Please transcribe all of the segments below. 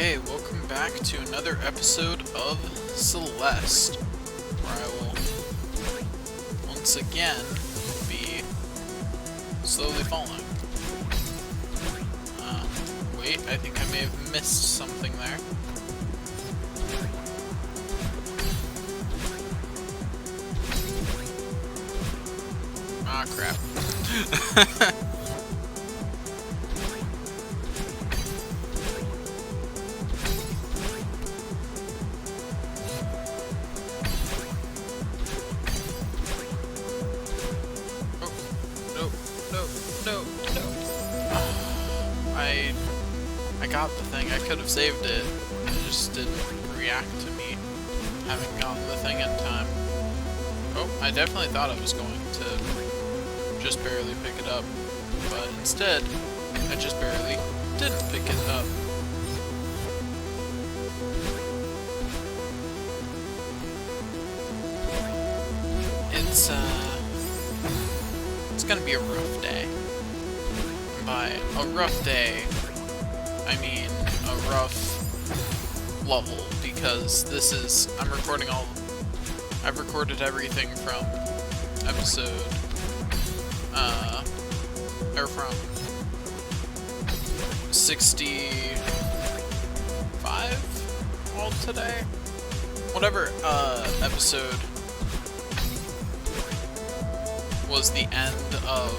Okay, welcome back to another episode of Celeste, where I will once again be slowly falling. Wait, I think I may have missed something there. Ah, crap. No. I got the thing. I could have saved it. It just didn't react to me having gotten the thing in time. Oh, I definitely thought I was going to just barely pick it up, but instead, I just barely didn't pick it up. It's gonna be a rough day. By a rough day, I mean a rough level, because this is, I've recorded everything from episode, or from 65 all today? Whatever, episode was the end of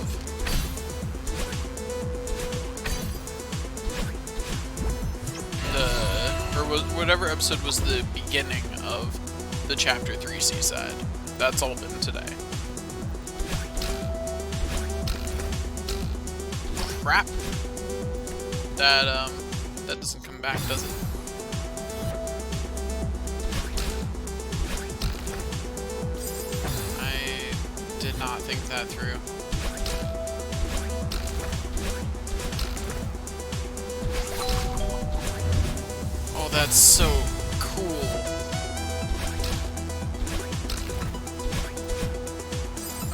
whatever episode was the beginning of the Chapter 3 Seaside. That's all been today. Crap. That doesn't come back, does it? I did not think that through. Oh, that's so cool.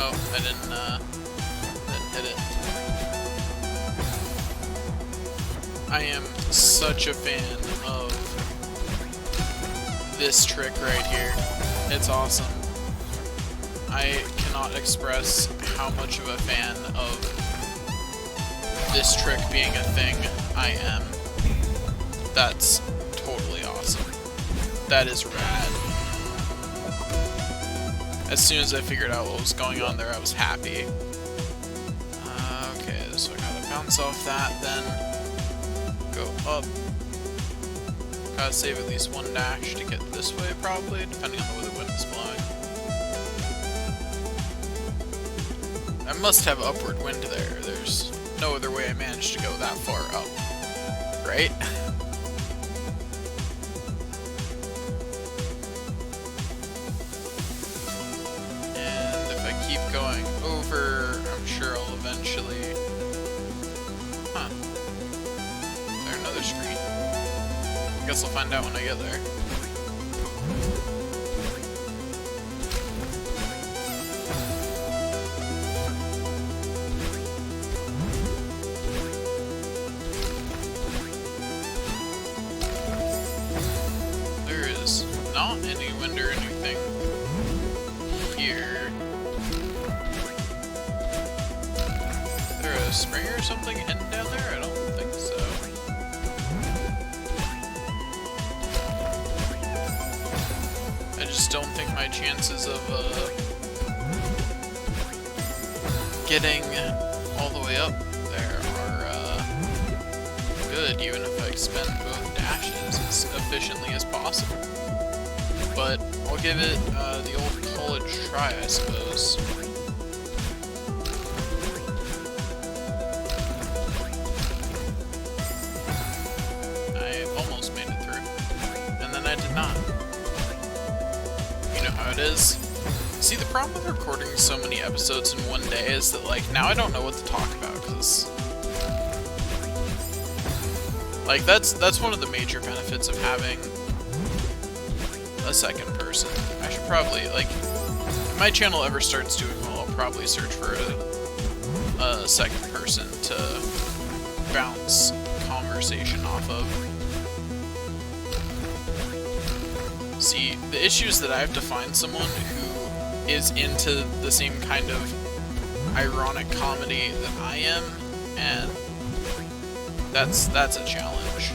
Oh, I didn't hit it. I am such a fan of this trick right here. It's awesome. I cannot express how much of a fan of this trick being a thing I am. That's totally awesome. That is rad. As soon as I figured out what was going on there, I was happy. Okay, so I gotta bounce off that, then go up. Gotta save at least one dash to get this way, probably, depending on the way the wind is blowing. I must have upward wind there. There's no other way I managed to go that far up. Right? And if I keep going over, I'm sure I'll eventually... Huh. Is there another screen? I guess I'll find out when I get there. Not any wind or anything here. Is there a spring or something hidden down there? I don't think so. I just don't think my chances of getting all the way up there are good, even if I spend both dashes as efficiently as possible. But I'll give it the old college try, I suppose. I almost made it through, and then I did not. You know how it is. See, the problem with recording so many episodes in one day is that, like, now I don't know what to talk about, because... Like, that's one of the major benefits of having a second person. I should probably, like, if my channel ever starts doing well, I'll probably search for a second person to bounce conversation off of. See, the issue is that I have to find someone who is into the same kind of ironic comedy that I am, and that's a challenge.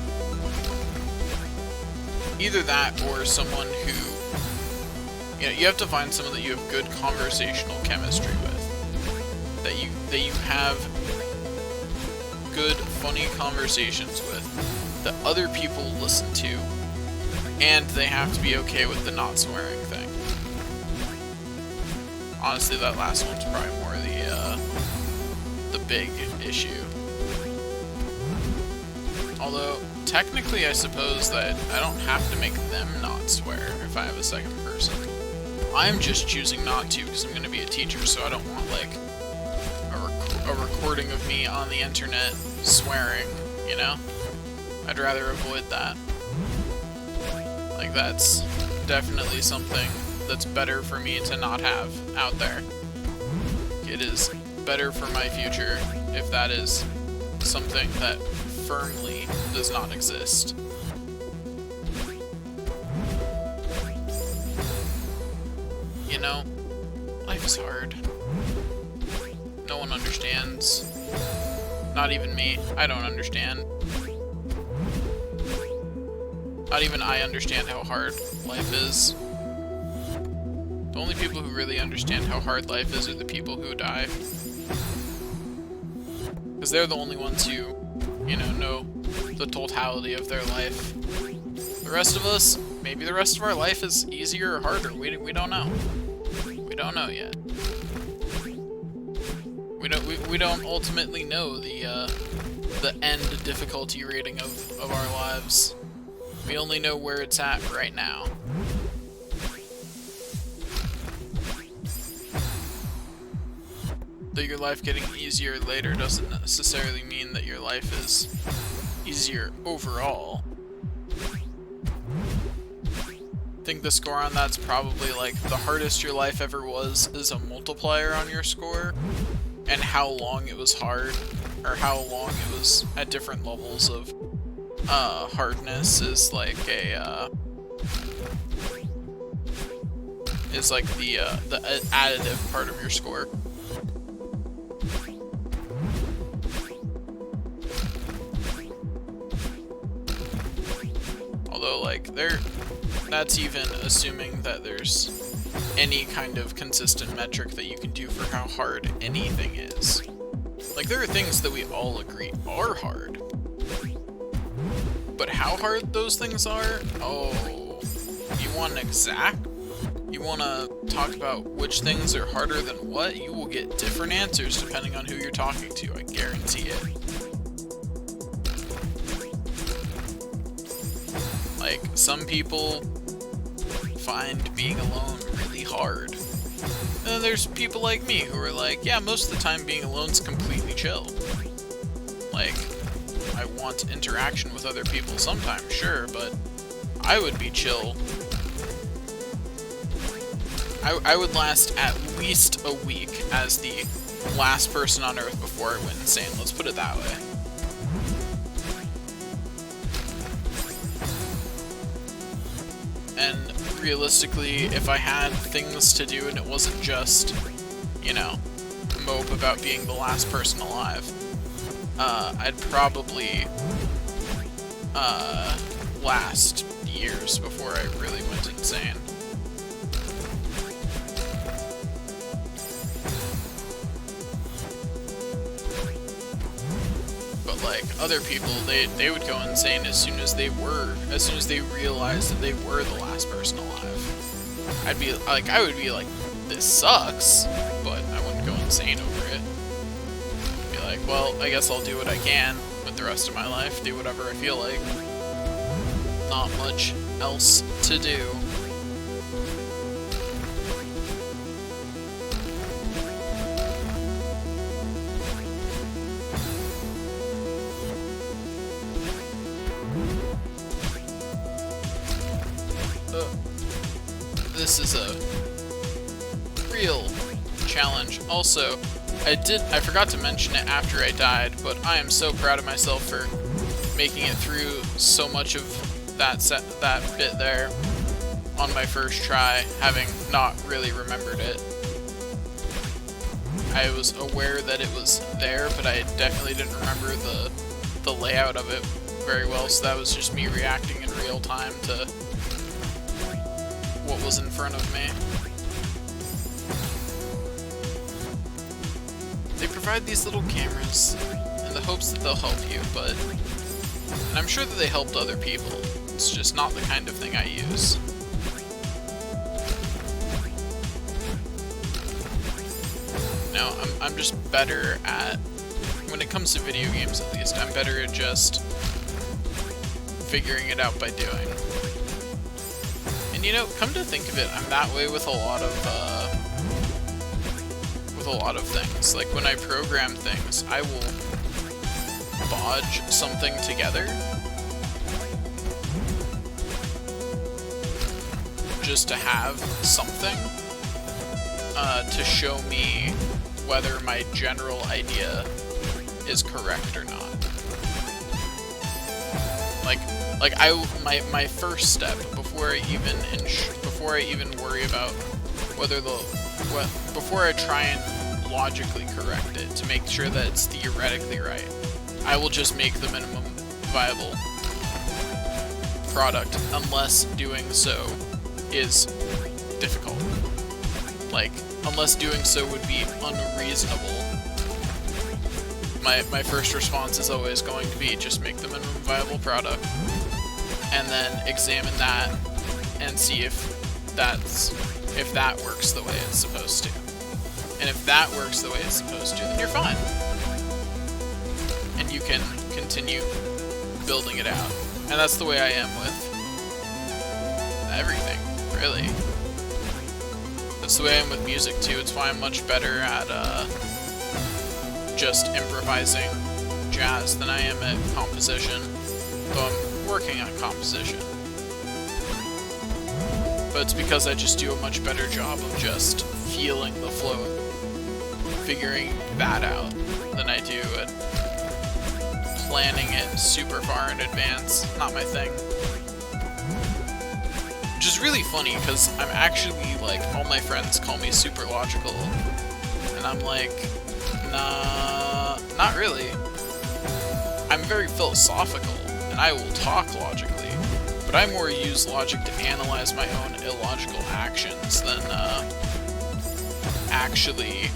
Either that or someone who, you know, you have to find someone that you have good conversational chemistry with, that you have good, funny conversations with, that other people listen to, and they have to be okay with the not swearing thing. Honestly, that last one's probably more the big issue. Although, technically, I suppose that I don't have to make them not swear if I have a second person. I'm just choosing not to because I'm going to be a teacher, so I don't want, like, a recording of me on the internet swearing, you know? I'd rather avoid that. Like, that's definitely something that's better for me to not have out there. It is better for my future if that is something that firmly does not exist. You know, life is hard. No one understands. Not even me. I don't understand. Not even I understand how hard life is. The only people who really understand how hard life is are the people who die. Because they're the only ones who, you know the totality of their life. The rest of us, maybe the rest of our life is easier or harder. We don't know. We don't know yet. We don't ultimately know the end difficulty rating of our lives. We only know where it's at right now. That your life getting easier later doesn't necessarily mean that your life is easier overall. I think the score on that's probably like the hardest your life ever was is a multiplier on your score, and how long it was hard, or how long it was at different levels of hardness is like a is like the additive part of your score. Although, like, that's even assuming that there's any kind of consistent metric that you can do for how hard anything is. Like, there are things that we all agree are hard. But how hard those things are? Oh, you want an exact? You want to talk about which things are harder than what? You will get different answers depending on who you're talking to, I guarantee it. Like, some people find being alone really hard. And then there's people like me who are like, yeah, most of the time being alone's completely chill. Like, I want interaction with other people sometimes, sure, but I would be chill. I would last at least a week as the last person on Earth before I went insane, let's put it that way. And realistically, if I had things to do and it wasn't just, you know, mope about being the last person alive, I'd probably last years before I really went insane. But like other people, they would go insane as soon as they realized that they were the last person alive. I would be like, this sucks, but I wouldn't go insane over it. Be like, well, I guess I'll do what I can with the rest of my life, do whatever I feel like. Not much else to do. This is a real challenge. Also, I forgot to mention it after I died, but I am so proud of myself for making it through so much of that bit there. on my first try, having not really remembered it. I was aware that it was there, but I definitely didn't remember the layout of it very well, so that was just me reacting in real time to what was in front of me. They provide these little cameras in the hopes that they'll help you, and I'm sure that they helped other people. It's just not the kind of thing I use. No, I'm just better at, when it comes to video games at least, I'm better at just figuring it out by doing. And you know, come to think of it, I'm that way with a lot of things. Like when I program things, I will bodge something together just to have something to show me whether my general idea is correct or not. My first step before I even worry about whether before I try and logically correct it to make sure that it's theoretically right, I will just make the minimum viable product, unless doing so is difficult. Like, unless doing so would be unreasonable. My first response is always going to be just make the minimum viable product, and then examine that and see if that works the way it's supposed to. And if that works the way it's supposed to, then you're fine. And you can continue building it out. And that's the way I am with everything, really. That's the way I am with music, too. It's why I'm much better at just improvising jazz than I am at composition. Though I'm working on composition. But it's because I just do a much better job of just feeling the flow, figuring that out, than I do at planning it super far in advance. Not my thing. Which is really funny, because I'm actually, like, all my friends call me super logical. And I'm like, nah, not really. I'm very philosophical, and I will talk logically. But I more use logic to analyze my own illogical actions than actually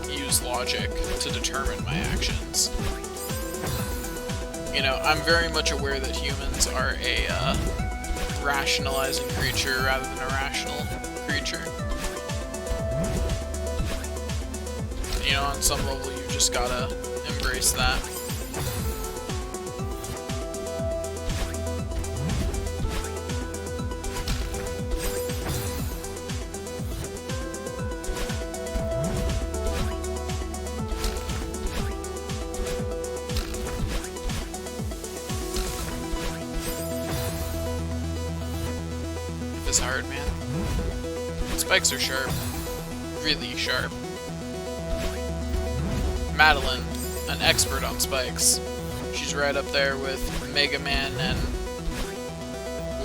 use logic to determine my actions. You know, I'm very much aware that humans are a rationalizing creature rather than a rational creature. You know, on some level you just gotta embrace that. Is hard, man. Spikes are sharp. Really sharp. Madeline, an expert on spikes. She's right up there with Mega Man and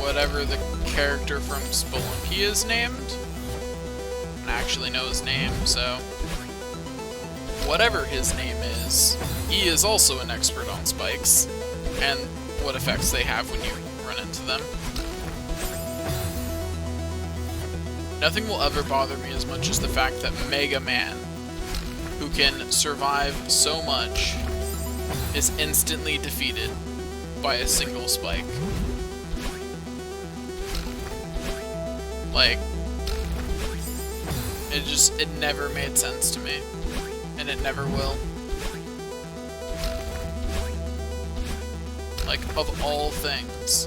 whatever the character from Spelunky is named. I don't actually know his name, so whatever his name is, he is also an expert on spikes and what effects they have when you run into them. Nothing will ever bother me as much as the fact that Mega Man, who can survive so much, is instantly defeated by a single spike. Like, it never made sense to me, and it never will. Like, of all things,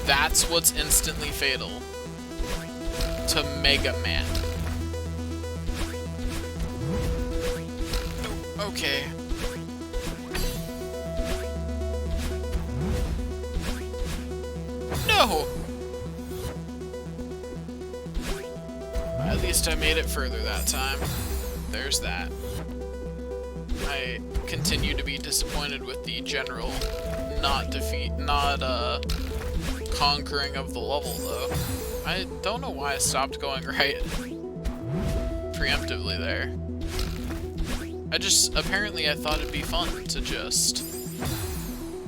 that's what's instantly fatal to Mega Man. Okay. No! At least I made it further that time. There's that. I continue to be disappointed with the general not conquering of the level, though. I don't know why I stopped going right preemptively there. Apparently I thought it'd be fun to just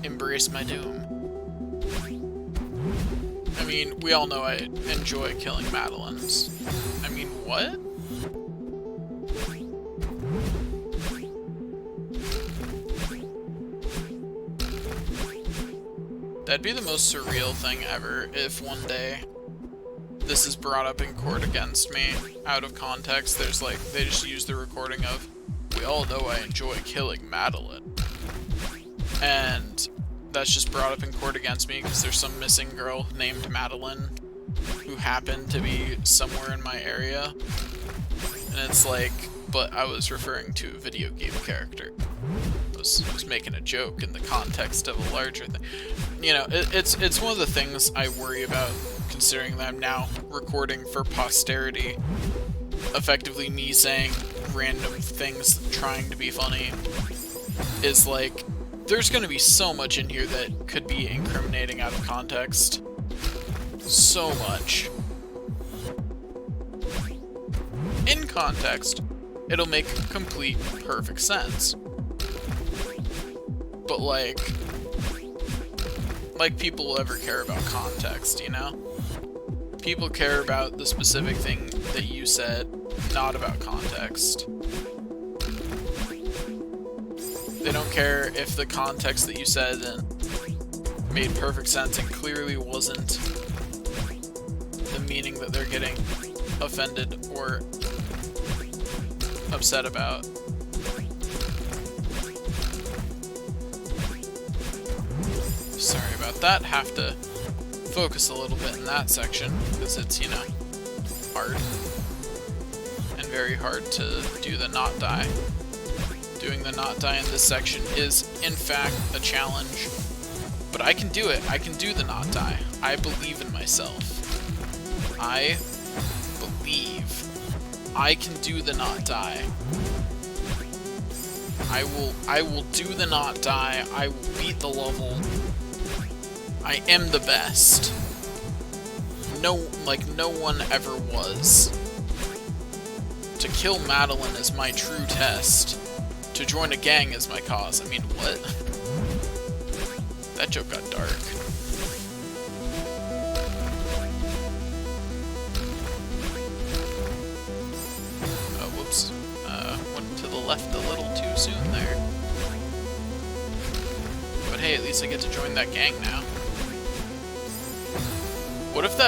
embrace my doom. I mean, we all know I enjoy killing Madeleines. I mean, what? That'd be the most surreal thing ever if one day this is brought up in court against me out of context. There's like, they just use the recording of, we all know I enjoy killing Madeline. And that's just brought up in court against me because there's some missing girl named Madeline who happened to be somewhere in my area. And it's like, but I was referring to a video game character. I was making a joke in the context of a larger thing. You know, it's one of the things I worry about, considering that I'm now recording for posterity. Effectively me saying random things trying to be funny is like, there's gonna be so much in here that could be incriminating out of context. So much. In context, it'll make complete, perfect sense. But like people will ever care about context, you know? People care about the specific thing that you said, not about context. They don't care if the context that you said made perfect sense and clearly wasn't the meaning that they're getting offended or upset about. Sorry about that. Have to focus a little bit in that section because it's, you know, hard and very hard to do the not die. Doing the not die in this section is, in fact, a challenge. But I can do it. I can do the not die. I believe in myself. I believe I can do the not die. I will do the not die. I will beat the level. I am the best. No one ever was. To kill Madeline is my true test. To join a gang is my cause. I mean, what? That joke got dark. Oh, whoops. Went to the left a little too soon there. But hey, at least I get to join that gang now. What if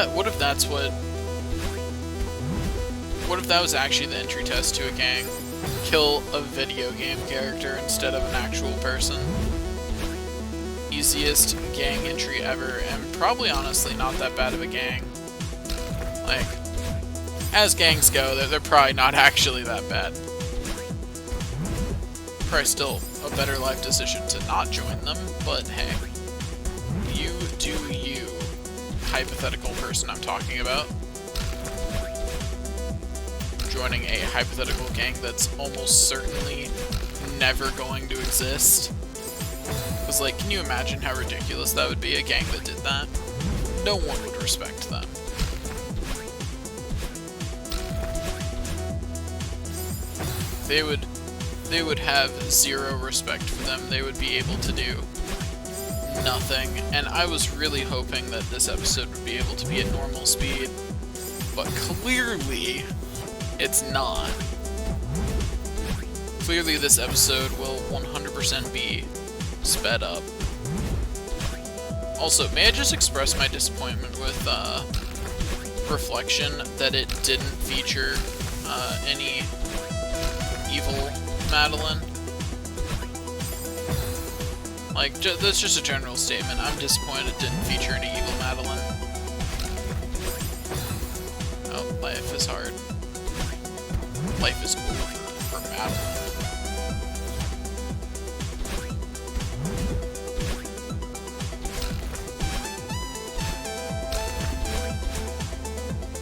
that was actually the entry test to a gang? Kill a video game character instead of an actual person. Easiest gang entry ever, and probably honestly not that bad of a gang. Like, as gangs go, they're probably not actually that bad. Probably still a better life decision to not join them, but hey. You do you, hypothetical person I'm talking about. Joining a hypothetical gang that's almost certainly never going to exist. Because, like, can you imagine how ridiculous that would be, a gang that did that? No one would respect them. They would have zero respect for them. They would be able to do nothing. And I was really hoping that this episode would be able to be at normal speed. But clearly, it's not. Clearly this episode will 100% be sped up. Also, may I just express my disappointment with Reflection that it didn't feature any evil Madeline. Like, that's just a general statement. I'm disappointed it didn't feature any evil Madeline. Oh, life is hard. Life is over for Madeline.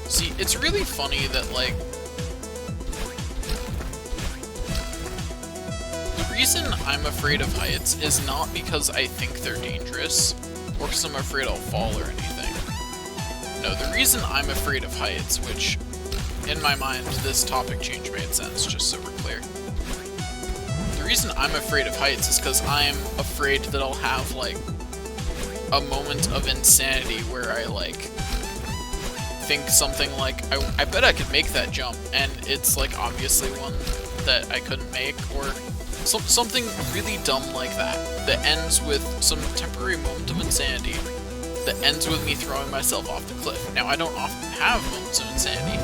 See, it's really funny that, like, the reason I'm afraid of heights is not because I think they're dangerous, or because I'm afraid I'll fall or anything. No, the reason I'm afraid of heights, which, in my mind, this topic change made sense, just so we're clear. The reason I'm afraid of heights is because I'm afraid that I'll have, like, a moment of insanity where I, like, think something like, I bet I could make that jump, and it's, like, obviously one that I couldn't make, or something really dumb like that ends with some temporary moment of insanity, that ends with me throwing myself off the cliff. Now, I don't often have moments of insanity.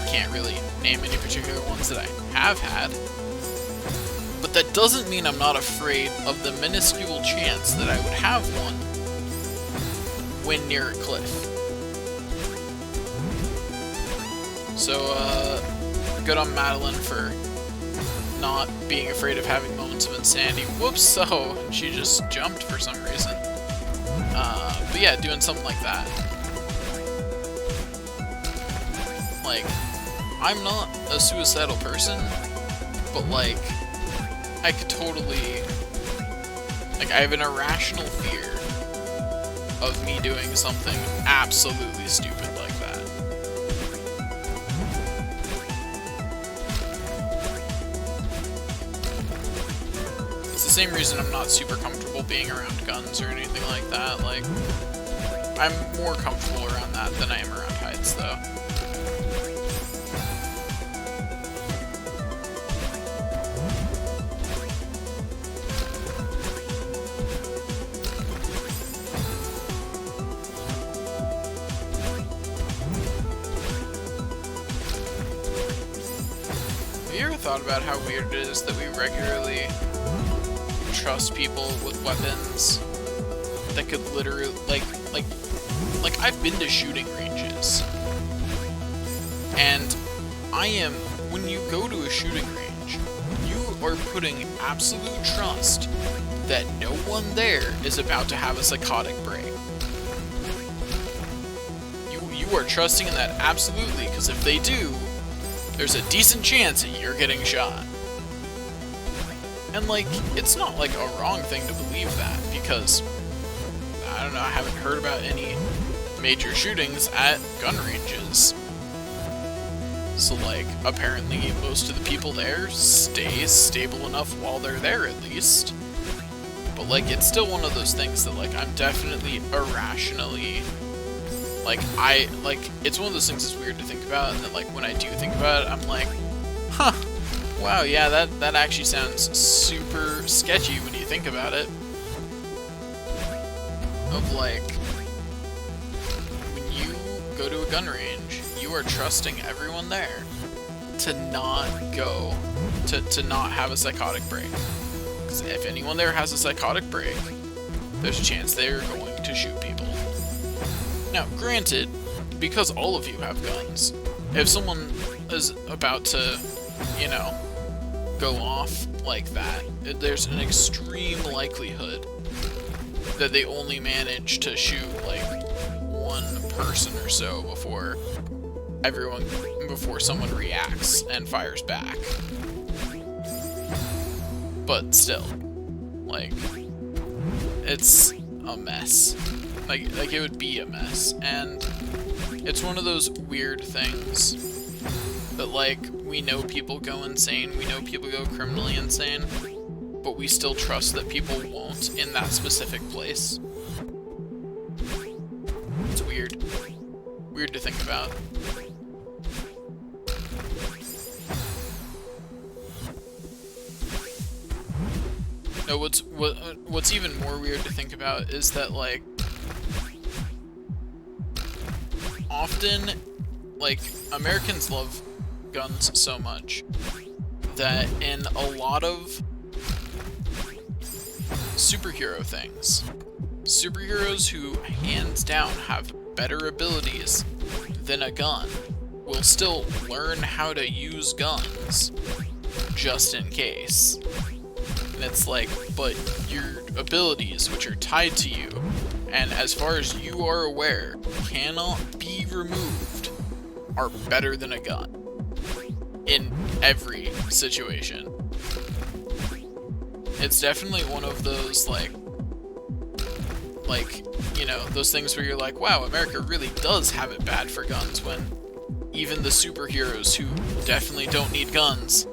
Can't really name any particular ones that I have had. But that doesn't mean I'm not afraid of the minuscule chance that I would have one when near a cliff. So, good on Madeline for not being afraid of having moments of insanity. Whoops, so she just jumped for some reason. But yeah, doing something like that. Like, I'm not a suicidal person, but like, I could totally, like, I have an irrational fear of me doing something absolutely stupid like that. It's the same reason I'm not super comfortable being around guns or anything like that. Like, I'm more comfortable around that than I am around heights, though. Have you ever thought about how weird it is that we regularly trust people with weapons that could literally, like I've been to shooting ranges, and when you go to a shooting range, you are putting absolute trust that no one there is about to have a psychotic break. You are trusting in that absolutely, because if they do, there's a decent chance that you're getting shot. And, like, it's not, like, a wrong thing to believe that, because, I don't know, I haven't heard about any major shootings at gun ranges. So, like, apparently most of the people there stay stable enough while they're there, at least. But, like, it's still one of those things that, like, I'm definitely irrationally, like, it's one of those things that's weird to think about, and that, like, when I do think about it, I'm like, huh, wow, yeah, that actually sounds super sketchy when you think about it. Of, like, when you go to a gun range, you are trusting everyone there to not go, to not have a psychotic break. Because if anyone there has a psychotic break, there's a chance they're going to shoot people. Now, granted, because all of you have guns, if someone is about to, you know, go off like that, there's an extreme likelihood that they only manage to shoot, like, one person or so before someone reacts and fires back. But still, like, it's a mess. Like it would be a mess, and it's one of those weird things that, like, we know people go insane, we know people go criminally insane, but we still trust that people won't in that specific place. It's weird. Weird to think about. No, what's even more weird to think about is that, like, often, like, Americans love guns so much that in a lot of superhero things, superheroes who hands down have better abilities than a gun will still learn how to use guns just in case. And it's like, but your abilities, which are tied to you, and as far as you are aware, cannot be removed, are better than a gun. In every situation. It's definitely one of those, like, like, you know, those things where you're like, wow, America really does have it bad for guns, when even the superheroes who definitely don't need guns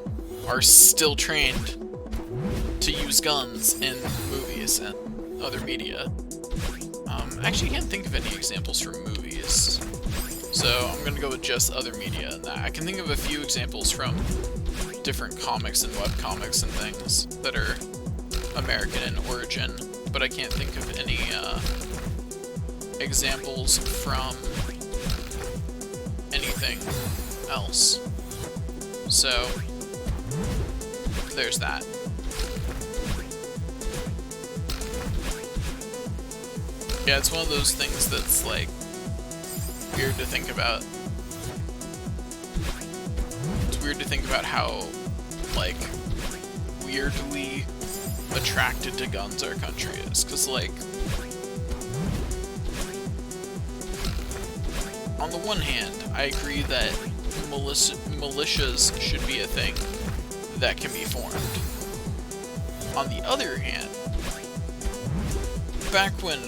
are still trained to use guns in movies and other media. Actually, I can't think of any examples from movies, so I'm gonna go with just other media and that. I can think of a few examples from different comics and webcomics and things that are American in origin, but I can't think of any examples from anything else. So, there's that. Yeah, it's one of those things that's, like, weird to think about. It's weird to think about how, like, weirdly attracted to guns our country is. Because, like, on the one hand, I agree that militias should be a thing that can be formed. On the other hand, back when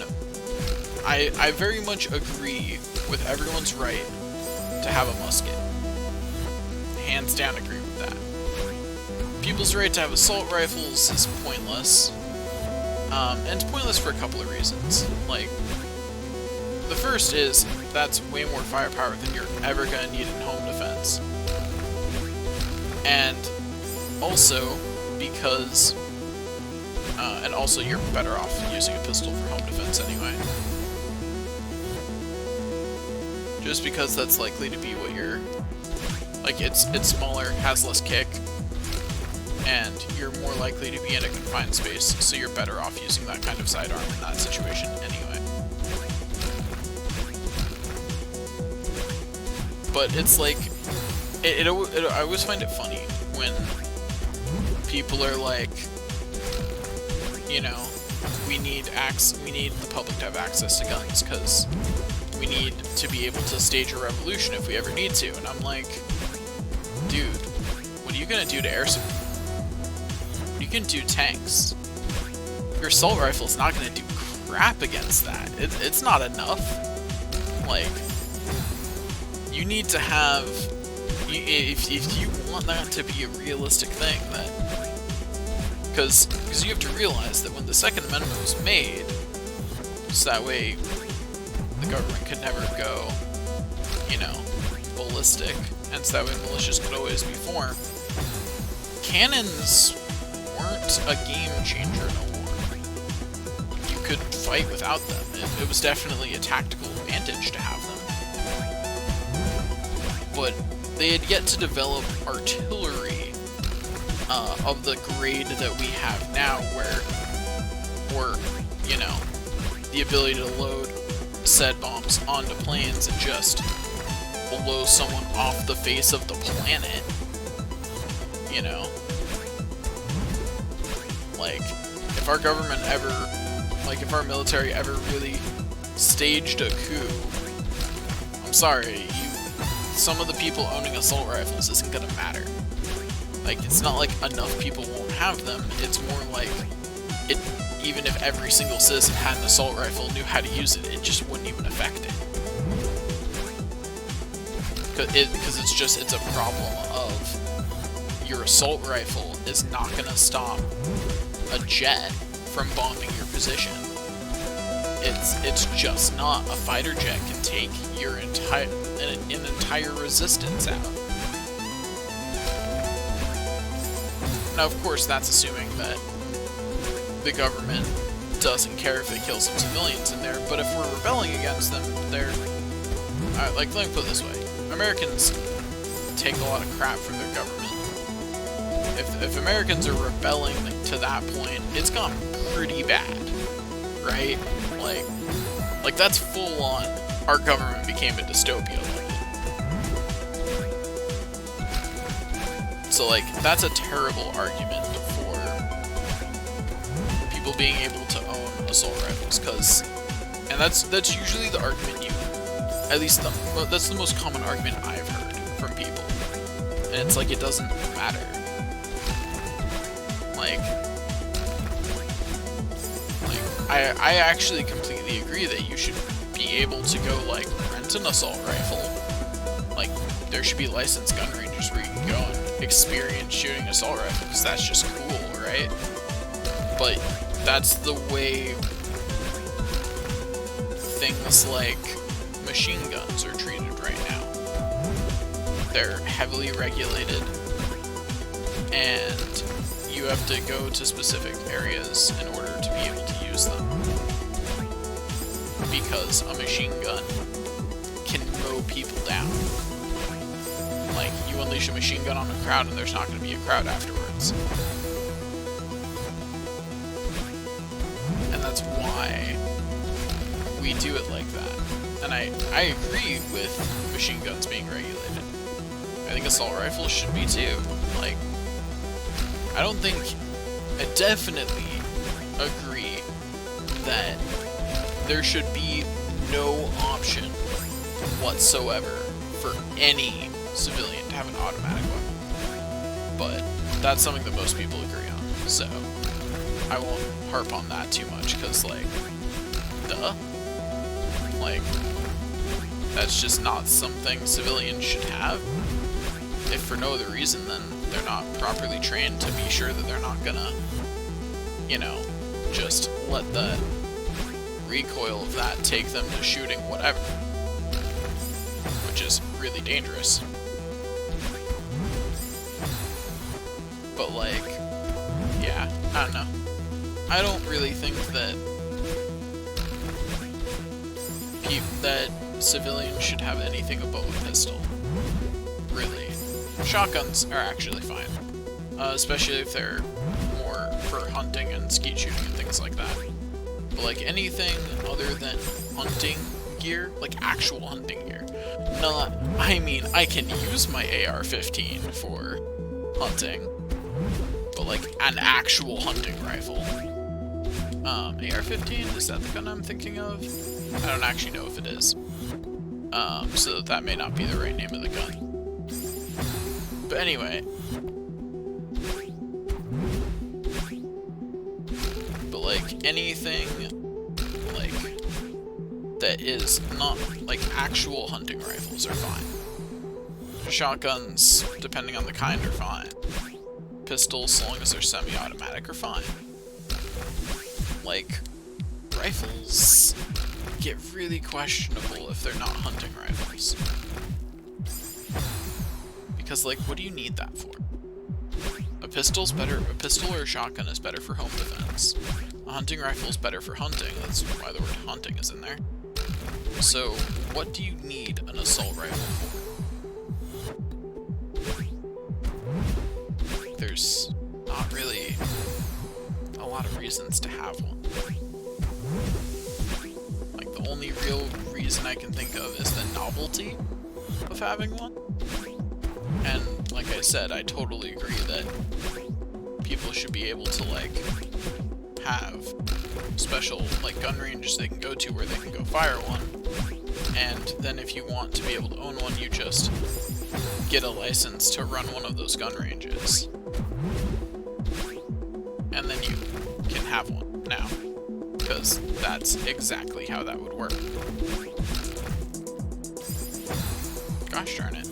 I very much agree with everyone's right to have a musket. Hands down agree with that. People's right to have assault rifles is pointless. And it's pointless for a couple of reasons. Like, the first is, that's way more firepower than you're ever gonna need in home defense. And also, because... and also you're better off using a pistol for home defense anyway. Just because that's likely to be what you're... Like, it's smaller, has less kick, and you're more likely to be in a confined space, so you're better off using that kind of sidearm in that situation anyway. But it's like... I always find it funny when people are like, you know, we need the public to have access to guns, because we need to be able to stage a revolution if we ever need to. And I'm like, dude, what are you gonna do to air support? What are you gonna do to tanks? Your assault rifle's not gonna do crap against that. It's not enough. Like, you need to have... If you want that to be a realistic thing, that... Because you have to realize that when the Second Amendment was made, so that way the government could never go, you know, ballistic, and so that way militias could always be formed, cannons weren't a game changer in a war. You could fight without them. It was definitely a tactical advantage to have them. But they had yet to develop artillery of the grade that we have now, where, you know, the ability to load said bombs onto planes and just blow someone off the face of the planet, you know? Like, if our government ever, like, if our military ever really staged a coup, I'm sorry, some of the people owning assault rifles isn't gonna matter. Like, it's not like enough people won't have them, it's more like, even if every single citizen had an assault rifle and knew how to use it, it just wouldn't even affect it. Because it's a problem of your assault rifle is not gonna stop a jet from bombing your position. It's just not. A fighter jet can take your an entire resistance out. Now, of course, that's assuming that the government doesn't care if it kills some civilians in there, but if we're rebelling against them, they're... like, let me put it this way. Americans take a lot of crap from their government. If Americans are rebelling to that point, it's gone pretty bad, right? Like that's full on, our government became a dystopia. So, like, that's a terrible argument for people being able to own assault rifles, and that's usually the argument at least that's the most common argument I've heard from people, and it's like, it doesn't matter. Like I actually completely agree that you should be able to go, like, rent an assault rifle. Like, there should be licensed gun ranges where you can go and experience shooting assault rifles, because that's just cool, right? But that's the way things like machine guns are treated right now. They're heavily regulated, and you have to go to specific areas in order to be able to use them. Because a machine gun can mow people down. Like, you unleash a machine gun on a crowd and there's not going to be a crowd afterwards. And that's why we do it like that. And I agree with machine guns being regulated. I think assault rifles should be too. Like, I definitely agree that there should be no option whatsoever for any civilian to have an automatic weapon. But that's something that most people agree on, so I won't harp on that too much, because, like, duh. Like, that's just not something civilians should have. If for no other reason, then they're not properly trained to be sure that they're not gonna, you know, just let the recoil of that take them to shooting whatever. Which is really dangerous. But, like, yeah, I don't know. I don't really think that civilians should have anything above a pistol. Really. Shotguns are actually fine. Especially if they're more for hunting and skeet shooting and things like that. But, like, anything other than hunting gear, like actual hunting gear. I mean, I can use my AR-15 for hunting, but, like, an actual hunting rifle. AR-15, is that the gun I'm thinking of? I don't actually know if it is. So that may not be the right name of the gun. But anyway. But, like, anything, like, that is not, like, actual hunting rifles are fine. Shotguns, depending on the kind, are fine. Pistols, as long as they're semi-automatic, are fine. Like, rifles get really questionable if they're not hunting rifles. Because, like, what do you need that for? A pistol or a shotgun is better for home defense. A hunting rifle is better for hunting, that's why the word hunting is in there. So, what do you need an assault rifle for? There's not really a lot of reasons to have one. Like, the only real reason I can think of is the novelty of having one. And, like I said, I totally agree that people should be able to, like, have special, like, gun ranges they can go to where they can go fire one. And then if you want to be able to own one, you just get a license to run one of those gun ranges. And then you can have one now. Because that's exactly how that would work. Gosh darn it.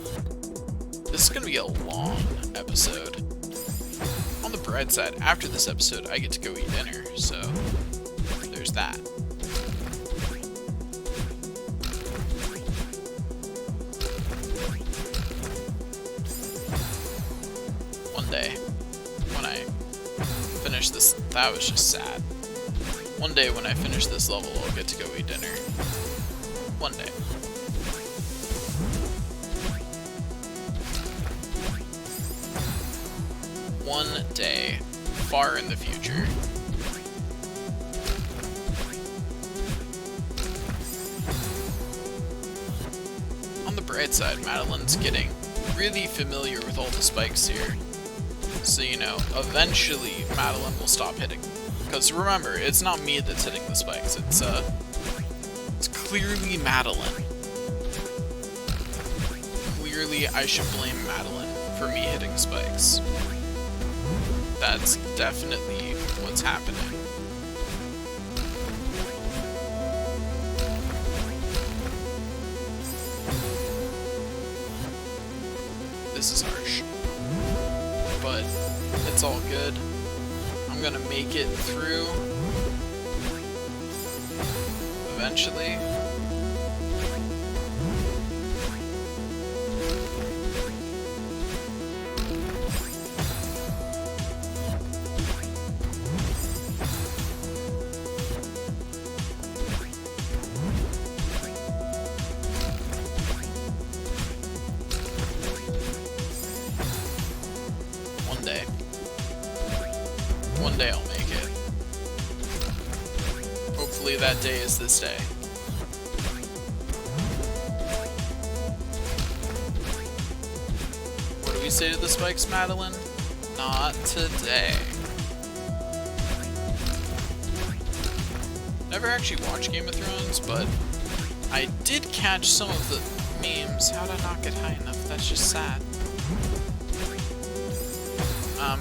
This is going to be a long episode. On the bright side, after this episode, I get to go eat dinner, so there's that. One day, when I finish this, that was just sad. One day when I finish this level, I'll get to go eat dinner. One day. One day, far in the future. On the bright side, Madeline's getting really familiar with all the spikes here. So, you know, eventually Madeline will stop hitting. Because remember, it's not me that's hitting the spikes, it's clearly Madeline. Clearly, I should blame Madeline for me hitting spikes. That's definitely what's happening. This is harsh. But it's all good. I'm gonna make it through eventually. One day I'll make it. Hopefully that day is this day. What do we say to the spikes, Madeline? Not today. Never actually watched Game of Thrones, but I did catch some of the memes. How did I not get high enough? That's just sad.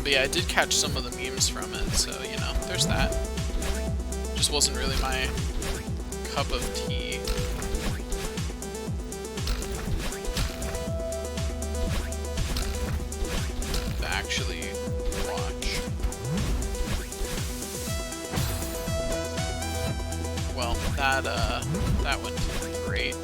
But yeah, I did catch some of the memes from it, so, you know, there's that. Just wasn't really my cup of tea. To actually watch. Well, that went great.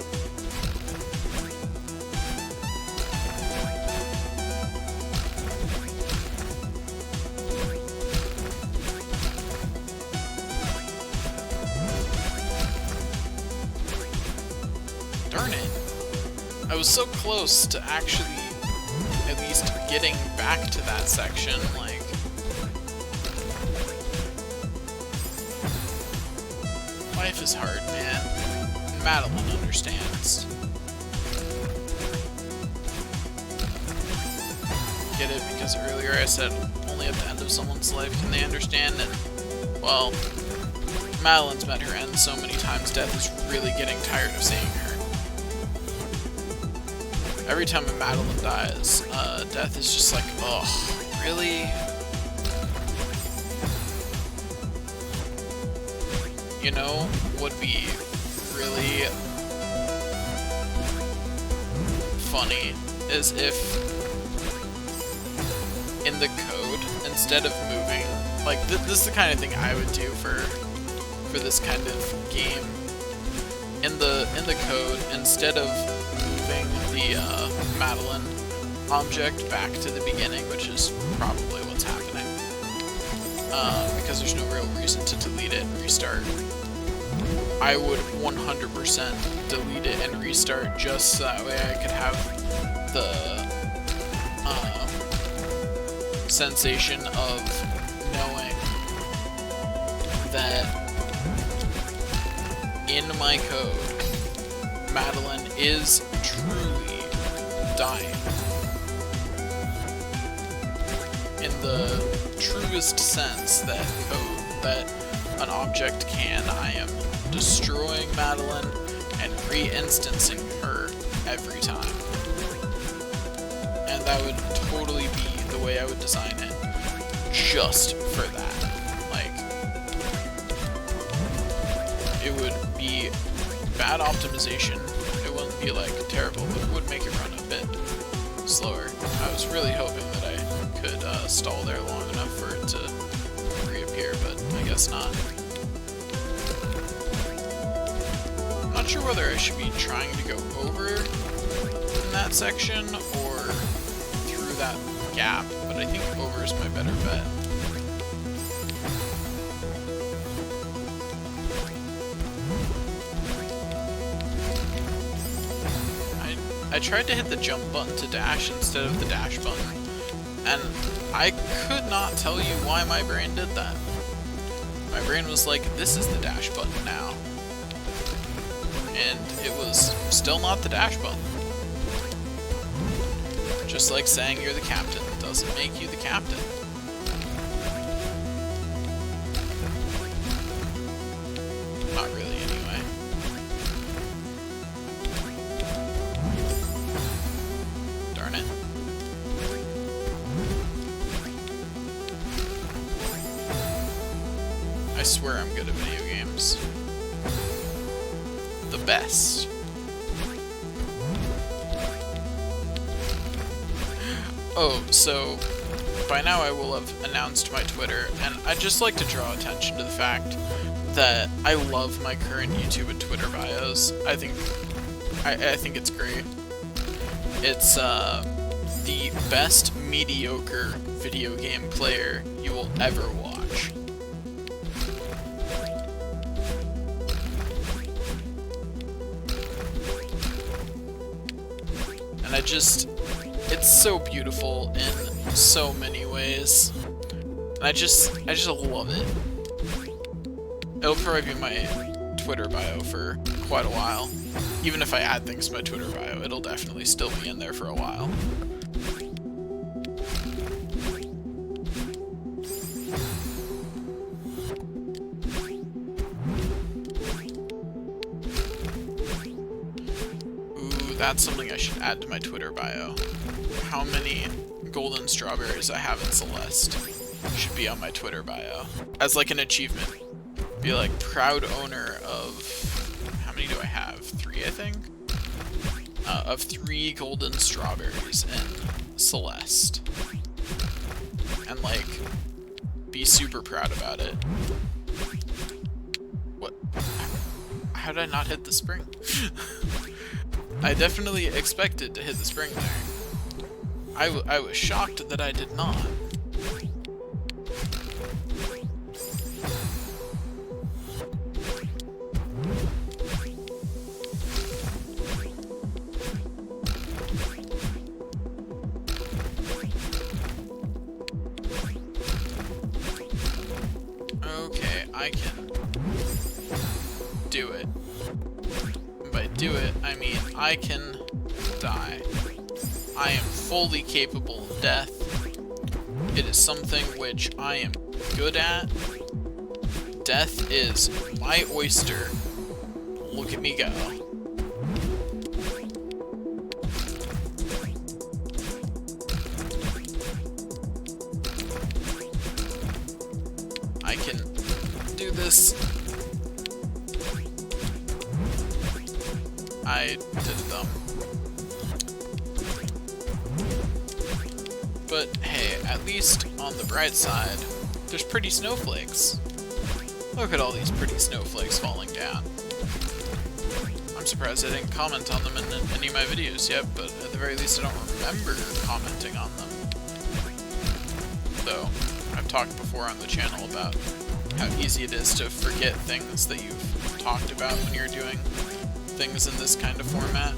Darn it. I was so close to actually at least getting back to that section, like... Life is hard, man. Madeline understands. Get it? Because earlier I said only at the end of someone's life can they understand it. Well, Madeline's met her end so many times, Death is really getting tired of seeing her. Every time a Madeline dies, Death is just like, oh, really? You know, would be really funny is if in the code, instead of moving, like, this is the kind of thing I would do for this kind of game. In the code, instead of moving the Madeline object back to the beginning, which is probably what's happening, because there's no real reason to delete it and restart. I would 100% delete it and restart just so that way I could have the sensation of knowing that in my code, Madeline is truly dying. In the truest sense that an object can, I am destroying Madeline and re-instancing her every time. And that would totally be the way I would design it, just for that. Like, it would be bad optimization. It wouldn't be like terrible, but it would make it run a bit slower. I was really hoping that I could stall there long enough for it to reappear, but I guess not. I'm not sure whether I should be trying to go over in that section or through that gap, but I think over is my better bet. I tried to hit the jump button to dash instead of the dash button, and I could not tell you why my brain did that. My brain was like, this is the dash button now. And it was still not the dash button. Just like saying you're the captain doesn't make you the captain. Not really, anyway. Darn it. I swear I'm good at video games. The best. Oh, so by now I will have announced my Twitter, and I'd just like to draw attention to the fact that I love my current YouTube and Twitter bios. I think it's great. It's the best mediocre video game player you will ever watch. And it's so beautiful in so many ways. And I just love it. It'll probably be my Twitter bio for quite a while. Even if I add things to my Twitter bio, it'll definitely still be in there for a while. Ooh, that's something I should add to my Twitter bio. How many golden strawberries I have in Celeste should be on my Twitter bio. As like an achievement. Be like, proud owner of... How many do I have? 3, I think? Of 3 golden strawberries in Celeste. And like, be super proud about it. What? How did I not hit the spring? I definitely expected to hit the spring there. I was shocked that I did not. Okay, I can do it. And by do it, I mean I can die. I am fully capable of death. It is something which I am good at. Death is my oyster. Look at me go. I can do this. I did it though. But hey, at least on the bright side, there's pretty snowflakes. Look at all these pretty snowflakes falling down. I'm surprised I didn't comment on them in any of my videos yet, but at the very least I don't remember commenting on them. Though, I've talked before on the channel about how easy it is to forget things that you've talked about when you're doing things in this kind of format.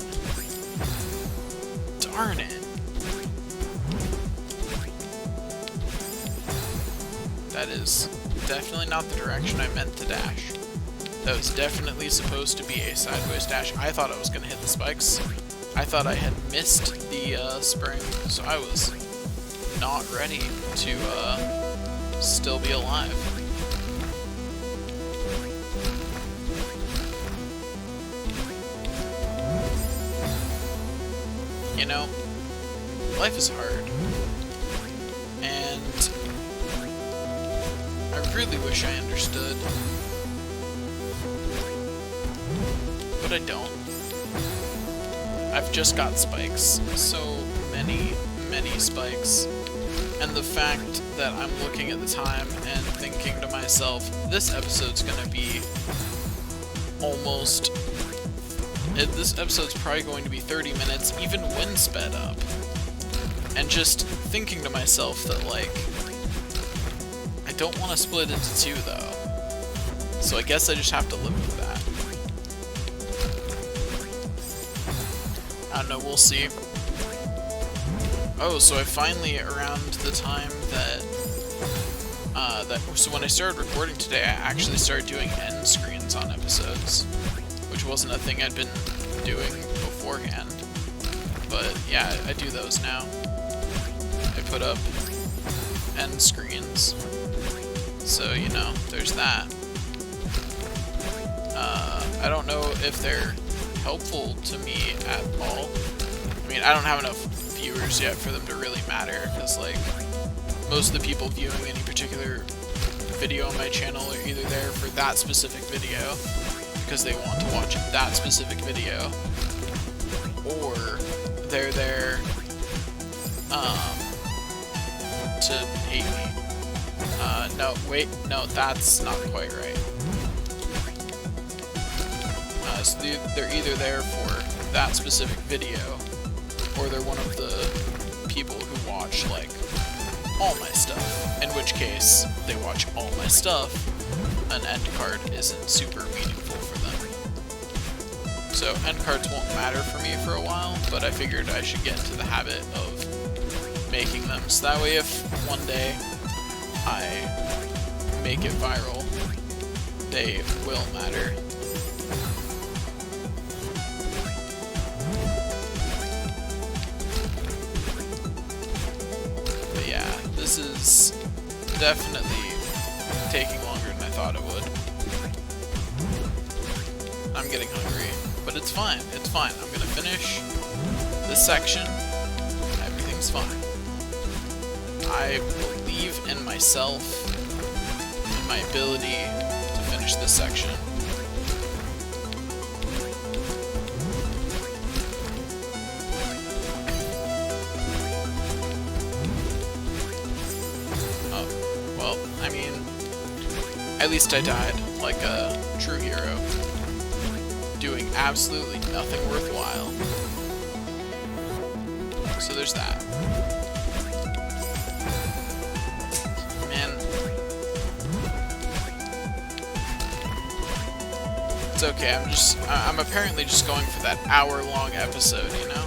Darn it. That is definitely not the direction I meant to dash. That was definitely supposed to be a sideways dash. I thought I was going to hit the spikes. I thought I had missed the spring, so I was not ready to still be alive. You know, life is hard. And I really wish I understood. But I don't. I've just got spikes. So many spikes. And the fact that I'm looking at the time and thinking to myself, this episode's gonna be almost... This episode's probably going to be 30 minutes, even when sped up. And just thinking to myself that, like, I don't want to split into 2, though. So I guess I just have to live with that. I don't know, we'll see. Oh, so I finally, around the time that, so when I started recording today, I actually started doing end screens on episodes, which wasn't a thing I'd been doing beforehand. But yeah, I do those now. I put up end screens. So, you know, there's that. I don't know if they're helpful to me at all. I mean, I don't have enough viewers yet for them to really matter, because, like, most of the people viewing any particular video on my channel are either there for that specific video, because they want to watch that specific video, or they're there, to hate me. No, wait, no, that's not quite right. So they're either there for that specific video, or they're one of the people who watch, like, all my stuff. In which case, they watch all my stuff, an end card isn't super meaningful for them. So end cards won't matter for me for a while, but I figured I should get into the habit of making them. So that way if one day I make it viral, they will matter. But yeah, this is definitely taking longer than I thought it would. I'm getting hungry, but it's fine, it's fine. I'm gonna finish this section, everything's fine. I believe in myself, in my ability to finish this section. Oh, well, I mean, at least I died like a true hero, doing absolutely nothing worthwhile. So there's that. It's okay, I'm apparently just going for that hour-long episode, you know?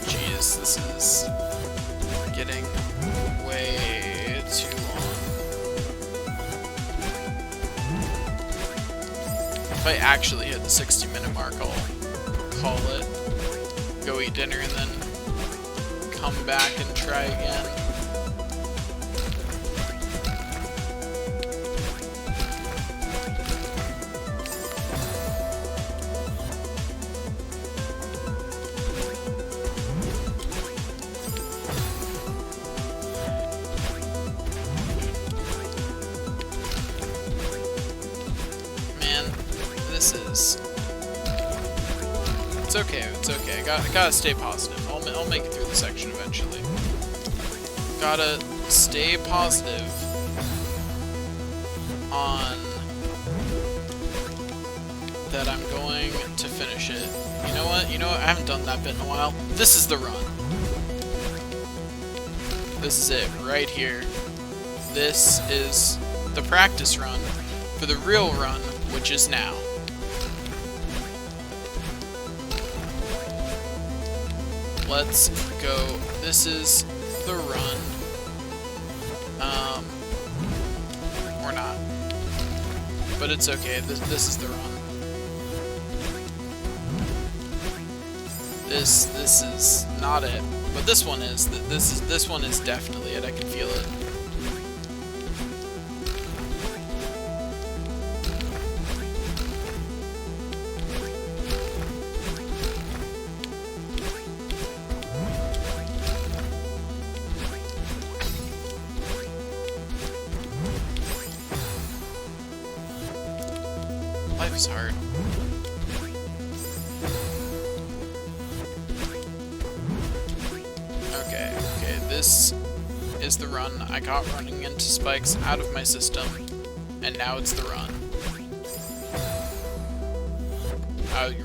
Jeez, this is getting way too long. If I actually hit the 60-minute mark, I'll call it, go eat dinner, and then come back and try again. It's okay. I gotta stay positive. I'll make it through the section eventually. Gotta stay positive on that I'm going to finish it. You know what? I haven't done that bit in a while. This is the run. This is it, right here. This is the practice run for the real run, which is now. Let's go. This is the run. Or not. But it's okay. This is the run. This is not it. But this one is. This one is definitely it. I can feel it. Life is hard. Okay, this is the run. I got running into spikes out of my system, and now it's the run.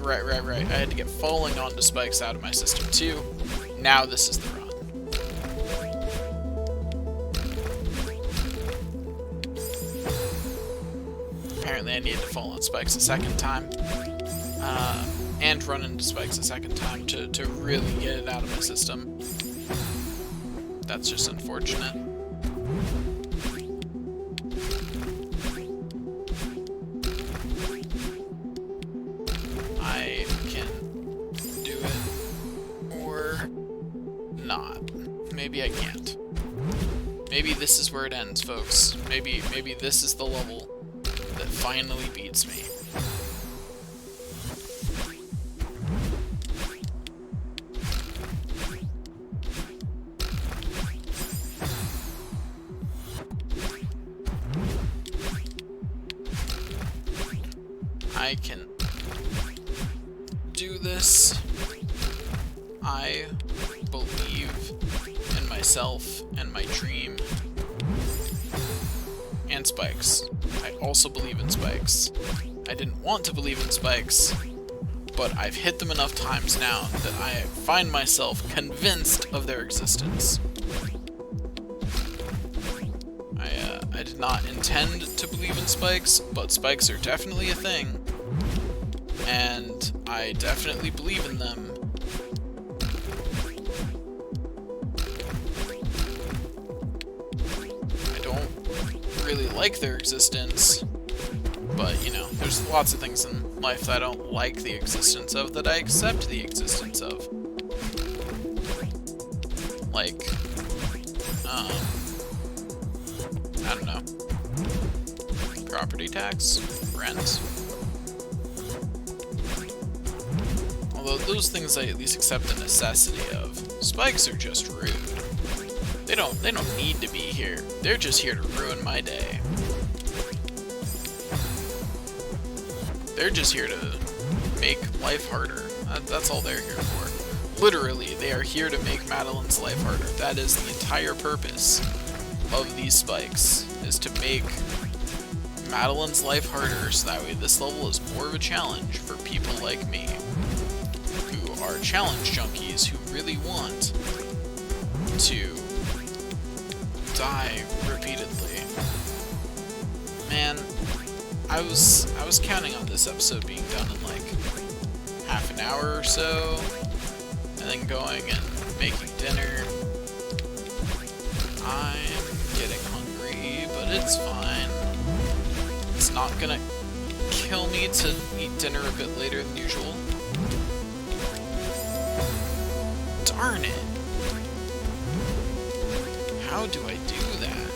Right. I had to get falling onto spikes out of my system too. Now this is the run. Apparently I needed to fall on spikes a second time, and run into spikes a second time to really get it out of my system. That's just unfortunate. I can do it, or not. Maybe I can't. Maybe this is where it ends, folks. Maybe this is the level that finally beats me. I can do this. I believe in myself. myself and my dream. And spikes. I also believe in spikes. I didn't want to believe in spikes, but I've hit them enough times now that I find myself convinced of their existence. I did not intend to believe in spikes, but spikes are definitely a thing, and I definitely believe in them. I don't really like their existence, but, you know, there's lots of things in life that I don't like the existence of that I accept the existence of. Like, I don't know. Property tax? Rent? Although those things I at least accept the necessity of. Spikes are just rude. They don't need to be here. They're just here to ruin my day. They're just here to make life harder. That's all they're here for. Literally, they are here to make Madeline's life harder. That is the entire purpose of these spikes, is to make Madeline's life harder, so that way this level is more of a challenge for people like me, who are challenge junkies, who really want to die repeatedly. Man, I was counting on this episode being done in like half an hour or so, and then going and making dinner. I'm getting hungry, but it's fine. It's not gonna kill me to eat dinner a bit later than usual. Darn it! How do I do that?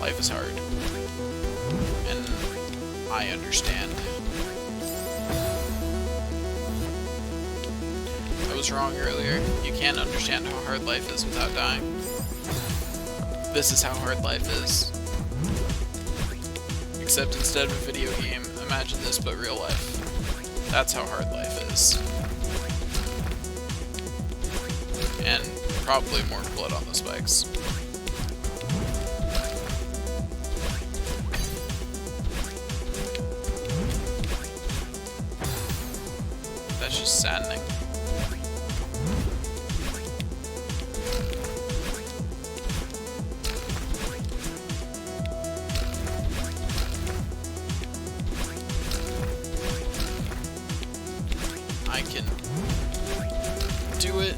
Life is hard. And I understand. I was wrong earlier. You can't understand how hard life is without dying. This is how hard life is. Except instead of a video game, imagine this but real life. That's how hard life is. And probably more blood on the spikes. That's just saddening. I can do it.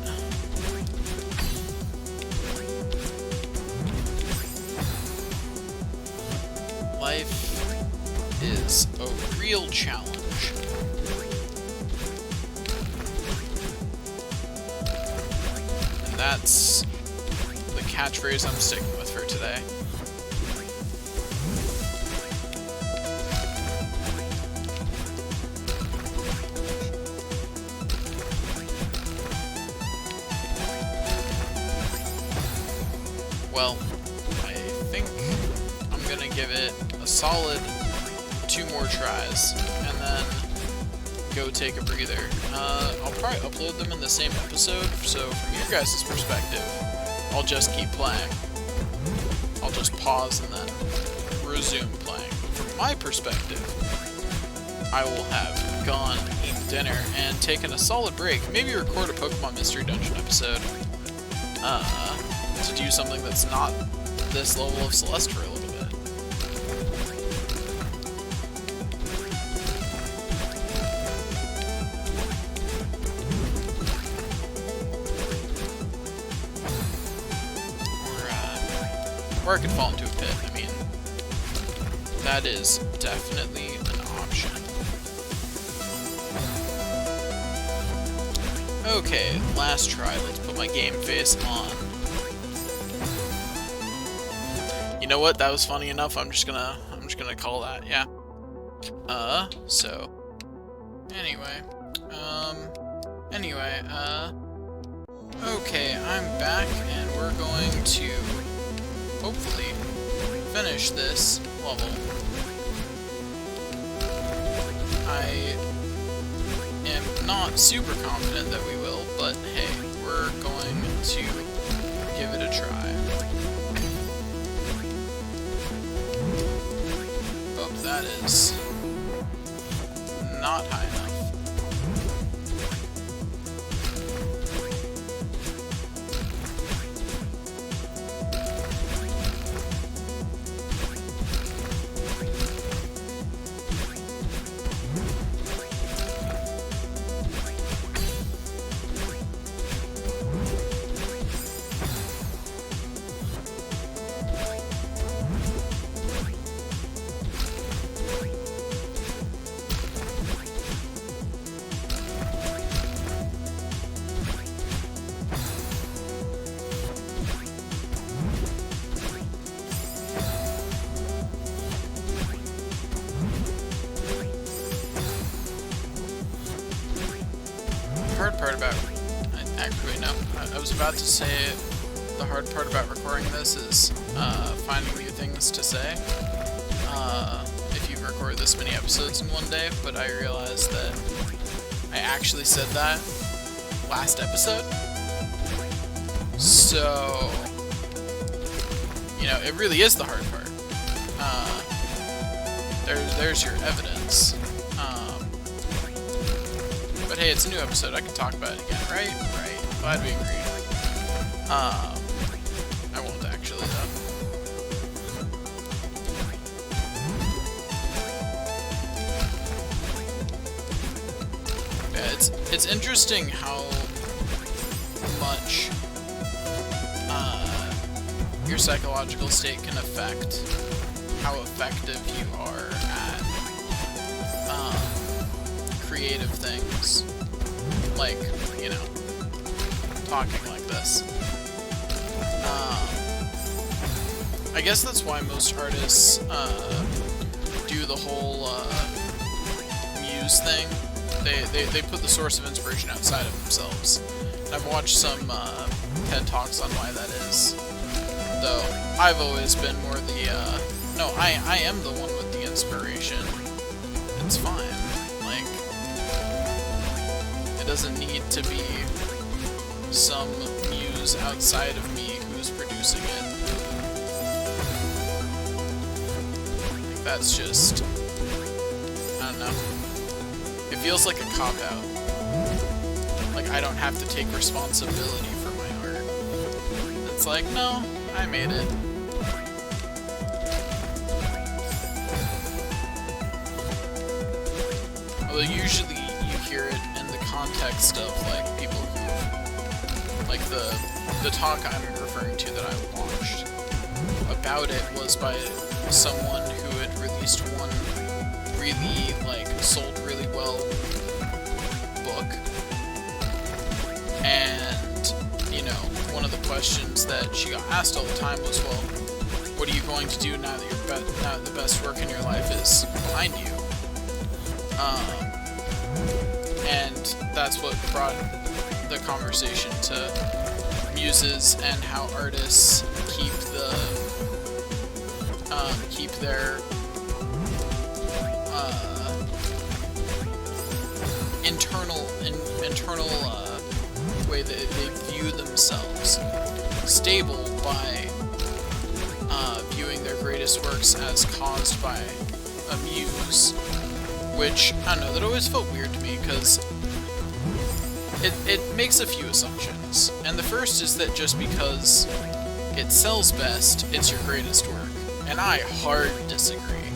Life is a real challenge. And that's the catchphrase I'm sticking with for today. Well, I think I'm gonna give it a solid 2 more tries, and then go take a breather. I'll probably upload them in the same episode, so from your guys' perspective, I'll just keep playing. I'll just pause and then resume playing. From my perspective, I will have gone, eaten dinner, and taken a solid break. Maybe record a Pokemon Mystery Dungeon episode. To do something that's not this level of Celeste for a little bit. Or I could fall into a pit. I mean, that is definitely an option. Okay, last try. Let's put my game face on. You know what? That was funny enough. I'm just gonna call that. Yeah. So. Anyway. Okay, I'm back, and we're going to hopefully finish this level. I am not super confident that we will, but hey, we're going to give it a try. Oh, that is not high enough. Hard part about actually no, I was about to say the hard part about recording this is finding new things to say if you record this many episodes in one day, but I realized that I actually said that last episode, so you know, it really is the hard part. There's your evidence. But hey, it's a new episode. I can talk about it again, right? Right. Glad we agreed. I won't actually, though. Yeah, it's interesting how much your psychological state can affect how effective you are at creative things, like, you know, talking like this. I guess that's why most artists do the whole muse thing. They put the source of inspiration outside of themselves. And I've watched some TED Talks on why that is. Though I've always been more the no, I am the one with the inspiration. It's fine. Like, it doesn't need to be some muse outside of me who's producing it. Like, that's just, I don't know. It feels like a cop-out. Like, I don't have to take responsibility for my art. It's like, no, I made it. Although usually you hear it in the context of, like, people who, like, the talk I'm referring to that I watched about it was by someone who had released one really, like, sold really well book. And, you know, one of the questions that she got asked all the time was, well, what are you going to do now that now that the best work in your life is behind you? And that's what brought the conversation to muses and how artists keep their internal way that they view themselves stable by viewing their greatest works as caused by a muse. Which, I don't know, that always felt weird to me, because it makes a few assumptions. And the first is that just because it sells best, it's your greatest work. And I hard disagree.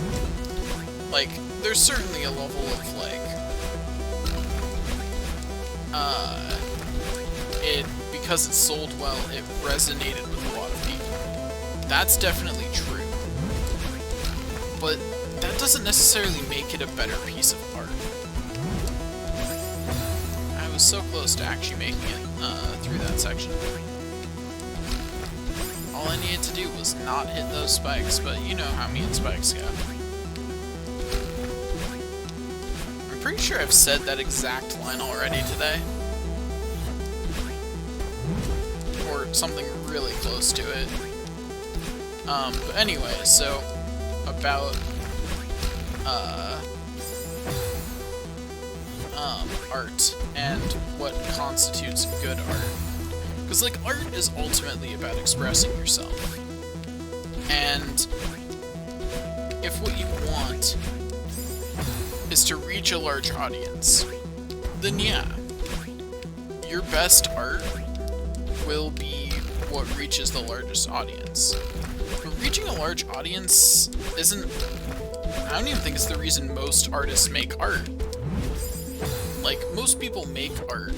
Like, there's certainly a level of, like, because it sold well, it resonated with a lot of people. That's definitely true. But that doesn't necessarily make it a better piece of art. I was so close to actually making it through that section. All I needed to do was not hit those spikes, but you know how me and spikes go. I'm pretty sure I've said that exact line already today. Or something really close to it. But anyway, so art and what constitutes good art. Because, like, art is ultimately about expressing yourself. And if what you want is to reach a large audience, then yeah, your best art will be what reaches the largest audience. But reaching a large audience isn't... I don't even think it's the reason most artists make art. Like, most people make art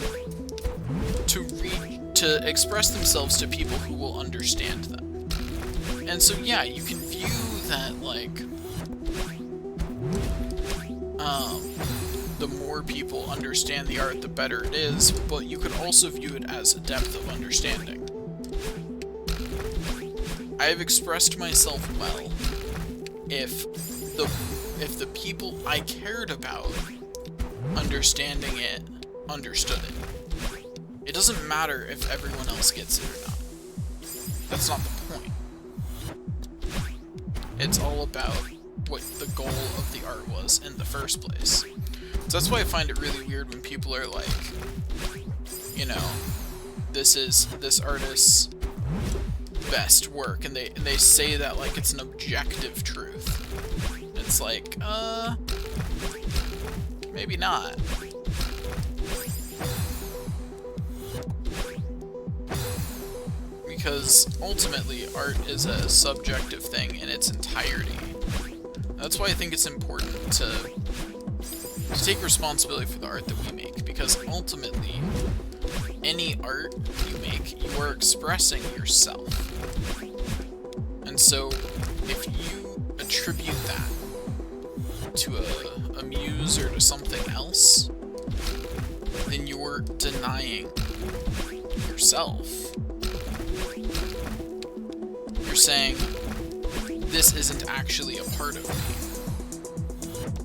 to express themselves to people who will understand them. And so, yeah, you can view that, like, the more people understand the art, the better it is, but you could also view it as a depth of understanding. I have expressed myself well if the people I cared about understanding it understood it. It doesn't matter if everyone else gets it or not. That's not the point. It's all about what the goal of the art was in the first place. So that's why I find it really weird when people are like, you know, this is this artist's best work, and they say that like it's an objective truth. It's like, maybe not. Because ultimately, art is a subjective thing in its entirety. That's why I think it's important to take responsibility for the art that we make, because ultimately, any art you make, you are expressing yourself. And so, if you attribute that to a muse or to something else, then you're denying yourself. You're saying, this isn't actually a part of me.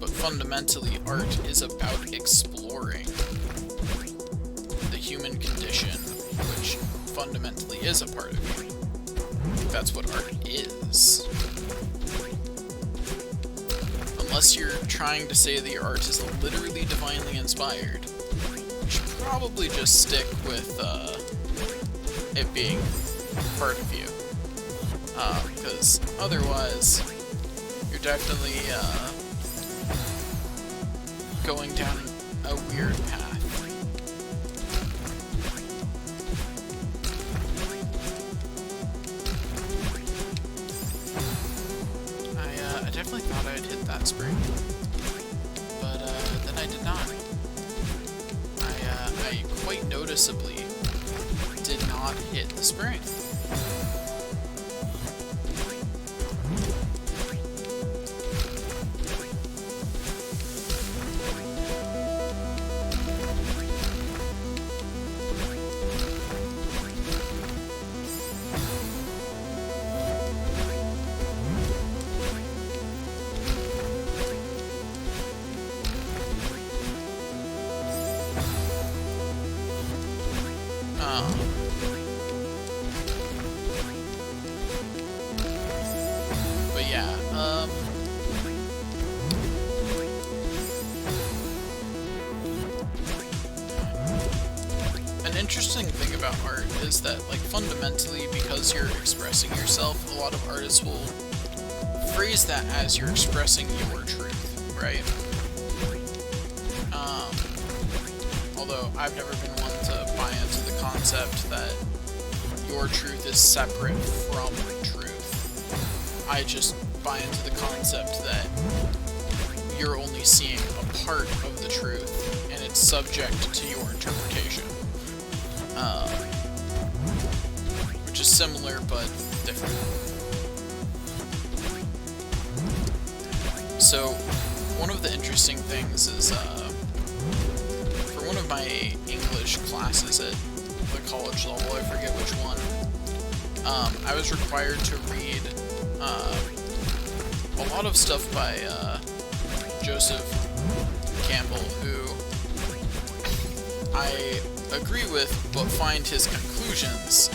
But fundamentally, art is about exploring the human condition, which fundamentally is a part of you. That's what art is. Unless you're trying to say that your art is literally divinely inspired, you should probably just stick with it being part of you. Because otherwise, you're definitely going down a weird path. I definitely thought I'd hit that spring, but then I did not. I quite noticeably did not hit the spring. But yeah, an interesting thing about art is that, like, fundamentally, because you're expressing yourself, a lot of artists will phrase that as you're expressing your truth, right? Although I've never been one to buy into the concept that your truth is separate from truth. I just buy into the concept that you're only seeing a part of the truth, and it's subject to your interpretation. Which is similar, but different. So, one of the interesting things is, for one of my English classes at the college level, I forget which one, I was required to read a lot of stuff by Joseph Campbell, who I agree with, but find his conclusions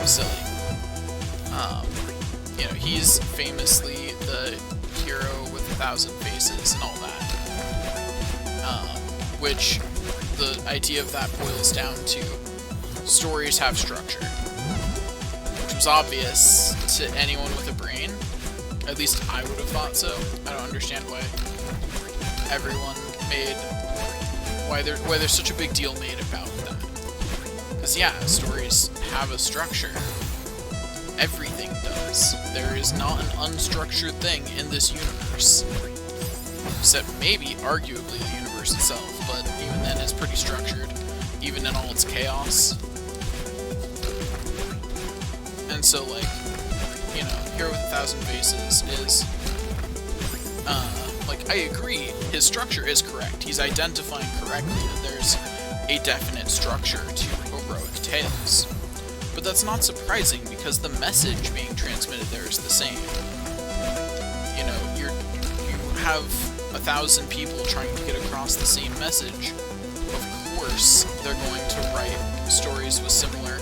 silly. You know, he's famously the hero with 1,000 faces and all that. which the idea of that boils down to stories have structure, which was obvious to anyone with a brain. At least I would have thought so. I don't understand why everyone why there's such a big deal made about that. Because yeah, stories have a structure. Everything does. There is not an unstructured thing in this universe. Except maybe, arguably, the universe itself, but even then it's pretty structured, even in all its chaos. And so, like, you know, Hero with 1,000 Faces is, like, I agree, his structure is correct. He's identifying correctly that there's a definite structure to heroic tales. But that's not surprising, because the message being transmitted there is the same. You know, you have 1,000 people trying to get across the same message. Of course, they're going to write stories with similar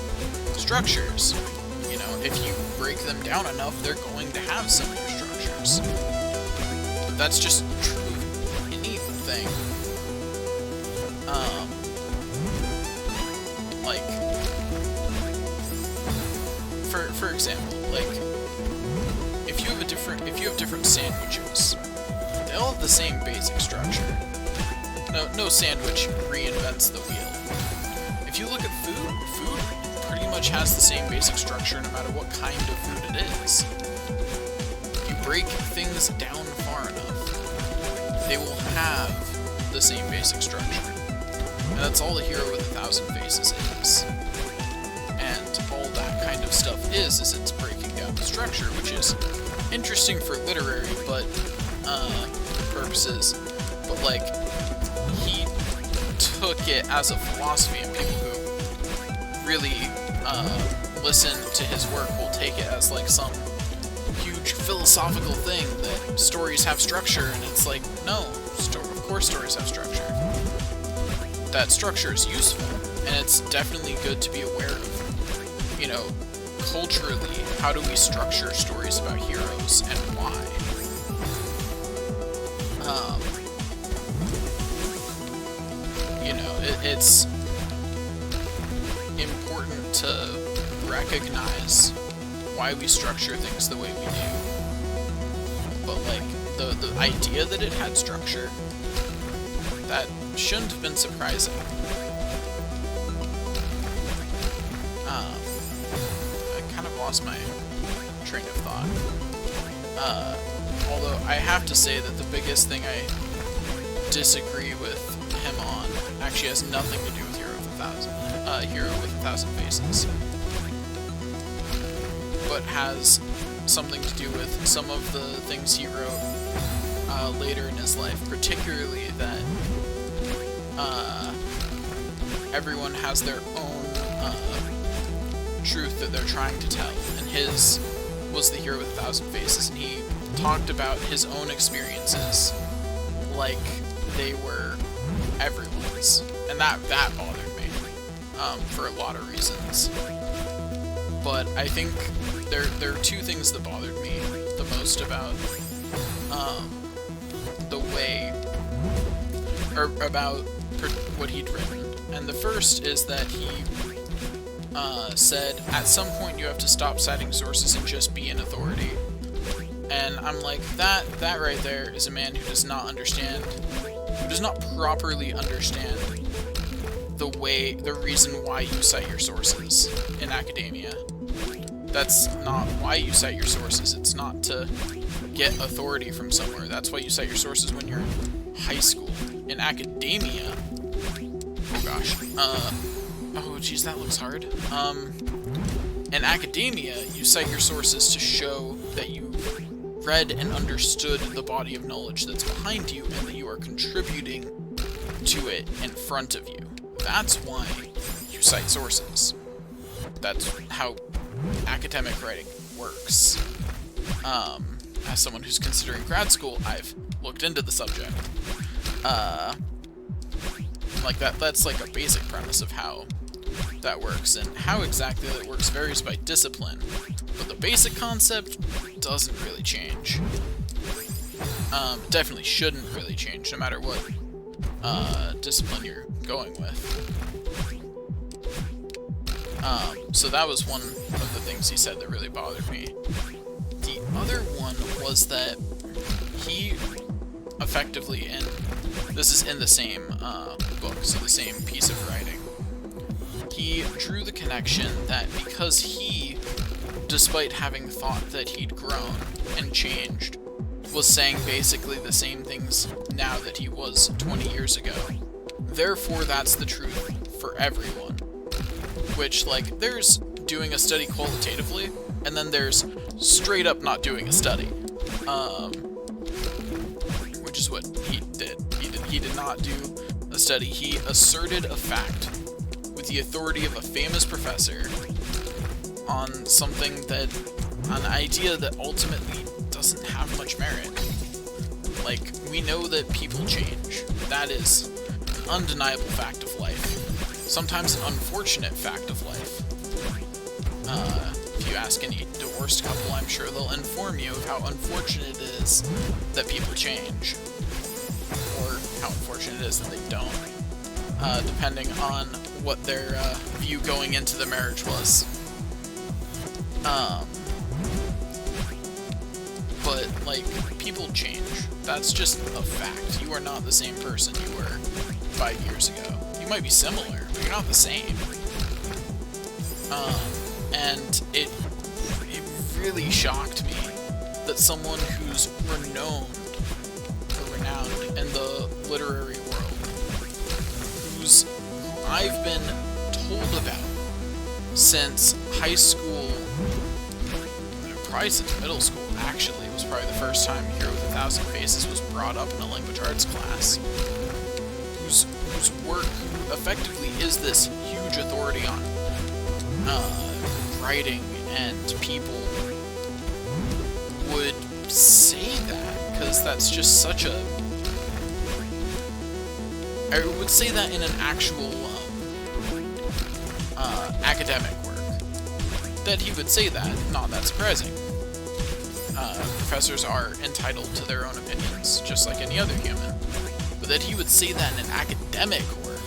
structures. You know, if you break them down enough, they're going to have similar structures. But that's just true of anything. Like, for example, like, if you have different sandwiches, they all have the same basic structure. No sandwich reinvents the wheel. If you look at food pretty much has the same basic structure no matter what kind of food it is. You break things down far enough, they will have the same basic structure. And that's all the Hero with 1,000 Faces is. And all that kind of stuff is it's breaking down the structure, which is interesting for literary purposes, but like, he took it as a philosophy, and people who really listen to his work will take it as like some huge philosophical thing that stories have structure, and it's like, no, of course stories have structure. That structure is useful, and it's definitely good to be aware of. You know, culturally, how do we structure stories about heroes, and why? You know, it's important to recognize why we structure things the way we do. But, like, the idea that it had structure, that shouldn't have been surprising. I kind of lost my train of thought. Although I have to say that the biggest thing I disagree with him on actually has nothing to do with Hero with 1,000 Faces, but has something to do with some of the things he wrote later in his life, particularly that everyone has their own truth that they're trying to tell, and his was the Hero with 1,000 Faces, and he talked about his own experiences like they were everyone's, and that bothered me for a lot of reasons. But I think there are two things that bothered me the most about the way, or about what he'd written. And the first is that he said, at some point you have to stop citing sources and just be an authority. And I'm like, that right there is a man who does not properly understand the reason why you cite your sources in academia. That's not why you cite your sources. It's not to get authority from somewhere. That's why you cite your sources when you're in high school. In academia, oh gosh, oh geez, that looks hard. In academia, you cite your sources to show that you've read and understood the body of knowledge that's behind you, and that you are contributing to it in front of you. That's why you cite sources. That's how academic writing works. As someone who's considering grad school, I've looked into the subject. Like that's like a basic premise of how that works, and how exactly that works varies by discipline, but the basic concept doesn't really change. Definitely shouldn't really change, no matter what discipline you're going with. So that was one of the things he said that really bothered me. The other one was that he effectively, and this is in the same book, so the same piece of writing, he drew the connection that because he, despite having thought that he'd grown and changed, was saying basically the same things now that he was 20 years ago. Therefore, that's the truth for everyone. Which, like, there's doing a study qualitatively, and then there's straight up not doing a study. Which is what he did. He did not do a study. He asserted a fact with the authority of a famous professor on something that, an idea that ultimately doesn't have much merit. Like, we know that people change. That is an undeniable fact of life. Sometimes an unfortunate fact of life. If you ask any divorced couple, I'm sure they'll inform you of how unfortunate it is that people change. Or how unfortunate it is that they don't. Depending on what their view going into the marriage was. But, like, people change. That's just a fact. You are not the same person you were 5 years ago. You might be similar, but you're not the same. And it really shocked me that someone who's renowned in the literary world, who's I've been told about since high school, probably since middle school, actually. It was probably the first time Hero with a Thousand Faces was brought up in a language arts class. Whose work effectively is this huge authority on writing, and people would say that, because that's just such a... I would say that in an actual academic work. That he would say that, not that surprising. Professors are entitled to their own opinions, just like any other human. But that he would say that in an academic work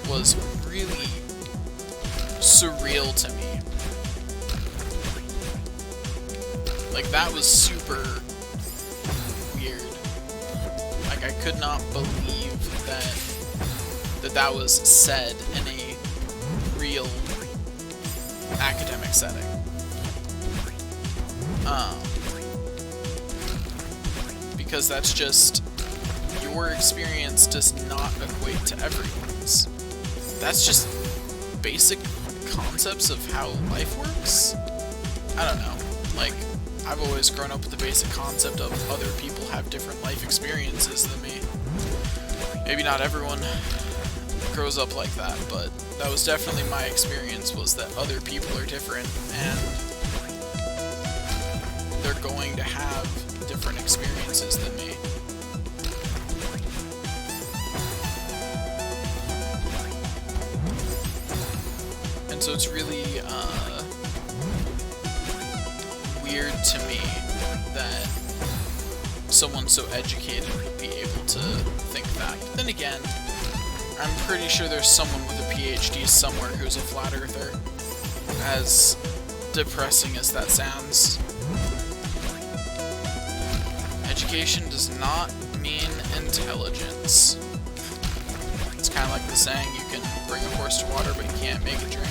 was really surreal to me. Like, that was super weird. Like, I could not believe that was said in a real academic setting. Because that's just, your experience does not equate to everyone's. That's just basic concepts of how life works? I don't know. Like, I've always grown up with the basic concept of other people have different life experiences than me. Maybe not everyone grows up like that, but that was definitely my experience, was that other people are different, and they're going to have different experiences than me. And so it's really weird to me that someone so educated would be able to think that. But then again, I'm pretty sure there's someone with a PhD somewhere who's a flat earther. As depressing as that sounds. Education does not mean intelligence. It's kind of like the saying, you can bring a horse to water, but you can't make it drink.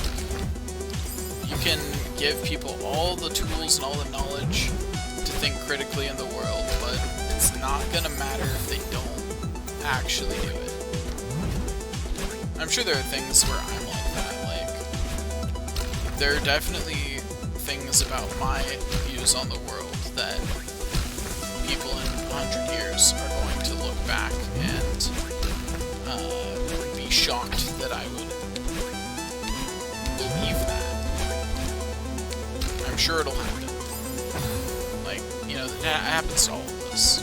You can give people all the tools and all the knowledge to think critically in the world, but it's not gonna matter if they don't actually do it. I'm sure there are things where I'm like that, like, there are definitely things about my views on the world that people in 100 years are going to look back and be shocked that I would believe that. I'm sure it'll happen. Like, you know, that happens to all of us.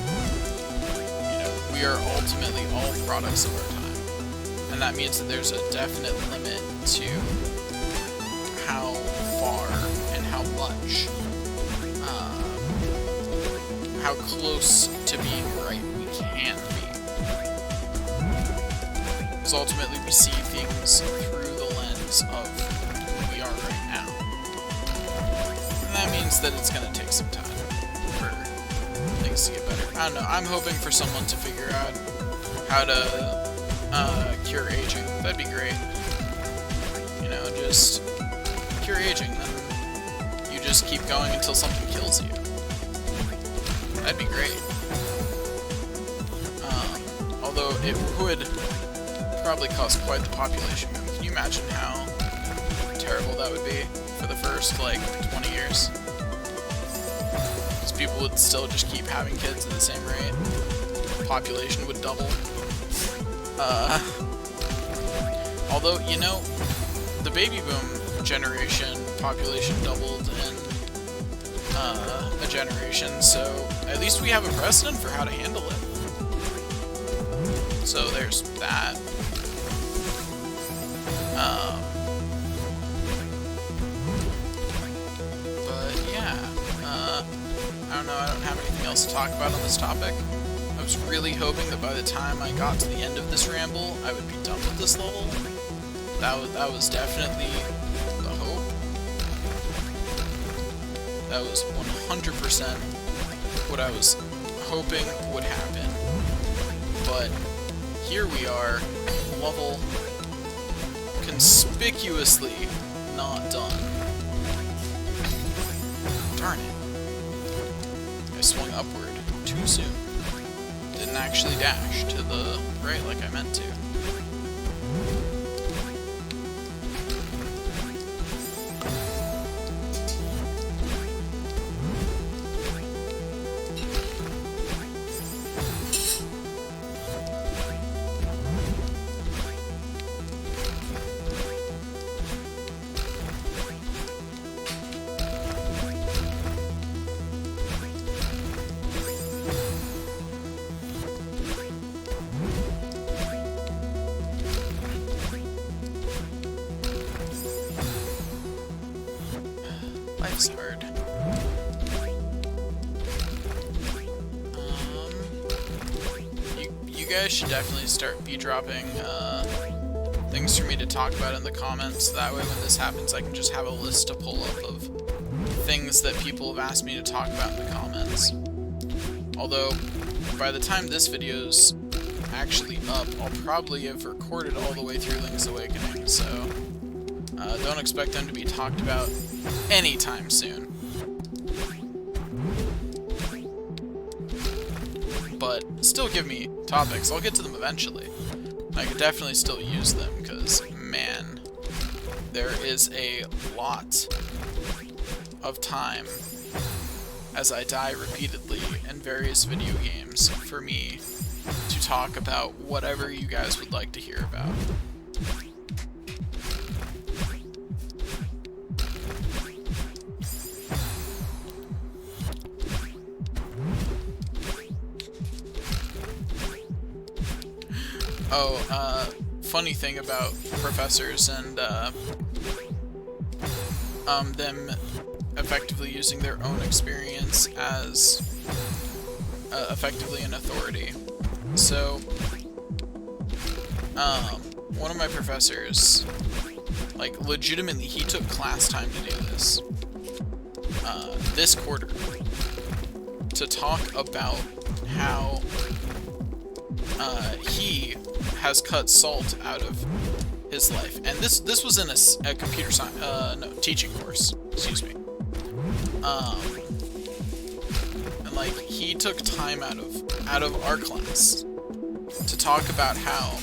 You know, we are ultimately all products of our time. And that means that there's a definite limit to how far and how much, how close to being right we can be. Because ultimately we see things through the lens of who we are right now. And that means that it's going to take some time for things to get better. I don't know, I'm hoping for someone to figure out how to cure aging. That'd be great. You know, just cure aging, then you just keep going until something kills you. That'd be great. Although it would probably cause quite the population boom. Can you imagine how terrible that would be for the first, like, 20 years? Because people would still just keep having kids at the same rate. Population would double. Although, you know, the baby boom generation, population doubled in a generation, so at least we have a precedent for how to handle it. So there's that. But yeah, I don't know, I don't have anything else to talk about on this topic. I was really hoping that by the time I got to the end of this ramble, I would be done with this level. That was definitely the hope. That was 100% what I was hoping would happen. But here we are, level conspicuously not done. Darn it. I swung upward too soon. Didn't actually dash to the right like I meant to. Life's hard. You guys should definitely start dropping things for me to talk about in the comments. That way when this happens I can just have a list to pull up of things that people have asked me to talk about in the comments. Although, by the time this video's actually up, I'll probably have recorded all the way through Link's Awakening, so don't expect them to be talked about anytime soon. But still give me topics. I'll get to them eventually. I could definitely still use them, because, man, there is a lot of time as I die repeatedly in various video games for me to talk about whatever you guys would like to hear about. Oh, funny thing about professors and them effectively using their own experience as effectively an authority. So, one of my professors, like, legitimately, he took class time to do this, this quarter, to talk about how he has cut salt out of his life. And this was in a computer science, no, teaching course, excuse me. And like, he took time out of our class to talk about how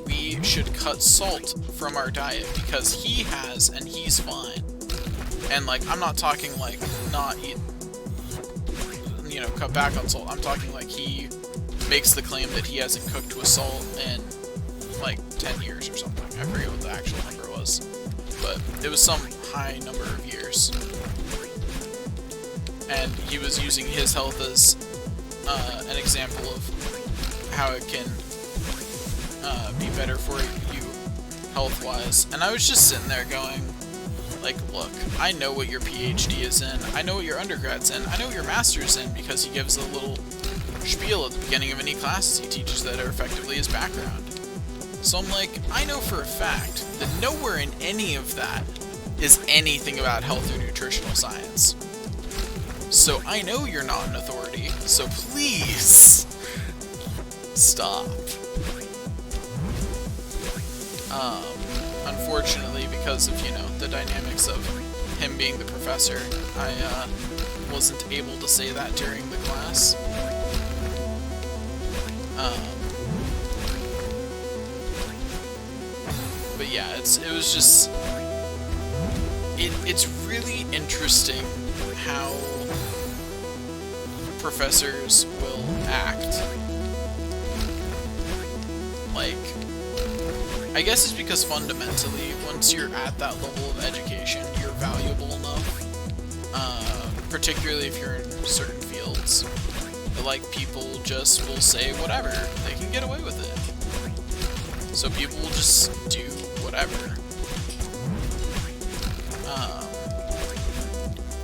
we should cut salt from our diet because he has and he's fine. And like, I'm not talking like not eat, you know, cut back on salt. I'm talking like he makes the claim that he hasn't cooked with salt in like 10 years or something. I forget what the actual number was, but it was some high number of years. And he was using his health as an example of how it can be better for you health-wise. And I was just sitting there going, like, look, I know what your PhD is in, I know what your undergrad's in, I know what your master's in, because he gives a little spiel at the beginning of any classes he teaches that are effectively his background. So I'm like, I know for a fact that nowhere in any of that is anything about health or nutritional science. So I know you're not an authority, so please stop. Unfortunately, because of, you know, the dynamics of him being the professor, I wasn't able to say that during the class. But yeah, it was just... It's really interesting how professors will act. Like, I guess it's because fundamentally, once you're at that level of education, you're valuable enough, particularly if you're in certain fields, that, like, people just will say whatever. They can get away with it. So people will just do whatever.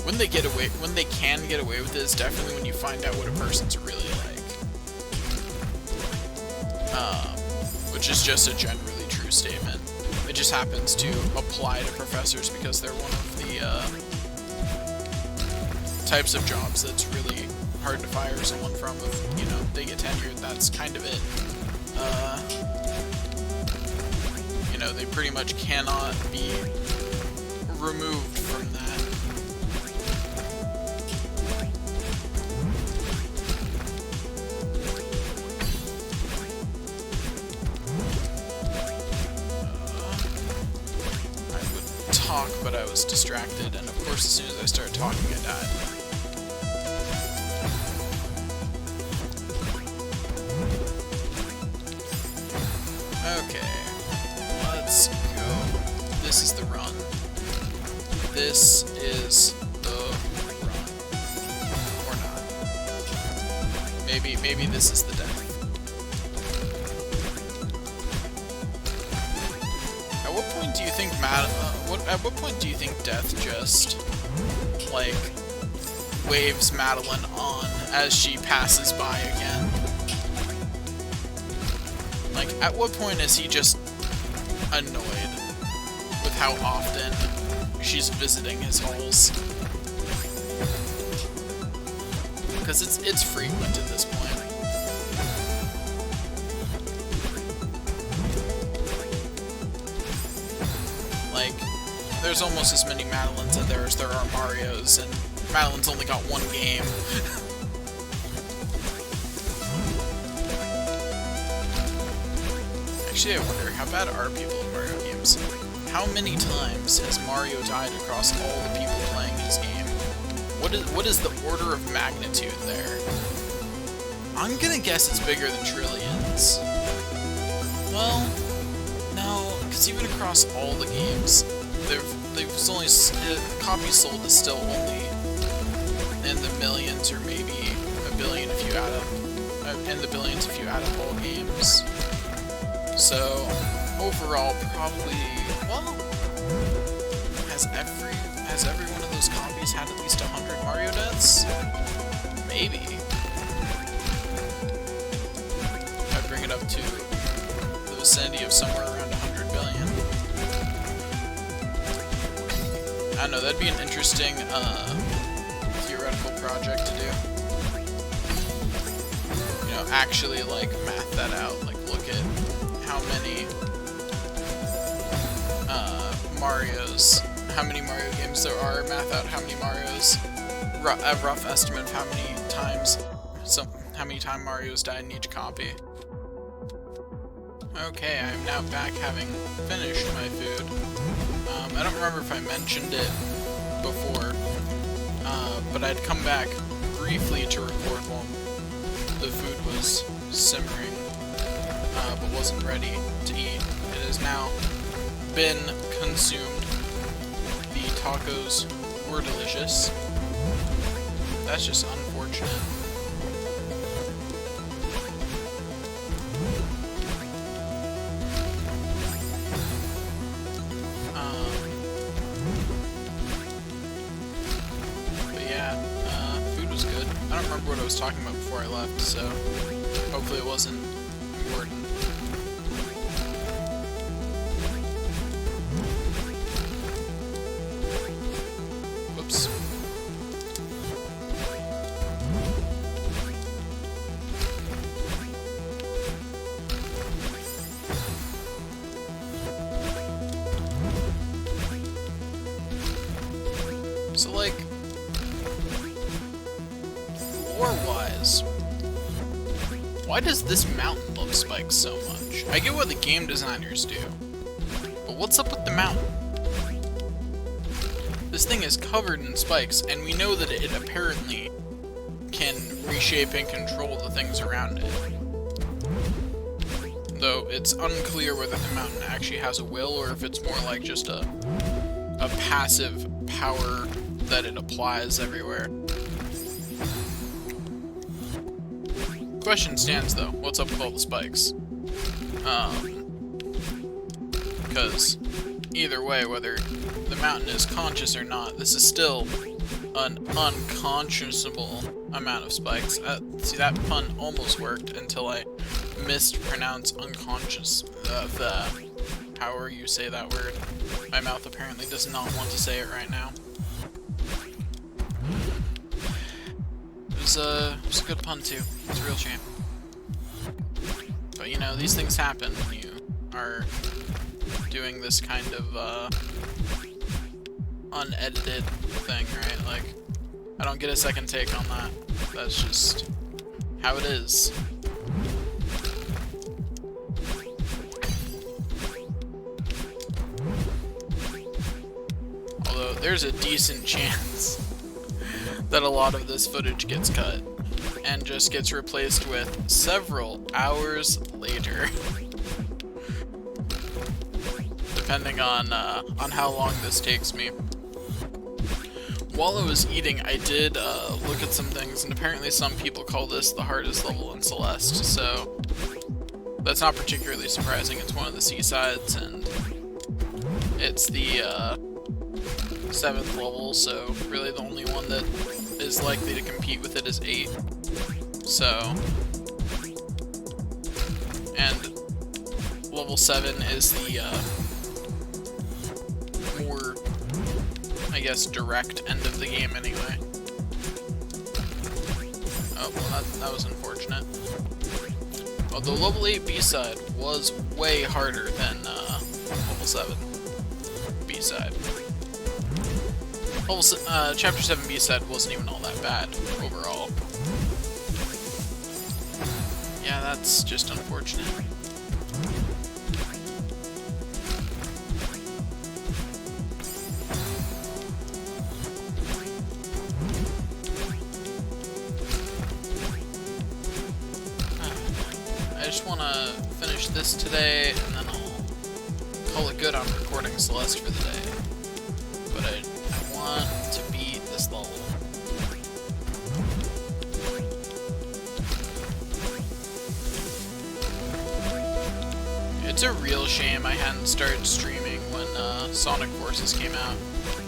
When they can get away with it is definitely when you find out what a person's really like. Which is just a generally true statement. It just happens to apply to professors because they're one of the types of jobs that's really hard to fire someone from if, you know, they get tenured. That's kind of it. You know, they pretty much cannot be removed from that. But I was distracted, and of course as soon as I started talking, I died. Okay, let's go. This is the run. This is the run. Or not. Maybe this is the death. At what point do you think at what point do you think Death just, like, waves Madeline on as she passes by again? Like, at what point is he just annoyed with how often she's visiting his halls? Because it's frequent at this point. Like, there's almost as many Madelines in there as there are Marios, and Madeline's only got one game. Actually, I wonder, how bad are people in Mario games? How many times has Mario died across all the people playing his game? What is the order of magnitude there? I'm gonna guess it's bigger than trillions. Well, no, because even across all the games, they've only copies sold is still only in the millions, or maybe a billion if you add up, in the billions if you add up all games. So overall, probably, well, has every one of those copies had at least 100 Mario deaths? Maybe. I'd bring it up to the vicinity of somewhere around 100 billion. I don't know, that'd be an interesting theoretical project to do. You know, actually, like, math that out, like, look at how many how many Mario games there are, math out how many Marios, a rough estimate of how many times Mario's died in each copy. Okay, I'm now back having finished my food. I don't remember if I mentioned it before, but I'd come back briefly to record while the food was simmering, but wasn't ready to eat. It has now been consumed. The tacos were delicious. That's just unfortunate. But yeah, food was good. I don't remember what I was talking about before. before I left, so hopefully it wasn't important. Whoops. So, like, lore-wise, why does this mountain love spikes so much? I get what the game designers do, but what's up with the mountain? This thing is covered in spikes, and we know that it apparently can reshape and control the things around it. Though it's unclear whether the mountain actually has a will, or if it's more like just a passive power that it applies everywhere. Question stands though, what's up with all the spikes? Because either way, whether the mountain is conscious or not, this is still an unconscionable amount of spikes. See, that pun almost worked until I mispronounced unconscious. However you say that word. My mouth apparently does not want to say it right now. It was a good pun too. It's a real shame. But you know, these things happen when you are doing this kind of unedited thing, right? Like, I don't get a second take on that. That's just how it is. Although, there's a decent chance that a lot of this footage gets cut and just gets replaced with several hours later. Depending on how long this takes me. While I was eating, I did look at some things, and apparently some people call this the hardest level in Celeste, so that's not particularly surprising. It's one of the seasides, and it's the 7th level, so really the only one that is likely to compete with it is 8. So, and level 7 is the more, I guess, direct end of the game anyway. Oh, well, that was unfortunate. Although level 8 B-side was way harder than level 7 B-side. Chapter 7 B-side wasn't even all that bad overall. Yeah, that's just unfortunate. I just want to finish this today, and then I'll call it good on recording Celeste for the day. But I want to beat this level. It's a real shame I hadn't started streaming when Sonic Forces came out.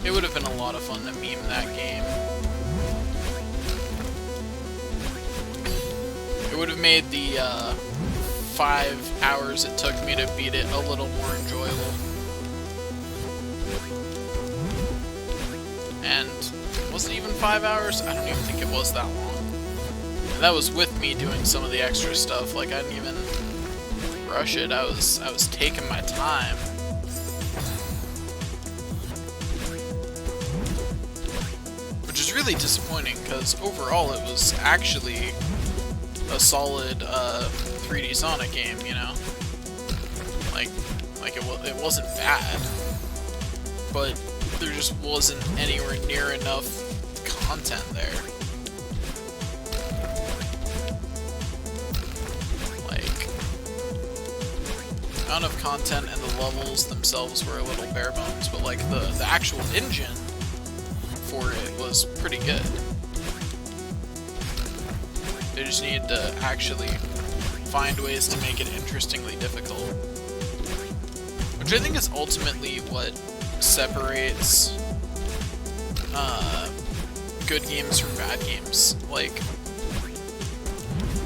It would have been a lot of fun to meme that game. It would have made the 5 hours it took me to beat it a little more enjoyable. And was it even 5 hours? I don't even think it was that long. And that was with me doing some of the extra stuff. Like, I didn't even rush it. I was taking my time. Which is really disappointing, because overall it was actually a solid 3D Sonic game, you know? Like it wasn't bad, but there just wasn't anywhere near enough content there. Like, amount of content and the levels themselves were a little bare bones, but like the actual engine for it was pretty good. They just need to actually find ways to make it interestingly difficult. Which I think is ultimately what separates good games from bad games. Like,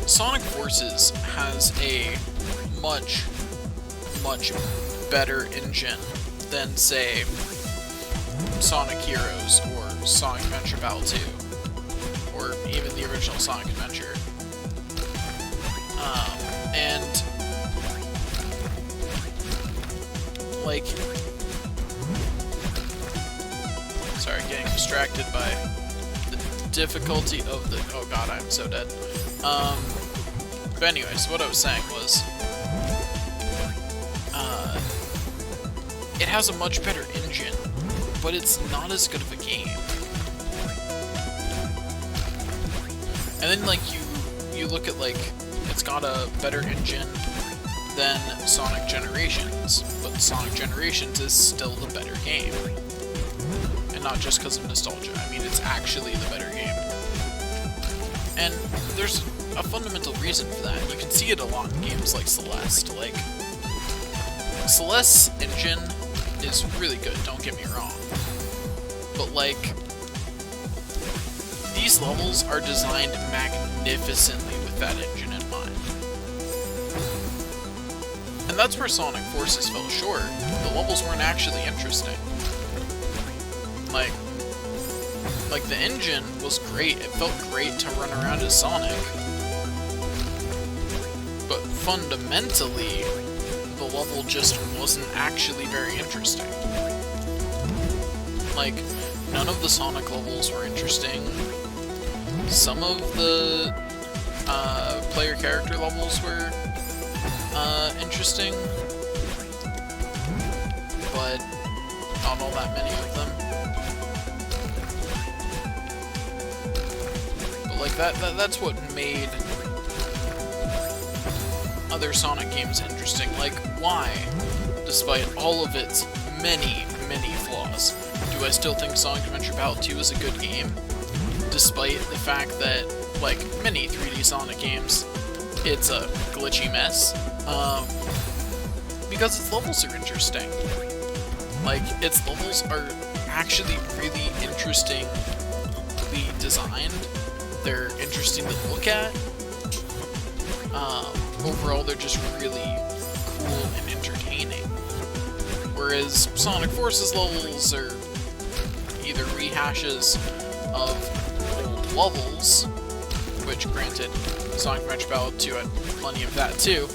Sonic Forces has a much better engine than, say, Sonic Heroes or Sonic Adventure Battle 2, or even the original Sonic Adventure. And, like, sorry, getting distracted by the difficulty of the, oh god, I'm so dead. But anyways, what I was saying was, it has a much better engine, but it's not as good of a game. And then, like, you look at, like, it's got a better engine than Sonic Generations, but Sonic Generations is still the better game. And not just because of nostalgia, I mean, it's actually the better game. And there's a fundamental reason for that. You can see it a lot in games like Celeste. Like, Celeste's engine is really good, don't get me wrong. But, like, these levels are designed magnificently with that engine in mind. And that's where Sonic Forces fell short. The levels weren't actually interesting. Like, the engine was great. It felt great to run around as Sonic. But fundamentally, the level just wasn't actually very interesting. Like, none of the Sonic levels were interesting. Some of the player character levels were interesting, but not all that many of them. But like that's what made other Sonic games interesting. Like, why, despite all of its many flaws, do I still think Sonic Adventure Battle 2 is a good game? Despite the fact that, like many 3D Sonic games, it's a glitchy mess. Because its levels are interesting. Like, its levels are actually really interestingly designed. They're interesting to look at. Overall, they're just really cool and entertaining. Whereas Sonic Forces levels are either rehashes of old levels, which, granted, Sonic Adventure Battle 2 had plenty of that too,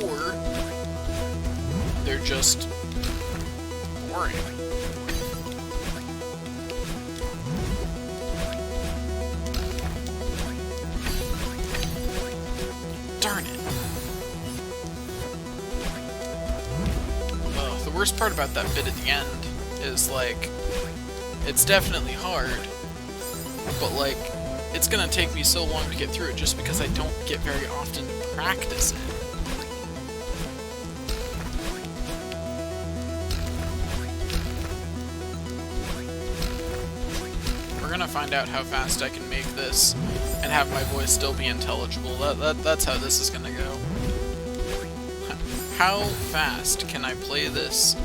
or they're just boring. Darn it. The worst part about that bit at the end is, like, it's definitely hard, but, like, it's gonna take me so long to get through it just because I don't get very often to practice it. We're gonna find out how fast I can make this and have my voice still be intelligible. That's how this is gonna go. How fast can I play this,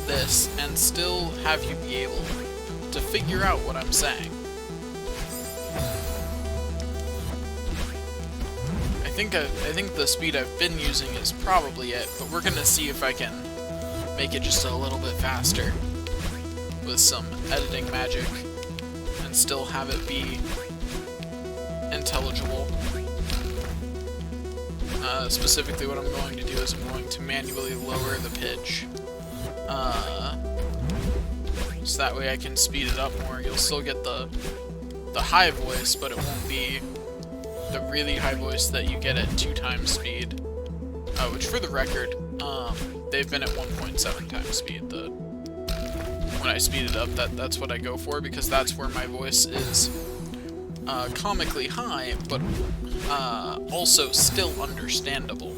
this and still have you be able to figure out what I'm saying? I think the speed I've been using is probably it, but we're gonna see if I can make it just a little bit faster with some editing magic and still have it be intelligible. Specifically, what I'm going to do is I'm going to manually lower the pitch, so that way I can speed it up more. You'll still get the high voice, but it won't be the really high voice that you get at 2 times speed. Which, for the record, they've been at 1.7 times speed. When I speed it up, that's what I go for, because that's where my voice is comically high, but also still understandable.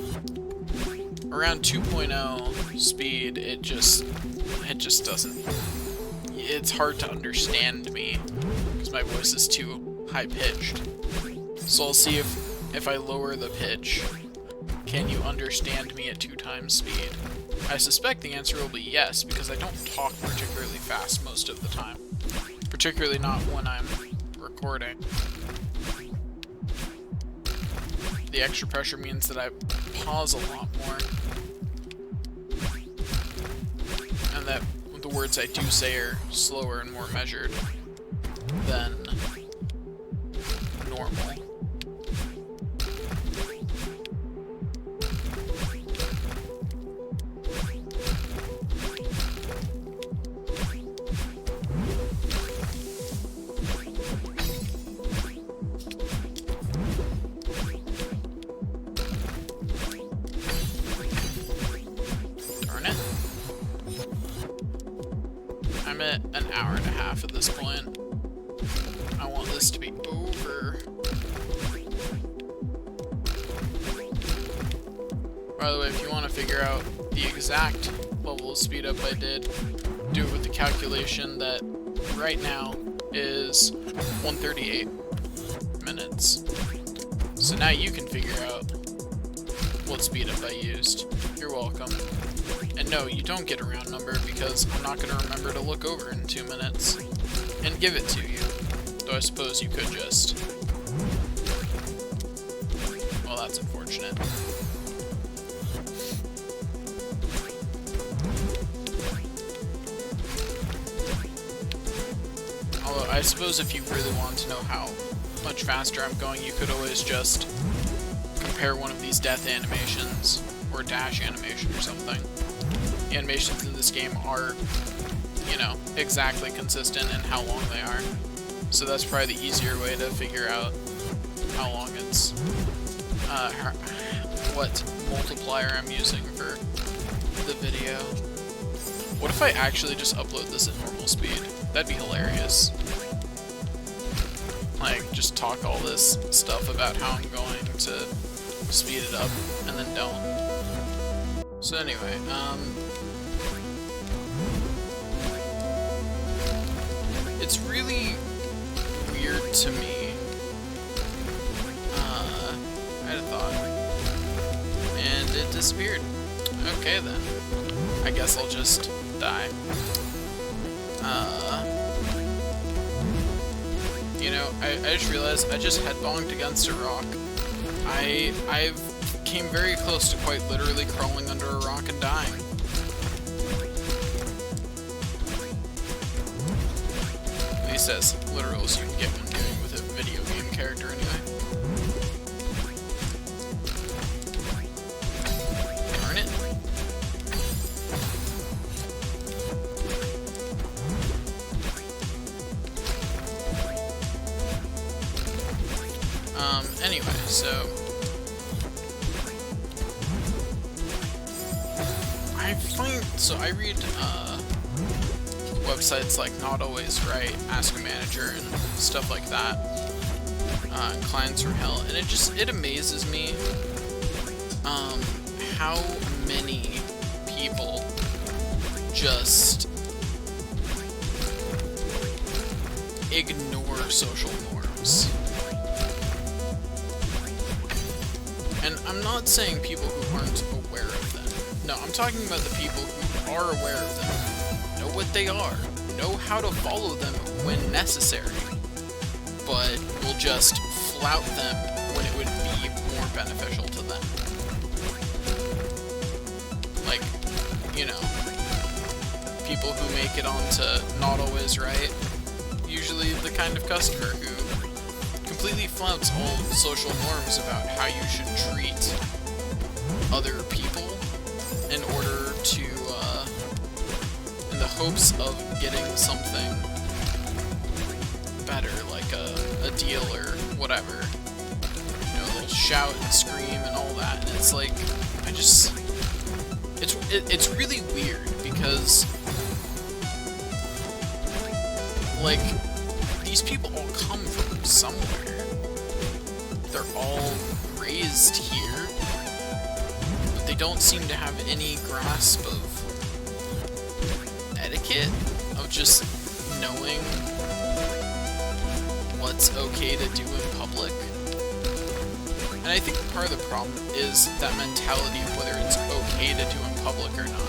Around 2.0 speed, it just doesn't. It's hard to understand me because my voice is too high pitched. So I'll see if I lower the pitch, can you understand me at 2 times speed? I suspect the answer will be yes, because I don't talk particularly fast most of the time. Particularly not when I'm recording. the extra pressure means that I pause a lot more. And that the words I do say are slower and more measured than normal. I'm at an hour and a half at this point. I want this to be over. By the way, if you want to figure out the exact level of speed up I did, do it with the calculation that right now is 138 minutes. So now you can figure out what speed up I used. You're welcome. And no, you don't get a round number because I'm not going to remember to look over in 2 minutes and give it to you. Though I suppose you could just. Well, that's unfortunate. Although I suppose if you really want to know how much faster I'm going, you could always just compare one of these death animations or dash animation or something. The animations in this game are, you know, exactly consistent in how long they are. So that's probably the easier way to figure out how long it's, what multiplier I'm using for the video. What if I actually just upload this at normal speed? That'd be hilarious. Like, just talk all this stuff about how I'm going to speed it up, and then don't. So anyway, it's really weird to me. I had a thought, and it disappeared. Okay then. I guess I'll just die. You know, I just realized I just head-bonged against a rock. I've came very close to quite literally crawling under a rock and dying. At least as literal as you can get when dealing with a video game character anyway. Darn it. Anyway, so I read websites like Not Always Right, Ask a Manager, and stuff like that, Clients from Hell, and it amazes me how many people just ignore social norms. And I'm not saying people who aren't aware of them. No, I'm talking about the people who are aware of them, know what they are, know how to follow them when necessary, but will just flout them when it would be more beneficial to them. Like, you know, people who make it onto Not Always Right, usually the kind of customer who completely flouts all social norms about how you should treat other people in order to, in the hopes of getting something better, like a deal or whatever. You know, they'll shout and scream and all that, and it's like, it's really weird, because, like, these people all come from somewhere. They're all raised here, but they don't seem to have any grasp of etiquette, of just knowing what's okay to do in public. And I think part of the problem is that mentality of whether it's okay to do in public or not.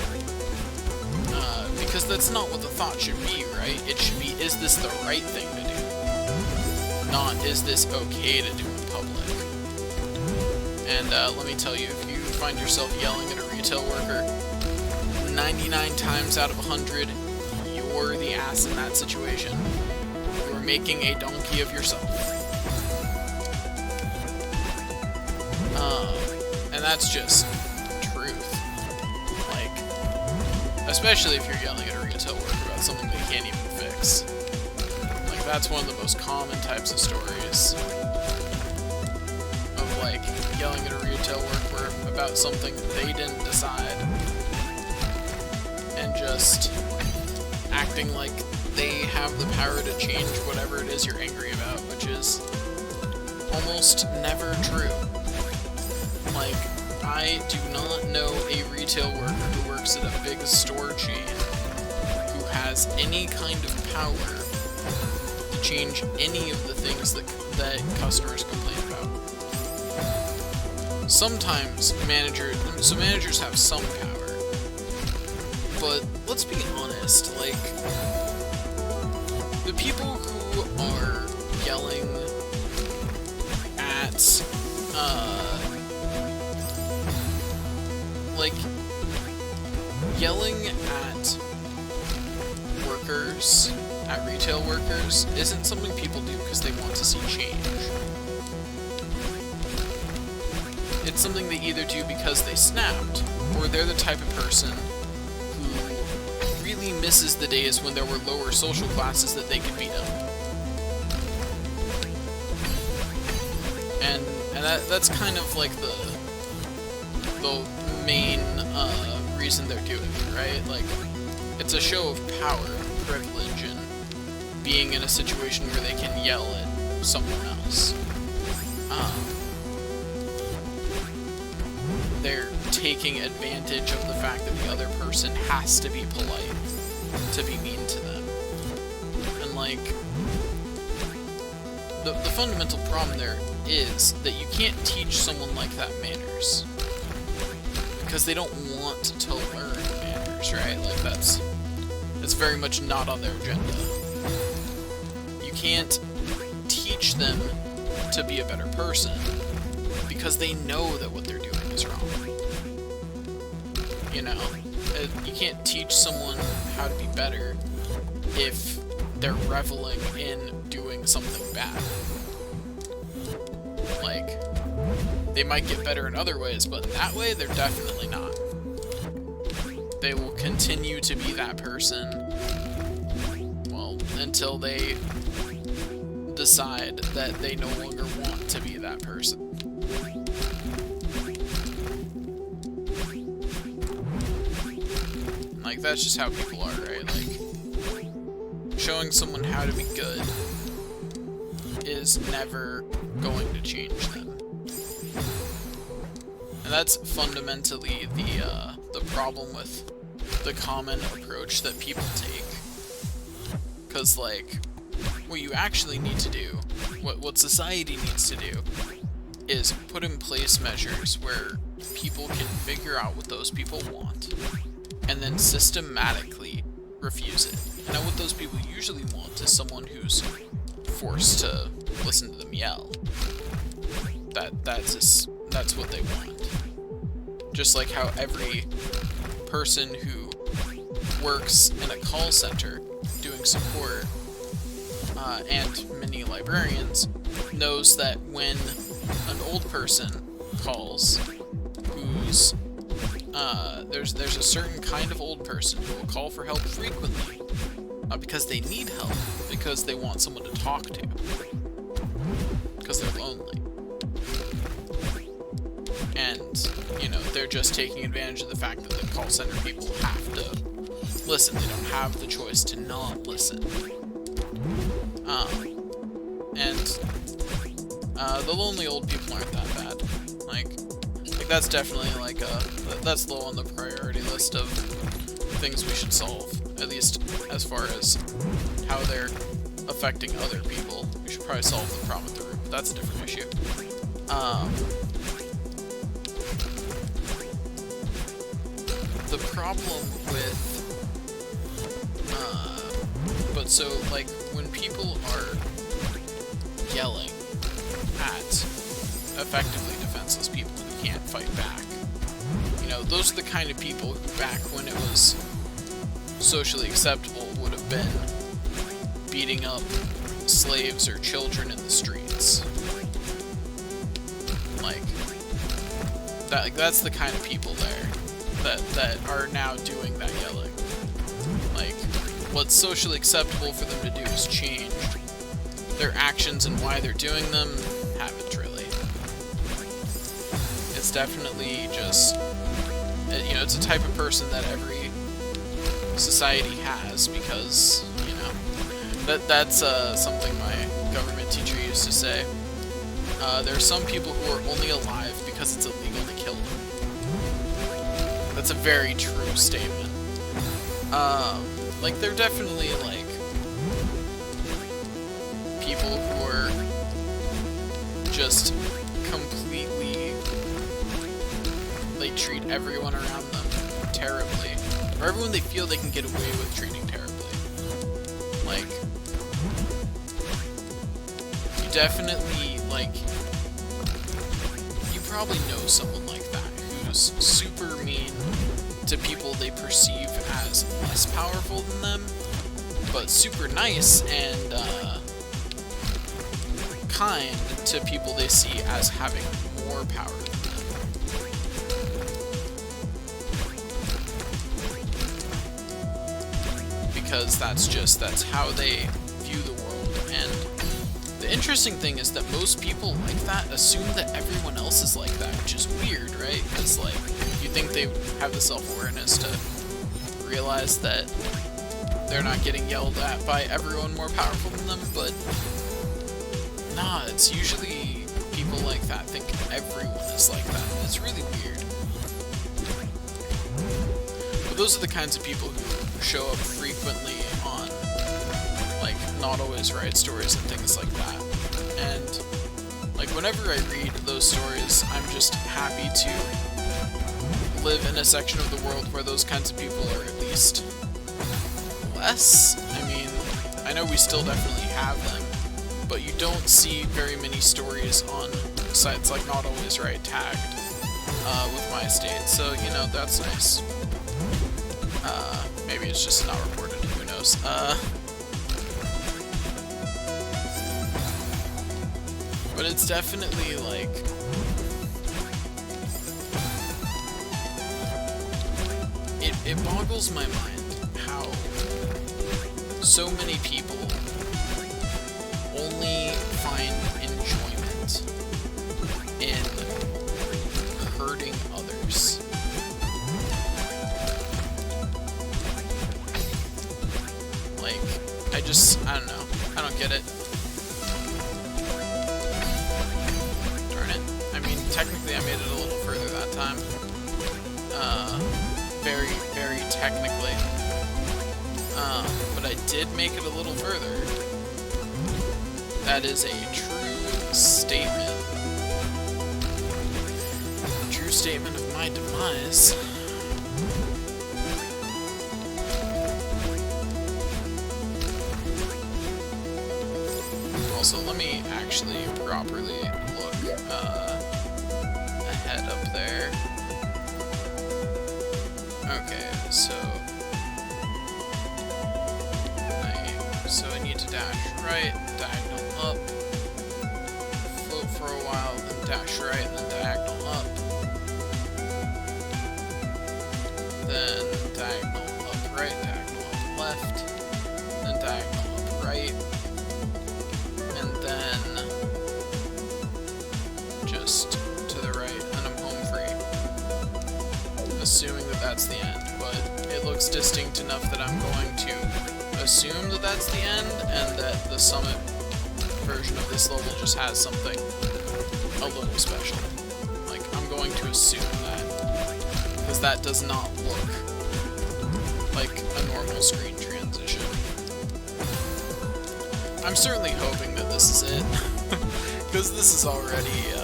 Because that's not what the thought should be, right? It should be, is this the right thing to do? Not, is this okay to do in public? And let me tell you, if you find yourself yelling at a retail worker, 99 times out of 100, you're the ass in that situation. You're making a donkey of yourself. And that's just truth. Like, especially if you're yelling at a retail worker about something they can't even fix. Like, that's one of the most common types of stories. Of, like, yelling at a retail worker about something they didn't decide. And just acting like they have the power to change whatever it is you're angry about, which is almost never true. Like, I do not know a retail worker who works at a big store chain who has any kind of power to change any of the things that customers complain about. Sometimes managers have some power, but let's be honest, like, the people who are yelling at, yelling at workers, at retail workers, isn't something people do because they want to see change. It's something they either do because they snapped, or they're the type of person who really misses the days when there were lower social classes that they could beat up. And that's kind of like the main reason they're doing it, right? Like, it's a show of power and privilege and being in a situation where they can yell at someone else. They're taking advantage of the fact that the other person has to be polite to be mean to them. And, like, the fundamental problem there is that you can't teach someone like that manners. Because they don't want to learn manners, right? Like, that's very much not on their agenda. You can't teach them to be a better person because they know that what they're doing is wrong. You know? You can't teach someone how to be better if they're reveling in doing something bad. Like, they might get better in other ways, but in that way, they're definitely not. They will continue to be that person, well, until they decide that they no longer want to be that person. Like, that's just how people are, right? Like, showing someone how to be good is never going to change them. And that's fundamentally the problem with the common approach that people take. Because, like, what you actually need to do, what society needs to do, is put in place measures where people can figure out what those people want, and then systematically refuse it. And what those people usually want is someone who's forced to listen to them yell. That's what they want. Just like how every person who works in a call center doing support, and many librarians, knows that when an old person calls, who's there's a certain kind of old person who will call for help frequently, not because they need help, because they want someone to talk to, because they're lonely. And, you know, they're just taking advantage of the fact that the call center people have to listen. They don't have the choice to not listen. The lonely old people aren't that bad. Like that's definitely like that's low on the priority list of things we should solve, at least as far as how they're affecting other people. We should probably solve the problem at the root, but that's a different issue. The problem with, but so, like, when people are yelling at effectively defenseless people can't fight back. You know, those are the kind of people who, back when it was socially acceptable, would have been beating up slaves or children in the streets. Like, that's the kind of people there that are now doing that yelling. Like, what's socially acceptable for them to do has changed. Their actions and why they're doing them haven't really. It's definitely just, you know, it's a type of person that every society has, because, you know, that's something my government teacher used to say. There are some people who are only alive because it's illegal to kill them. That's a very true statement. Like, they're definitely, like, people who are just completely, they treat everyone around them terribly. Or everyone they feel they can get away with treating terribly. Like, you definitely, like, you probably know someone like that who's super mean to people they perceive as less powerful than them, but super nice and kind to people they see as having more power than them. Because that's how they view the world. And the interesting thing is that most people like that assume that everyone else is like that, which is weird, right? Because, like, you think they have the self-awareness to realize that they're not getting yelled at by everyone more powerful than them, but nah, it's usually people like that think everyone is like that. It's really weird. But those are the kinds of people who show up frequently on, like, Not Always Right stories and things like that. And, like, whenever I read those stories, I'm just happy to live in a section of the world where those kinds of people are at least less. I mean, I know we still definitely have them, but you don't see very many stories on sites like Not Always Right tagged with my state, so, you know, that's nice. Maybe it's just not reported, who knows. But it's definitely, like, it boggles my mind how so many people only find enjoyment in hurting others. Like, I don't know. I don't get it. Darn it. I mean, technically I made it a little further that time. Very, very technically. But I did make it a little further. That is a true statement. A true statement of my demise. Also, let me actually properly look ahead up there. Okay, so I need to dash right, diagonal up, float for a while, then dash right, and then diagonal up, then diagonal up right, diagonal up left, then diagonal up right, and then just to the right, and I'm home free. Assuming that that's the end, but it looks distinct enough that I'm going to assume that that's the end, and that the summit version of this level just has something a little special. Like, I'm going to assume that, because that does not look like a normal screen transition. I'm certainly hoping that this is it, because this is already,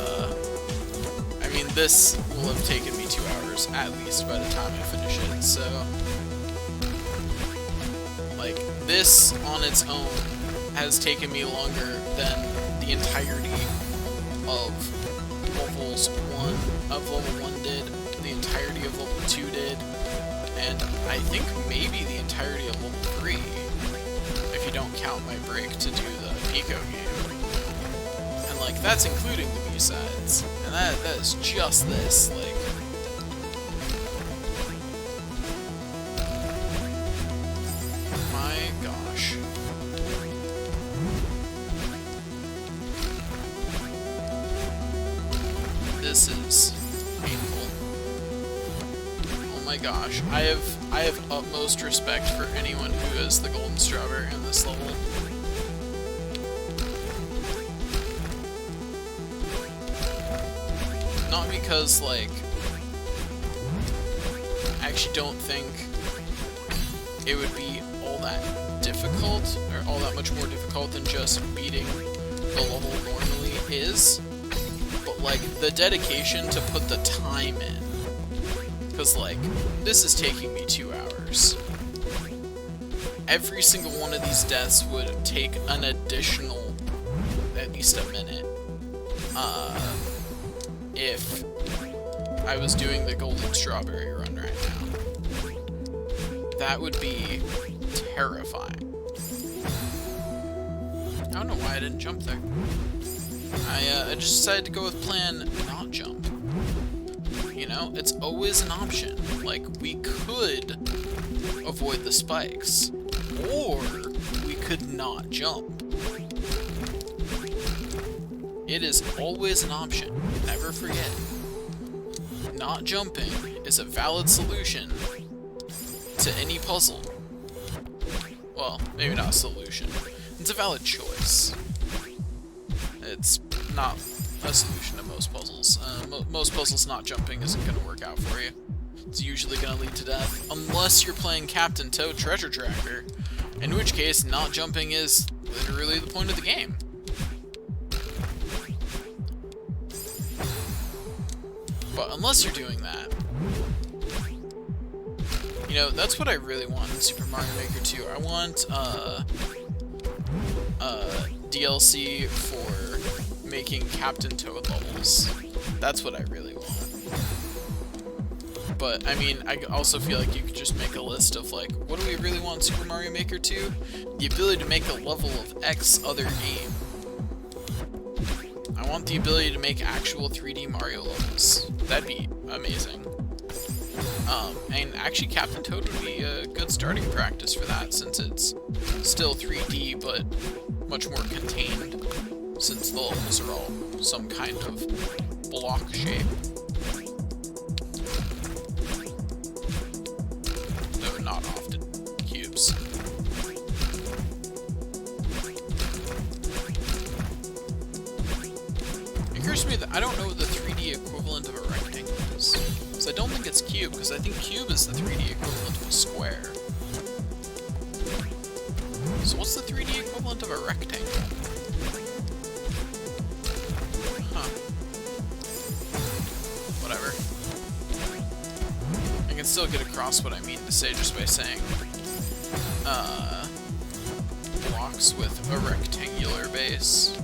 I mean, this will have taken me 2 hours, at least, by the time I finish it, so like, this on its own has taken me longer than the entirety of level 1 did, the entirety of level 2 did, and I think maybe the entirety of level 3, if you don't count my break to do the Pico game. And like, that's including the B-sides. And that is just this, like... My gosh. This is painful. Oh my gosh. I have utmost respect for anyone who is the golden strawberry in this level. Not because, like, I actually don't think it would be all that difficult, or all that much more difficult than just beating the level normally is. But, like, the dedication to put the time in. Because, like, this is taking me 2 hours. Every single one of these deaths would take an additional, at least a minute. If I was doing the golden strawberry run right now. That would be terrifying. I don't know why I didn't jump there. I just decided to go with plan not jump. You know, it's always an option. Like, we could avoid the spikes, or we could not jump. It is always an option. Never forget. Not jumping is a valid solution to any puzzle. Well, maybe not a solution. It's a valid choice. It's not a solution to most puzzles. Most puzzles not jumping isn't going to work out for you. It's usually going to lead to death, unless you're playing Captain Toad Treasure Tracker, in which case not jumping is literally the point of the game. But unless you're doing that, you know, that's what I really want in Super Mario Maker 2. I want DLC for making Captain Toad levels. That's what I really want. But, I mean, I also feel like you could just make a list of, like, what do we really want in Super Mario Maker 2? The ability to make a level of X other game. I want the ability to make actual 3D Mario levels. That'd be amazing. And actually Captain Toad would be a good starting practice for that, since it's still 3D, but much more contained, since the levels are all some kind of block shape. Though not often cubes. It occurs to me that I don't know what the 3D equivalent of a rectangle is. So I don't think it's cube, because I think cube is the 3D equivalent of a square. So what's the 3D equivalent of a rectangle? Huh. Whatever. I can still get across what I mean to say just by saying, blocks with a rectangular base.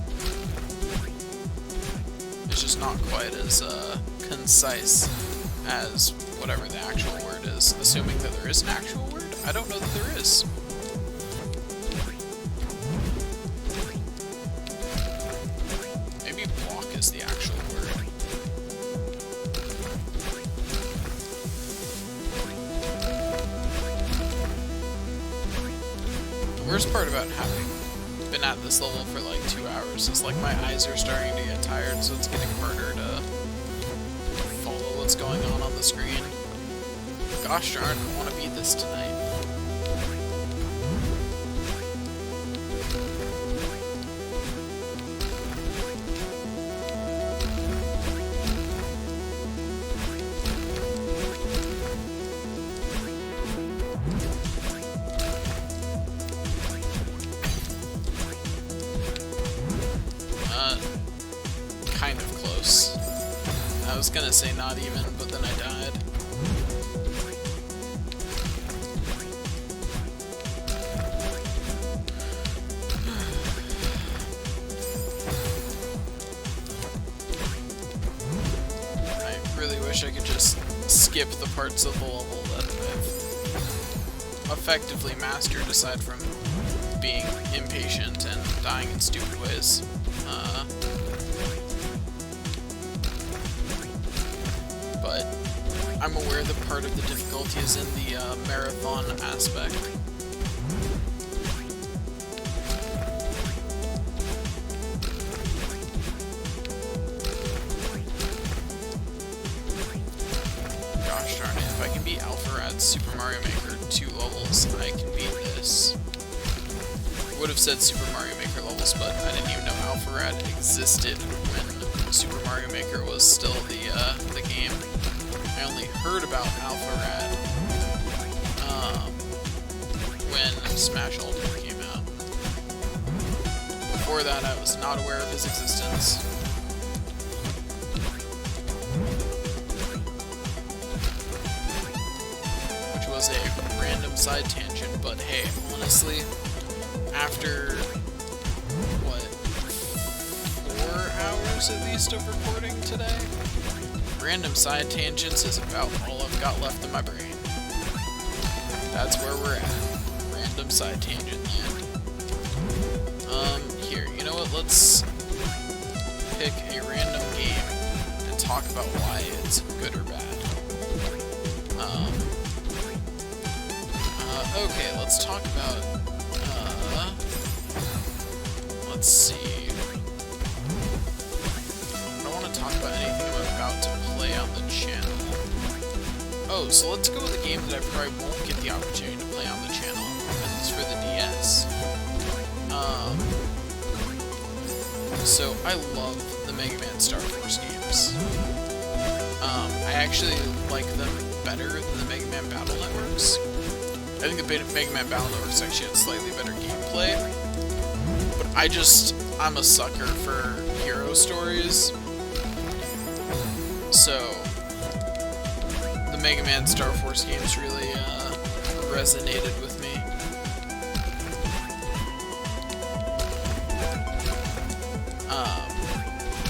It's just not quite as, concise as whatever the actual word is, assuming that there is an actual word. I don't know that there is. Maybe block is the actual word. The worst part about having been at this level for like 2 hours is like my eyes are starting to get tired, so it's getting harder to follow what's going on the screen. Gosh darn, I want to beat this tonight. Kind of close. I was gonna say not even, but then I died. really wish I could just skip the parts of the level that I've effectively mastered, aside from being impatient and dying in stupid ways. But I'm aware that part of the difficulty is in the marathon aspect. Gosh darn it, if I can beat Alpharad's Super Mario Maker 2 levels, I can beat this. I would have said Super Mario Maker levels, but I didn't even know Alpharad existed when Super Mario Maker was still the game. I only heard about Alpharad when Smash Ultimate came out. Before that, I was not aware of his existence. Which was a random side tangent, but hey, honestly, after, what, 4 hours at least of recording today? Random side tangents is about all I've got left in my brain. That's where we're at. Random side tangent land. Here, you know what, let's pick a random game and talk about why it's good or bad. Okay, let's talk about, let's see. I don't want to talk about anything I'm about to play on the channel. Oh, so let's go with a game that I probably won't get the opportunity to play on the channel, and it's for the DS. So I love the Mega Man Star Force games. I actually like them better than the Mega Man Battle Networks. I think the Mega Man Battle Networks actually had slightly better gameplay, but I'm a sucker for hero stories. So, the Mega Man Star Force games really resonated with me.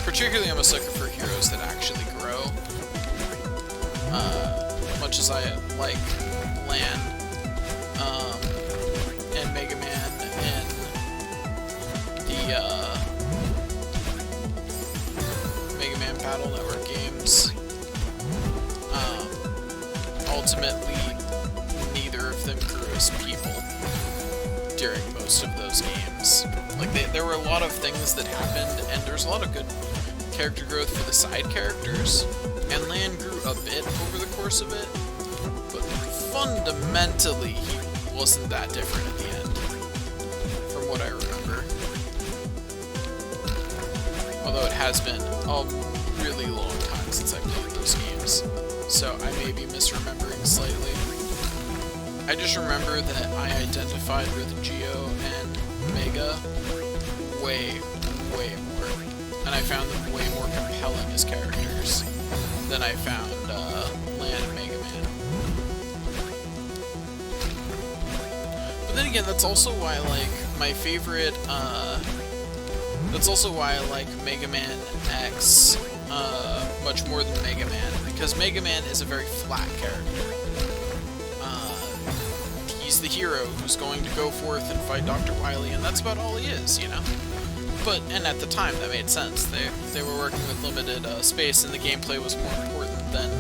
Particularly, I'm a sucker for heroes that actually grow. Much as I like Lan and Mega Man and the Mega Man Battle Network games, ultimately, neither of them grew as people during most of those games. Like, there were a lot of things that happened, and there's a lot of good character growth for the side characters, and Lan grew a bit over the course of it, but fundamentally, he wasn't that different at the end, from what I remember. Although it has been a really long time since I played those games, so I may be misremembering slightly. I just remember that I identified with Geo and Mega way more, and I found them way more compelling as characters than I found Lan and Mega Man. But then again, that's also why I like my favorite, that's also why I like Mega Man X much more than Mega Man, because Mega Man is a very flat character. He's the hero who's going to go forth and fight Dr. Wily, and that's about all he is, you know? But, and at the time, that made sense. They were working with limited space, and the gameplay was more important than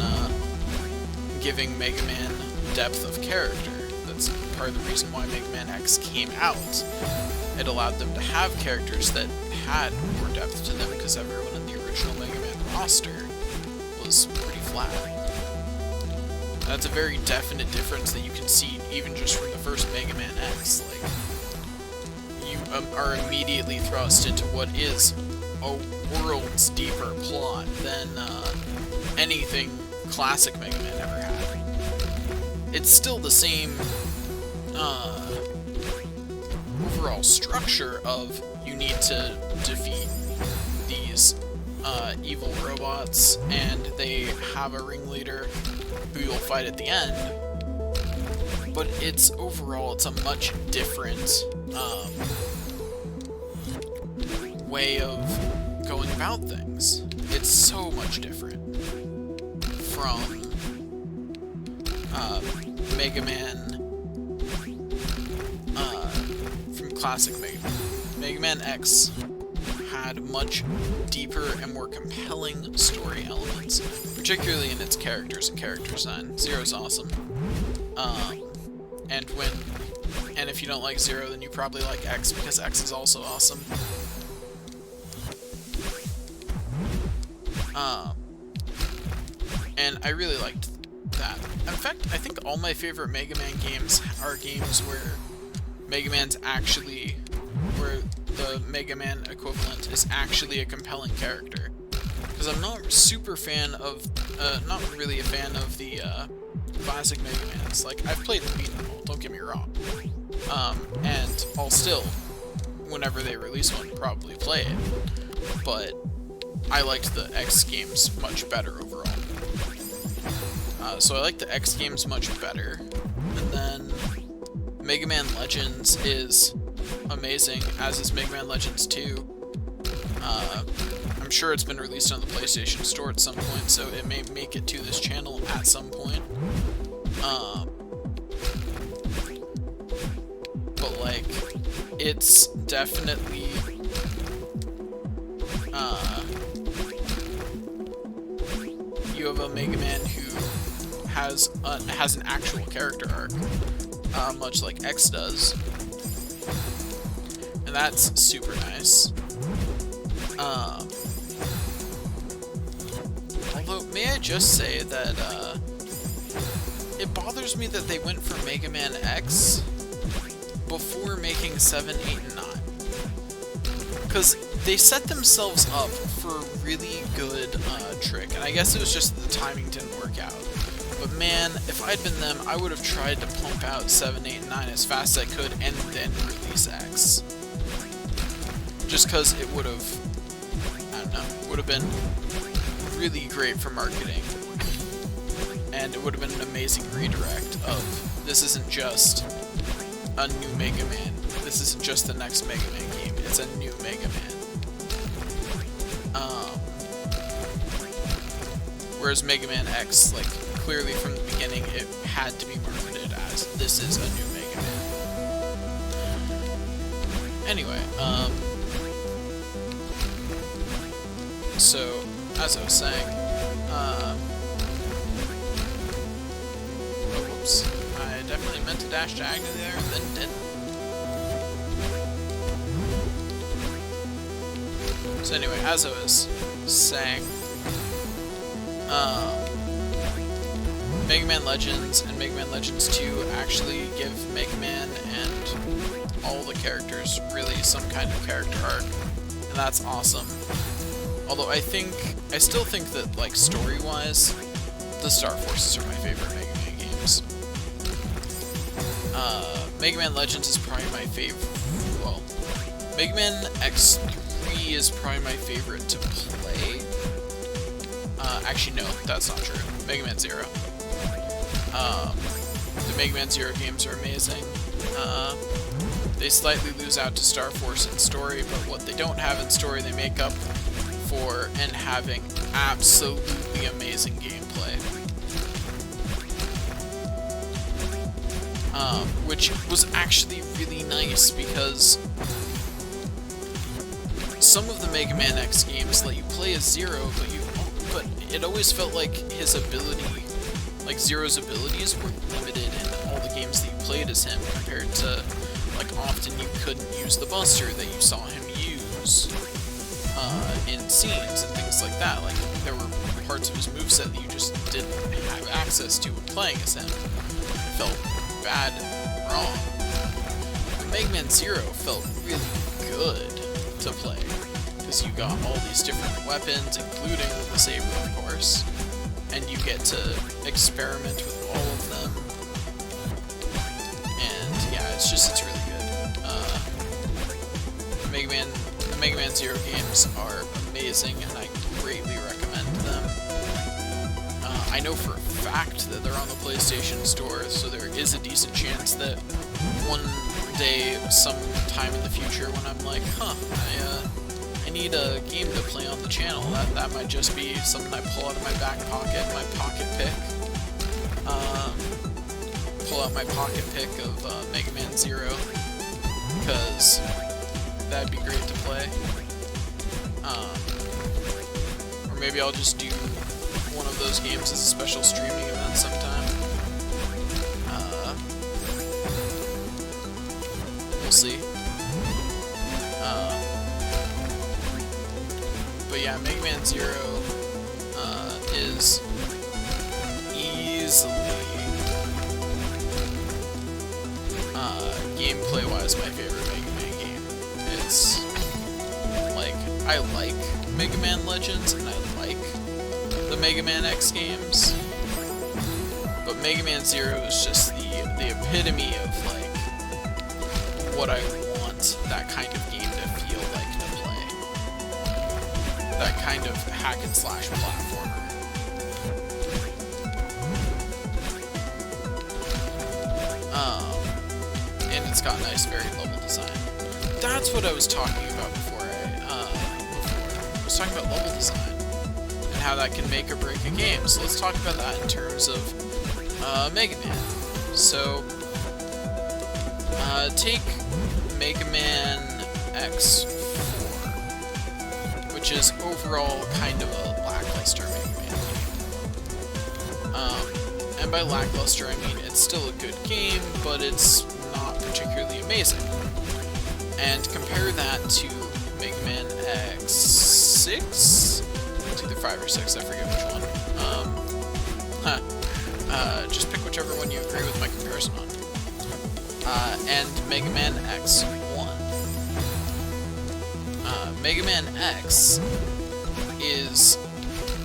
giving Mega Man depth of character. That's part of the reason why Mega Man X came out. It allowed them to have characters that had more depth to them, because everyone in the original Mega Man roster was pretty flat. That's a very definite difference that you can see even just from the first Mega Man X. Like, you are immediately thrust into what is a world's deeper plot than anything classic Mega Man ever had. It's still the same overall structure of you need to defeat these evil robots, and they have a ringleader who you'll fight at the end, but it's a much different way of going about things. It's so much different. from Mega Man, from classic Mega Man. Mega Man X had much deeper and more compelling story elements, particularly in its characters and character design. Zero's awesome. And if you don't like Zero, then you probably like X, because X is also awesome. And I really liked that. In fact, I think all my favorite Mega Man games are games where Mega Man's actually, where the Mega Man equivalent is actually a compelling character. Because I'm not super fan of, not really a fan of the classic Mega Mans. Like, I've played and beaten them all, don't get me wrong. And I'll still, whenever they release one, probably play it. But I liked the X games much better overall. So I like the X games much better. And then Mega Man Legends is amazing, as is Mega Man Legends 2. I'm sure it's been released on the PlayStation Store at some point, so it may make it to this channel at some point. But like, it's definitely you have a Mega Man who has an actual character arc, much like X does, and that's super nice. Although, may I just say that it bothers me that they went for Mega Man X before making 7, 8, and 9. Because they set themselves up for a really good trick, and I guess it was just the timing didn't work out. But man, if I'd been them, I would have tried to pump out 7, 8, and 9 as fast as I could and then release X. Just because it would have, I don't know, would have been really great for marketing. And it would have been an amazing redirect of, this isn't just a new Mega Man. This isn't just the next Mega Man game. It's a new Mega Man. Whereas Mega Man X, like, clearly from the beginning, it had to be marketed as, this is a new Mega Man. Anyway, so, as I was saying, oh, whoops, I definitely meant to dash diagonally there, and then didn't. So anyway, as I was saying, Mega Man Legends and Mega Man Legends 2 actually give Mega Man and all the characters really some kind of character arc, and that's awesome. Although I still think that, like, story-wise, the Star Forces are my favorite Mega Man games. Mega Man Legends is probably my favorite. Well, Mega Man X3 is probably my favorite to play. Actually, no, that's not true. Mega Man 0. The Mega Man 0 games are amazing. They slightly lose out to Star Force in story, but what they don't have in story, they make up for in having absolutely amazing gameplay. Which was actually really nice, because some of the Mega Man X games let you play as Zero, but it always felt like his ability, like Zero's abilities, were limited in all the games that you played as him, compared to, like, often you couldn't use the Buster that you saw him use in scenes and things like that. Like, there were parts of his moveset that you just didn't have access to when playing as him. It felt bad and wrong. But Mega Man Zero felt really good to play, because you got all these different weapons, including the saber, of course, and you get to experiment with all of them. And yeah, it's really good. The Mega Man Zero games are amazing, and I greatly recommend them. I know for a fact that they're on the PlayStation Store, so there is a decent chance that one day, sometime in the future, when I'm like, I need need a game to play on the channel. That might just be something I pull out of my back pocket, my pocket pick. Pull out my pocket pick of Mega Man Zero, because that'd be great to play. Or maybe I'll just do one of those games as a special streaming event sometime. We'll see. But yeah, Mega Man Zero is easily, gameplay-wise, my favorite Mega Man game. It's, like, I like Mega Man Legends, and I like the Mega Man X games, but Mega Man Zero is just the epitome of, like, what I want that kind of game to feel like to play. That kind of hack-and-slash platformer. And it's got nice varied level design. That's what I was talking about before I was talking about level design and how that can make or break a game. So let's talk about that in terms of Mega Man. So take Mega Man X4, which is overall kind of a lackluster Mega Man game. And by lackluster, I mean it's still a good game, but it's not particularly amazing. And compare that to Mega Man X6? It's either 5 or 6, I forget which one. Just pick whichever one you agree with my comparison on. And Mega Man X1. Mega Man X is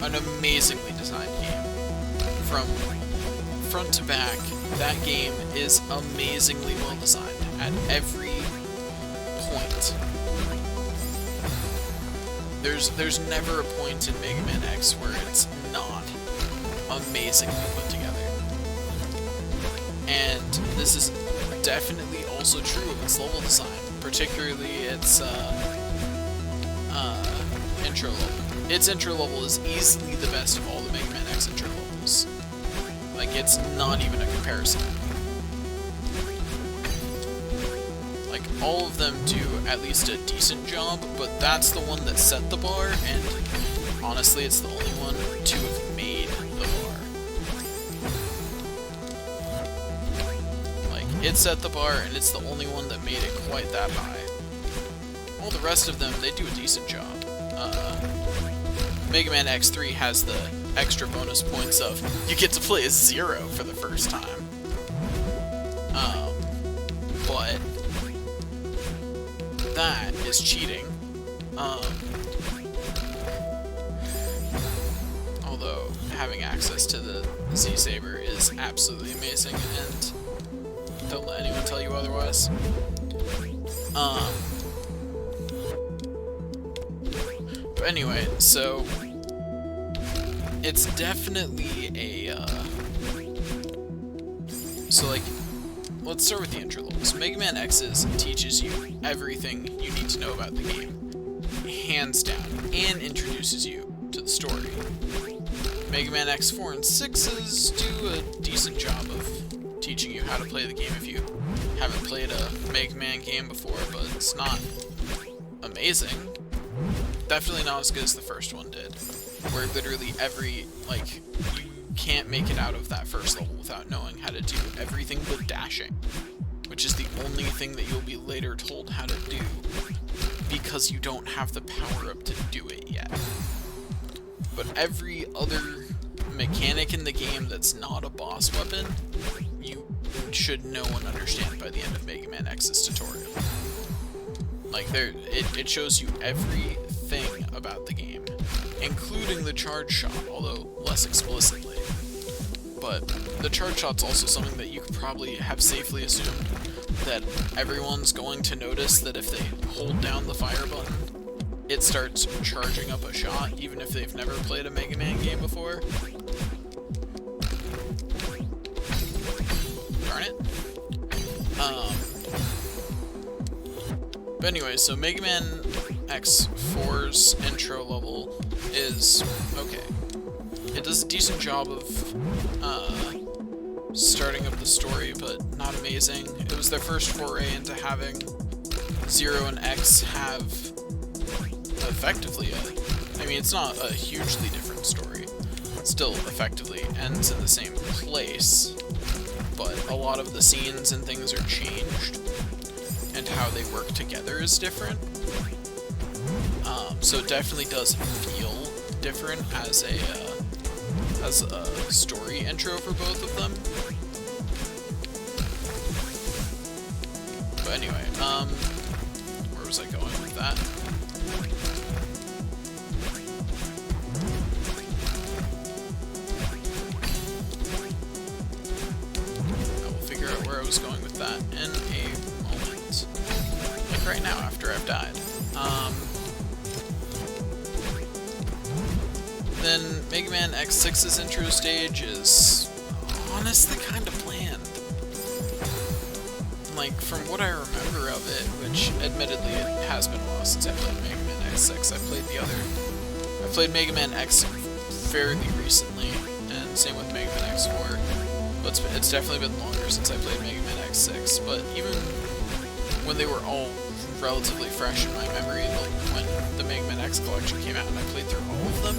an amazingly designed game. From front to back, that game is amazingly well designed at every point. There's never a point in Mega Man X where it's not amazingly put together. And this is definitely also true of its level design, particularly its intro level. Its intro level is easily the best of all the Mega Man X intro levels. Like, it's not even a comparison. Like, all of them do at least a decent job, but that's the one that set the bar, and honestly, it's the only one to have made the bar. Like, it set the bar, and it's the only one that made it quite that high. All the rest of them, they do a decent job. Mega Man X3 has the extra bonus points of you get to play as Zero for the first time. But that is cheating. Although having access to the Z-Saber is absolutely amazing, and don't let anyone tell you otherwise. But anyway, so it's definitely a, so like, let's start with the intro levels. Mega Man X's teaches you everything you need to know about the game, hands down, and introduces you to the story. Mega Man X4 and 6's do a decent job of teaching you how to play the game if you haven't played a Mega Man game before, but it's not amazing. Definitely not as good as the first one did, where literally every, like, you can't make it out of that first level without knowing how to do everything but dashing, which is the only thing that you'll be later told how to do, because you don't have the power-up to do it yet. But every other mechanic in the game that's not a boss weapon, you should know and understand by the end of Mega Man X's tutorial. Like, it shows you everything about the game, including the charge shot, although less explicitly. But the charge shot's also something that you could probably have safely assumed that everyone's going to notice, that if they hold down the fire button, it starts charging up a shot, even if they've never played a Mega Man game before. Darn it. But anyway, so Mega Man X4's intro level is okay. It does a decent job of starting up the story, but not amazing. It was their first foray into having Zero and X have effectively I mean, it's not a hugely different story. It still effectively ends in the same place, but a lot of the scenes and things are changed, and how they work together is different. So it definitely does feel different as a story intro for both of them. But anyway, where was I going with that? I will figure out where I was going with that in a moment. Like right now, after I've died. Then Mega Man X6's intro stage is honestly kind of bland. Like, from what I remember of it, which admittedly it has been a while since I played Mega Man X6, I played Mega Man X fairly recently, and same with Mega Man X4. But it's definitely been longer since I played Mega Man X6, but even when they were all relatively fresh in my memory, like when the Mega Man X collection came out and I played through all of them,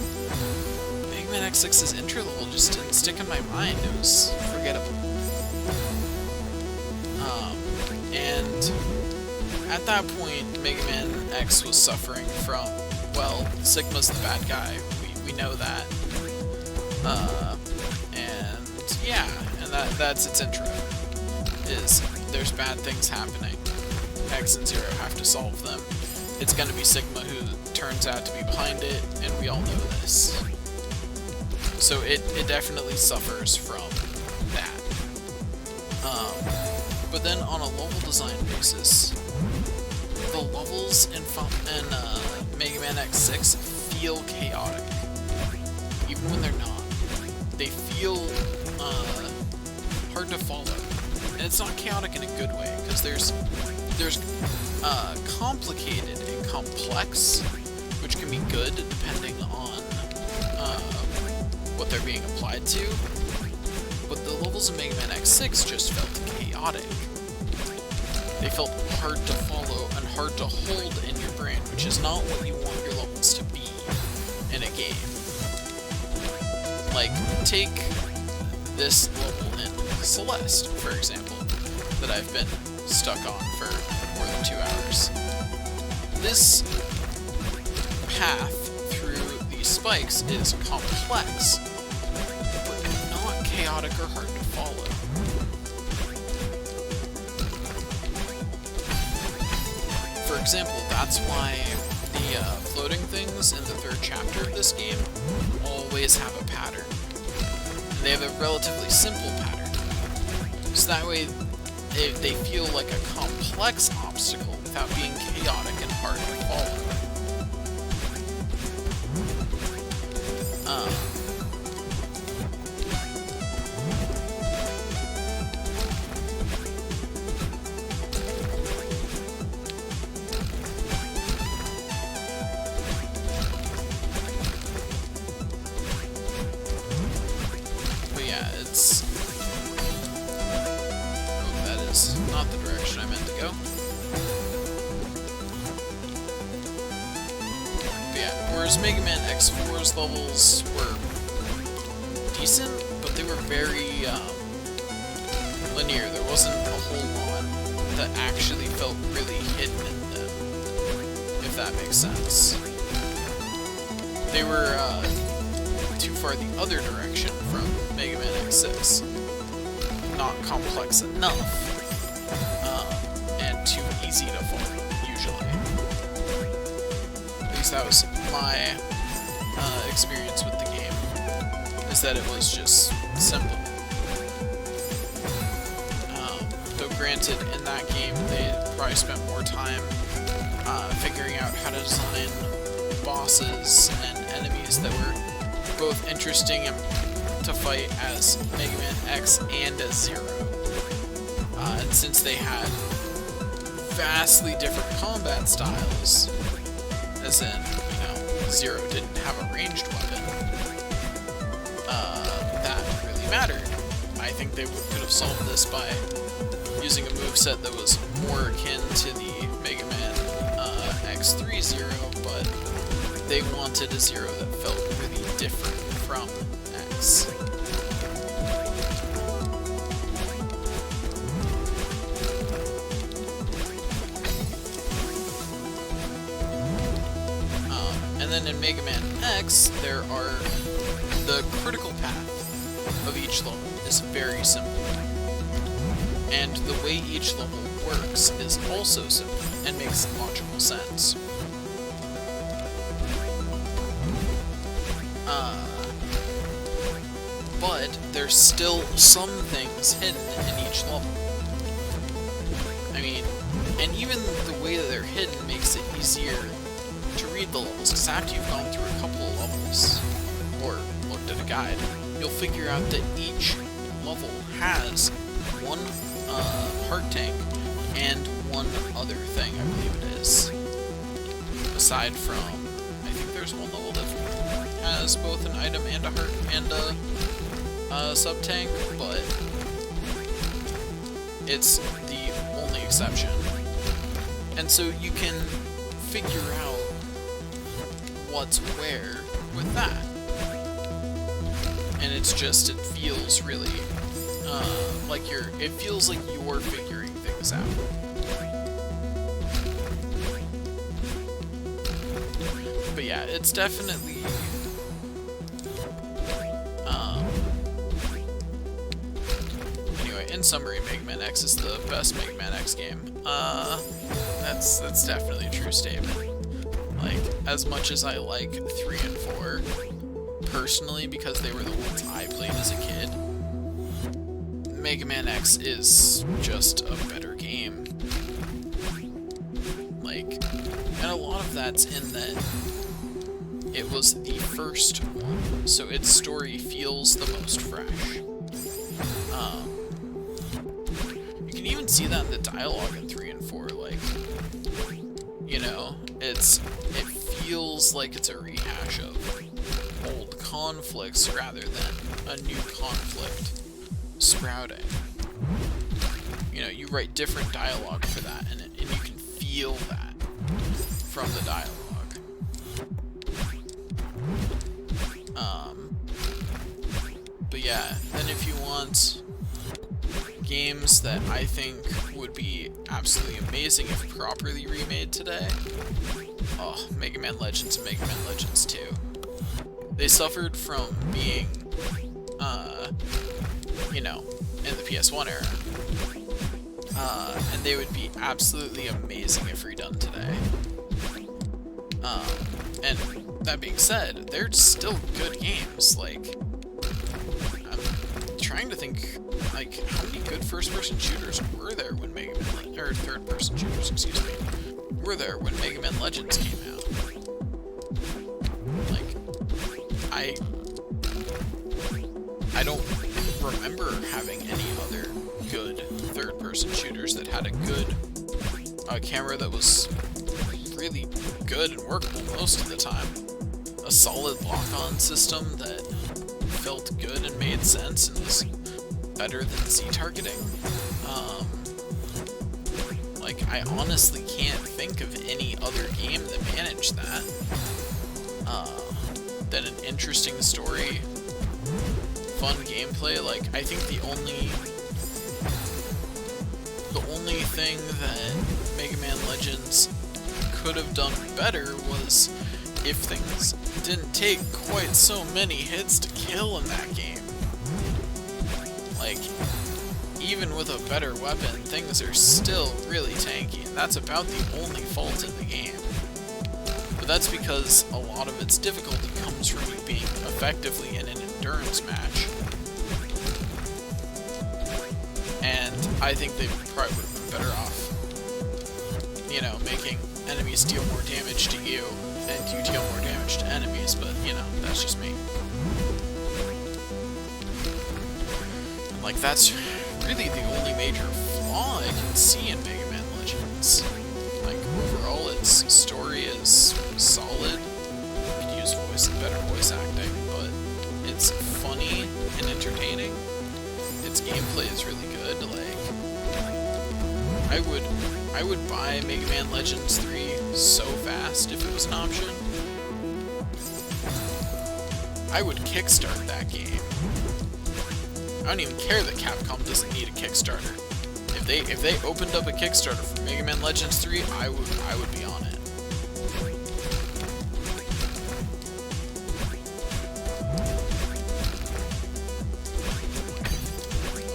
Mega Man X6's intro level just didn't stick in my mind. It was forgettable. And at that point, Mega Man X was suffering from, well, Sigma's the bad guy. We know that. And yeah, and that's its intro. Is there's bad things happening. X and Zero have to solve them. It's gonna be Sigma who turns out to be behind it, and we all know this. So it definitely suffers from that. But then on a level design basis, the levels in Mega Man X6 feel chaotic, even when they're not. They feel hard to follow, and it's not chaotic in a good way, because there's complicated and complex, which can be good depending on what they're being applied to. But the levels of Mega Man X6 just felt chaotic. They felt hard to follow and hard to hold in your brain, which is not what you want your levels to be in a game. Like, take this level in Celeste, for example, that I've been stuck on for more than 2 hours. This path through these spikes is complex, but not chaotic or hard to follow. For example, that's why the floating things in the 3rd chapter of this game always have a pattern. And they have a relatively simple pattern. So that way they feel like a complex obstacle without being chaotic and hard to follow. But yeah, it's... Oh, that is not the direction I meant to go. But yeah, whereas Mega Man X4's levels were decent, but they were very linear. There wasn't a whole lot that actually felt really hidden in them, if that makes sense. They were too far the other direction from Mega Man X6. Not complex enough, and too easy to follow, usually. At least that was my experience with the game, is that it was just simple. Though granted, in that game, they probably spent more time figuring out how to design bosses and enemies that were both interesting to fight as Mega Man X and as Zero. And since they had vastly different combat styles, as in, you know, Zero didn't have a ranged weapon, that really mattered. I think they could have solved this by using a moveset that was more akin to the Mega Man X3 Zero, but they wanted a Zero that felt really different from X. And then in Mega Man X, there are the critical path of each level is very simple. And the way each level works is also simple and makes logical sense. But there's still some things hidden in each level. I mean, and even the way that they're hidden makes it easier to read the levels, because after you've gone through a couple of levels, or looked at a guide, you'll figure out that each level has one heart tank and one other thing, I believe it is. Aside from, I think there's one level that has both an item and a heart and a sub-tank, but it's the only exception. And so you can figure out what's where with that. And it's just, it feels really like it feels like you're figuring things out. But yeah, it's definitely anyway, in summary, Mega Man X is the best Mega Man X game. That's definitely a true statement. Like, as much as I like 3 and 4 personally because they were the ones I played as a kid, Mega Man X is just a better game. Like, and a lot of that's in that it was the first one, so its story feels the most fresh. You can even see that in the dialogue in 3 and 4, like, you know, it feels like it's a rehash of old conflicts rather than a new conflict sprouting. You know, you write different dialogue for that, and you can feel that from the dialogue. But yeah, then if you want games that I think would be absolutely amazing if properly remade today, oh, Mega Man Legends and Mega Man Legends 2. They suffered from being, you know, in the PS1 era. And they would be absolutely amazing if redone today. And that being said, they're still good games. Like, I'm trying to think, like, how many good first-person shooters were there when Mega Man, or third-person shooters, excuse me, were there when Mega Man Legends came out? Like, I don't remember having any other good third-person shooters that had a good camera that was really good and workable most of the time. A solid lock-on system that felt good and made sense and was better than Z-targeting. Like, I honestly can't think of any other game that managed that. Than an interesting story, fun gameplay. Like, I think the only thing that Mega Man Legends could have done better was if things didn't take quite so many hits to kill in that game. Like, even with a better weapon, things are still really tanky, and that's about the only fault in the game. But that's because a lot of its difficulty comes from you being effectively in an endurance match. And I think they probably would have been better off, you know, making enemies deal more damage to you, and you deal more damage to enemies, but, you know, that's just me. And, like, that's really the only major flaw I can see in Mega Man Legends. Like, overall, its story is solid. Could use better voice acting, but it's funny and entertaining. Its gameplay is really good. Like, I would buy Mega Man Legends 3 so fast if it was an option. I would kickstart that game. I don't even care that Capcom doesn't need a Kickstarter. If they opened up a Kickstarter for Mega Man Legends 3, I would be on it.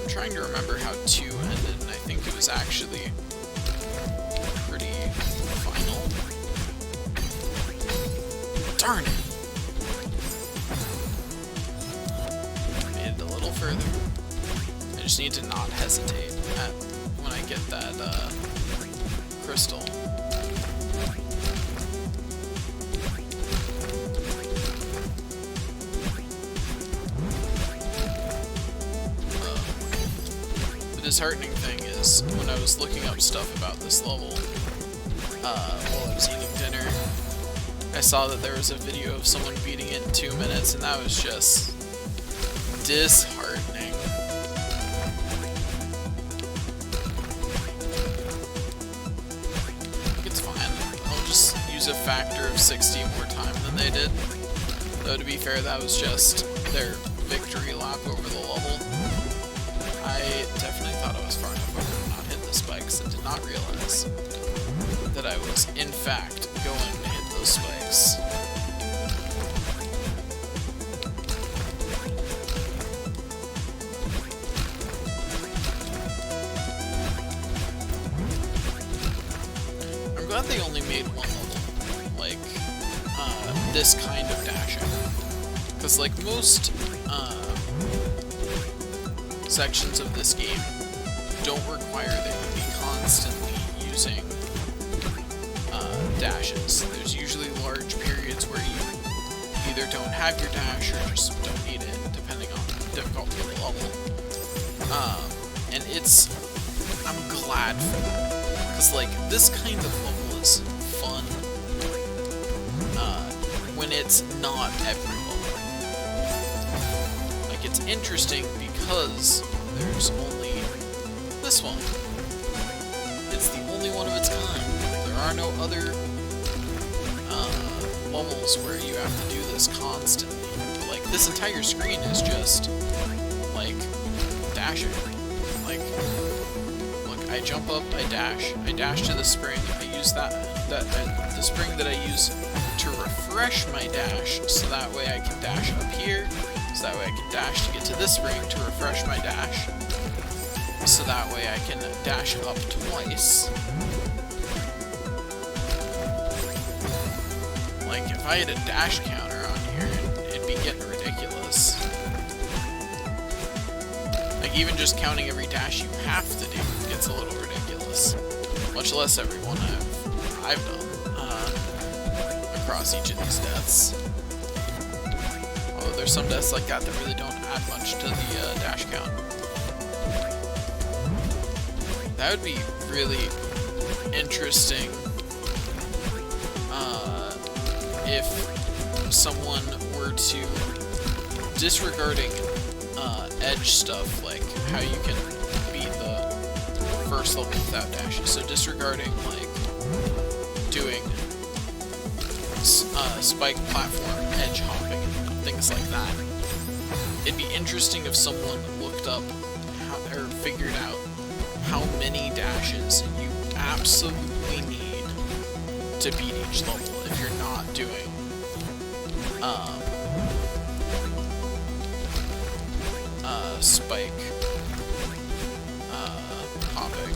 I'm trying to remember how 2 ended, and I think it was actually pretty final. Darn it! Made it a little further. I just need to not hesitate when I get that crystal. The disheartening thing is, when I was looking up stuff about this level, while I was eating dinner, I saw that there was a video of someone beating it in 2 minutes, and that was just disheartening. It's fine. I'll just use a factor of 60 more time than they did. Though, to be fair, that was just their victory lap over the level. I definitely thought I was far enough over to not hit the spikes and did not realize that I was, in fact, going to hit those spikes. I'm glad they only made one level, like, this kind of dashing. Because, like, most, sections of this game don't require that you be constantly using, dashes. There's usually large periods where you either don't have your dash or just don't need it, depending on the difficulty of the level. And I'm glad for that. Because, like, this kind of level is fun, when it's not every level. Like, it's interesting because there's only this one. It's the only one of its kind. There are no other levels where you have to do this constantly. Like, this entire screen is just, like, dashing. Like, look, I jump up, I dash to the spring, I use the spring that I use to refresh my dash, so that way I can dash up here, so that way I can dash to get to this spring to refresh my dash, so that way I can dash up twice. Like, if I had a dash counter on here, it'd be getting ridiculous. Like, even just counting every dash you have to do gets a little ridiculous. Much less every one I've done across each of these deaths. Although there's some deaths like that that really don't add much to the dash count. That would be really interesting if someone were to, disregarding edge stuff, like how you can beat the first level without dashes, so disregarding, like, doing spike platform edge hopping and things like that. It'd be interesting if someone looked up or figured out how many dashes you absolutely need to beat each level if you're not doing spike hopping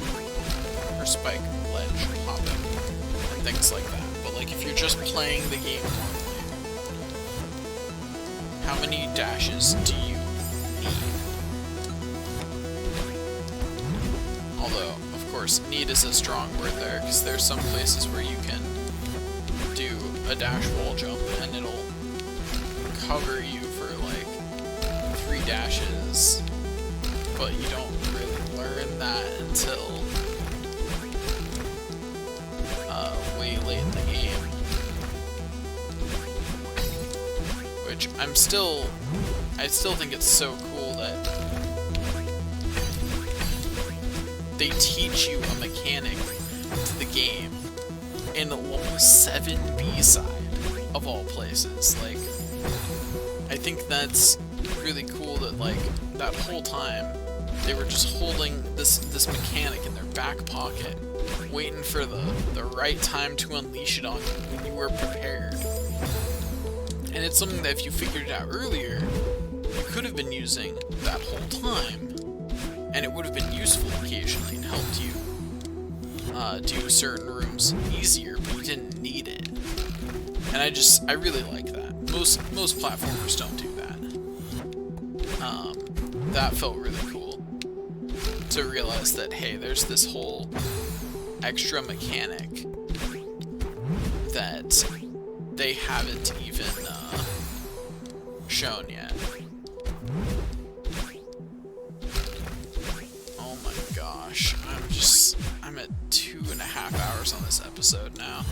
or spike ledge hopping and things like that. But, like, if you're just playing the game normally, how many dashes do you need? Although, of course, need is a strong word there, because there's some places where you can do a dash wall jump and it'll cover you for, like, 3 dashes, but you don't really learn that until which I still think it's so cool that they teach you a mechanic to the game in level 7 B-side, of all places. Like, I think that's really cool that, like, that whole time they were just holding this mechanic in their back pocket, waiting for the right time to unleash it on you when you were prepared. And it's something that if you figured it out earlier, you could have been using that whole time, and it would have been useful occasionally and helped you do certain rooms easier, but you didn't need it. And I really like that. Most platformers don't do that. That felt really cool to realize that, hey, there's this whole extra mechanic that they haven't even shown yet. Oh my gosh, I'm at 2.5 hours on this episode now.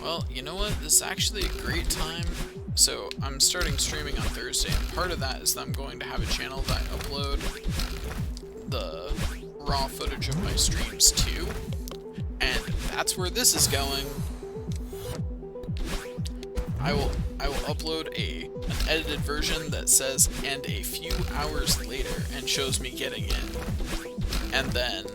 Well, you know what? This is actually a great time. So, I'm starting streaming on Thursday, and part of that is that I'm going to have a channel that I upload the raw footage of my streams to. And that's where this is going. I will upload an edited version that says, and a few hours later, and shows me getting in. And then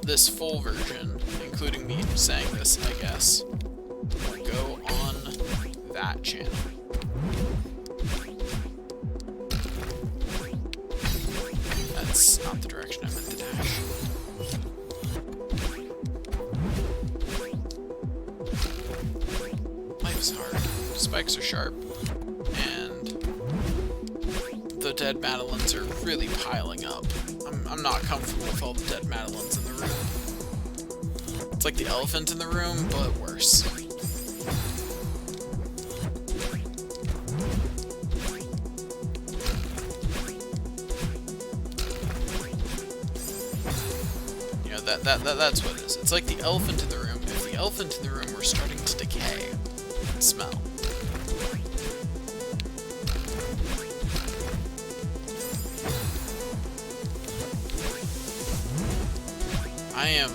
this full version, including me saying this, I guess, will go on that channel. That's not the direction I meant to dash. Life's hard. Spikes are sharp, and the dead Madeleines are really piling up. I'm not comfortable with all the dead Madeleines in the room. It's like the elephant in the room, but worse. You know, that's what it is. It's like the elephant in the room. If the elephant in the room were starting to decay and smell. I am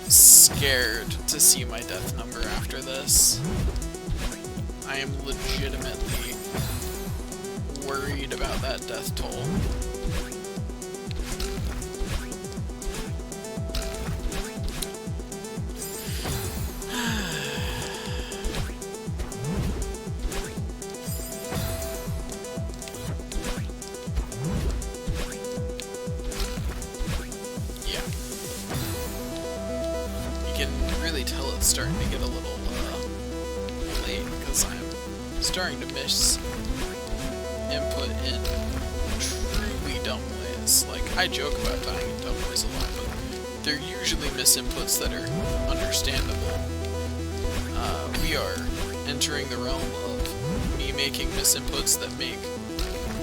scared to see my death number after this. I am legitimately worried about that death toll. Tell it's starting to get a little late, because I'm starting to miss input in truly dumb ways. Like, I joke about dying in dumb ways a lot, but they're usually misinputs that are understandable. We are entering the realm of me making misinputs that make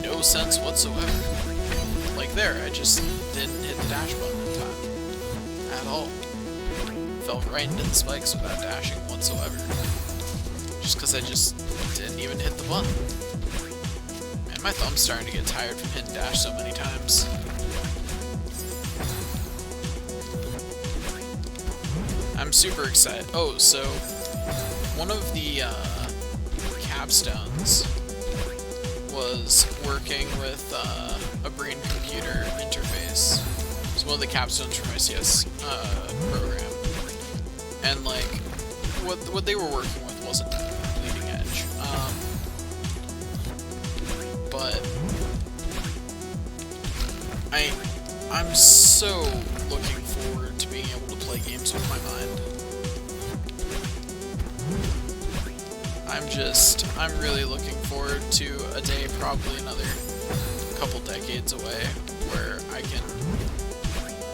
no sense whatsoever. Like there, I just didn't hit the dash button in time. At all. Fell right into the spikes without dashing whatsoever. Just because I just didn't even hit the button. Man, my thumb's starting to get tired from hitting dash so many times. I'm super excited. Oh, so one of the capstones was working with a brain-computer interface. It's one of the capstones for my CS program. And, like, what they were working with wasn't leading edge. But I'm so looking forward to being able to play games with my mind. I'm really looking forward to a day, probably another couple decades away, where I can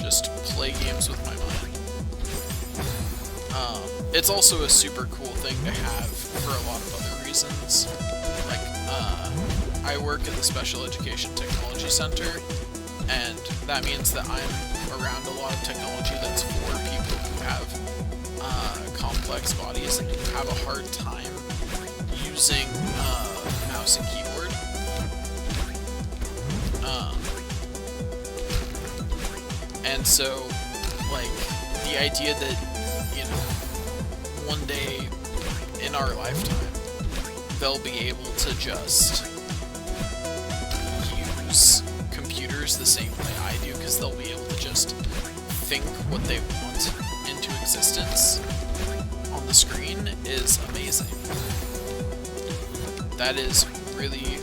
just play games with my mind. It's also a super cool thing to have for a lot of other reasons. Like, I work at the Special Education Technology Center, and that means that I'm around a lot of technology that's for people have complex bodies and who have a hard time using mouse and keyboard. And so, like, the idea that, you know, one day in our lifetime, they'll be able to just use computers the same way I do, because they'll be able to just think what they want into existence on the screen is amazing. That is really,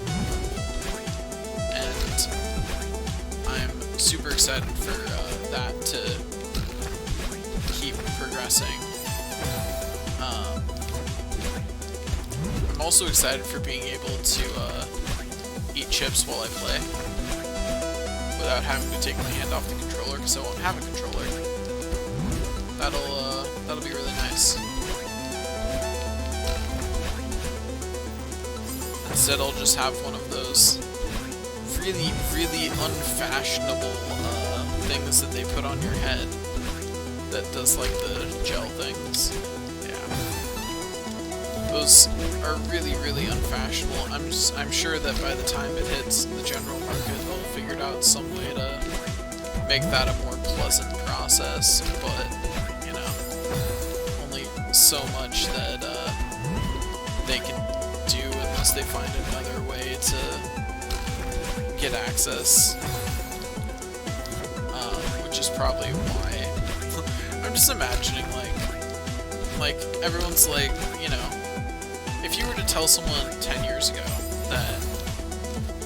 and I'm super excited for that to keep progressing. I'm also excited for being able to eat chips while I play without having to take my hand off the controller, because I won't have a controller. That'll be really nice. Instead, I'll just have one of those really, really unfashionable things that they put on your head that does like the gel things. Yeah, those are really, really unfashionable. I'm sure that by the time it hits the general market, they'll figure out some way to make that a more pleasant process. But you know, only so much that they can do unless they find another way to get access. Which is probably why I'm just imagining, like everyone's like, you know, if you were to tell someone 10 years ago that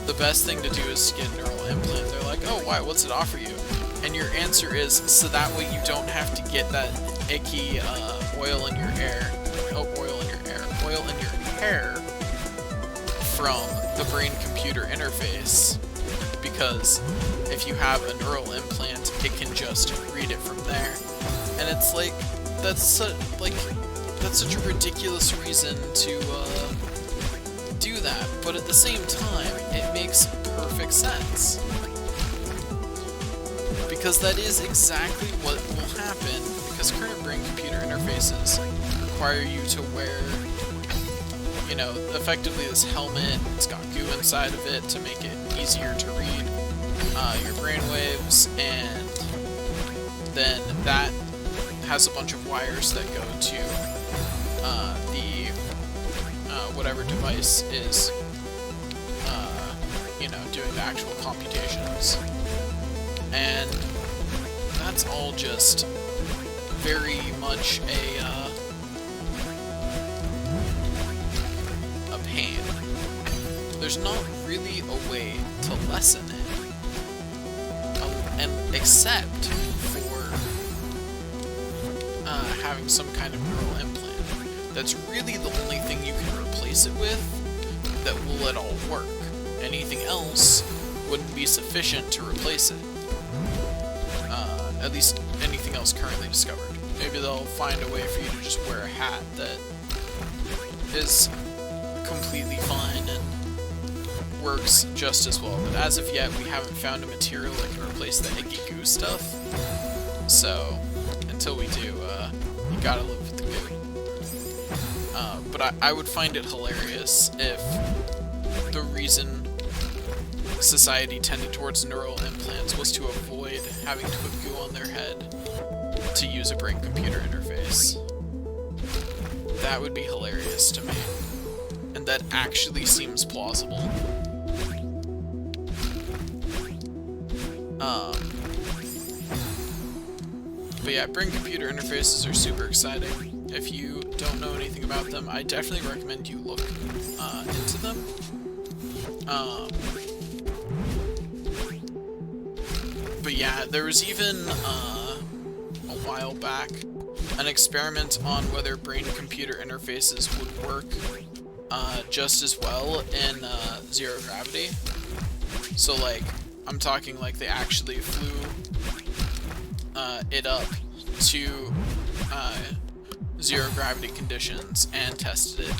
the best thing to do is to get a neural implant, they're like, oh, why? What's it offer you? And your answer is, so that way you don't have to get that icky oil in your hair from the brain-computer interface. Because if you have a neural implant, it can just read it from there. And it's like, that's such a ridiculous reason to do that. But at the same time, it makes perfect sense. Because that is exactly what will happen. Because current brain-computer interfaces require you to wear, you know, effectively this helmet. It's got goo inside of it to make it easier to read your brainwaves, and then that has a bunch of wires that go to the whatever device is you know, doing the actual computations, and that's all just very much a pain. There's not really a way to lessen it. And except for having some kind of neural implant. That's really the only thing you can replace it with that will let all work. Anything else wouldn't be sufficient to replace it. At least anything else currently discovered. Maybe they'll find a way for you to just wear a hat that is completely fine and works just as well, but as of yet, we haven't found a material that can replace the icky goo stuff. So, until we do, you gotta live with the goo. But I would find it hilarious if the reason society tended towards neural implants was to avoid having to put goo on their head to use a brain-computer interface. That would be hilarious to me. And that actually seems plausible. But yeah, brain-computer interfaces are super exciting. If you don't know anything about them, I definitely recommend you look into them. But yeah, there was even a while back an experiment on whether brain-computer interfaces would work just as well in zero gravity. So like, I'm talking like they actually flew it up to zero gravity conditions and tested it.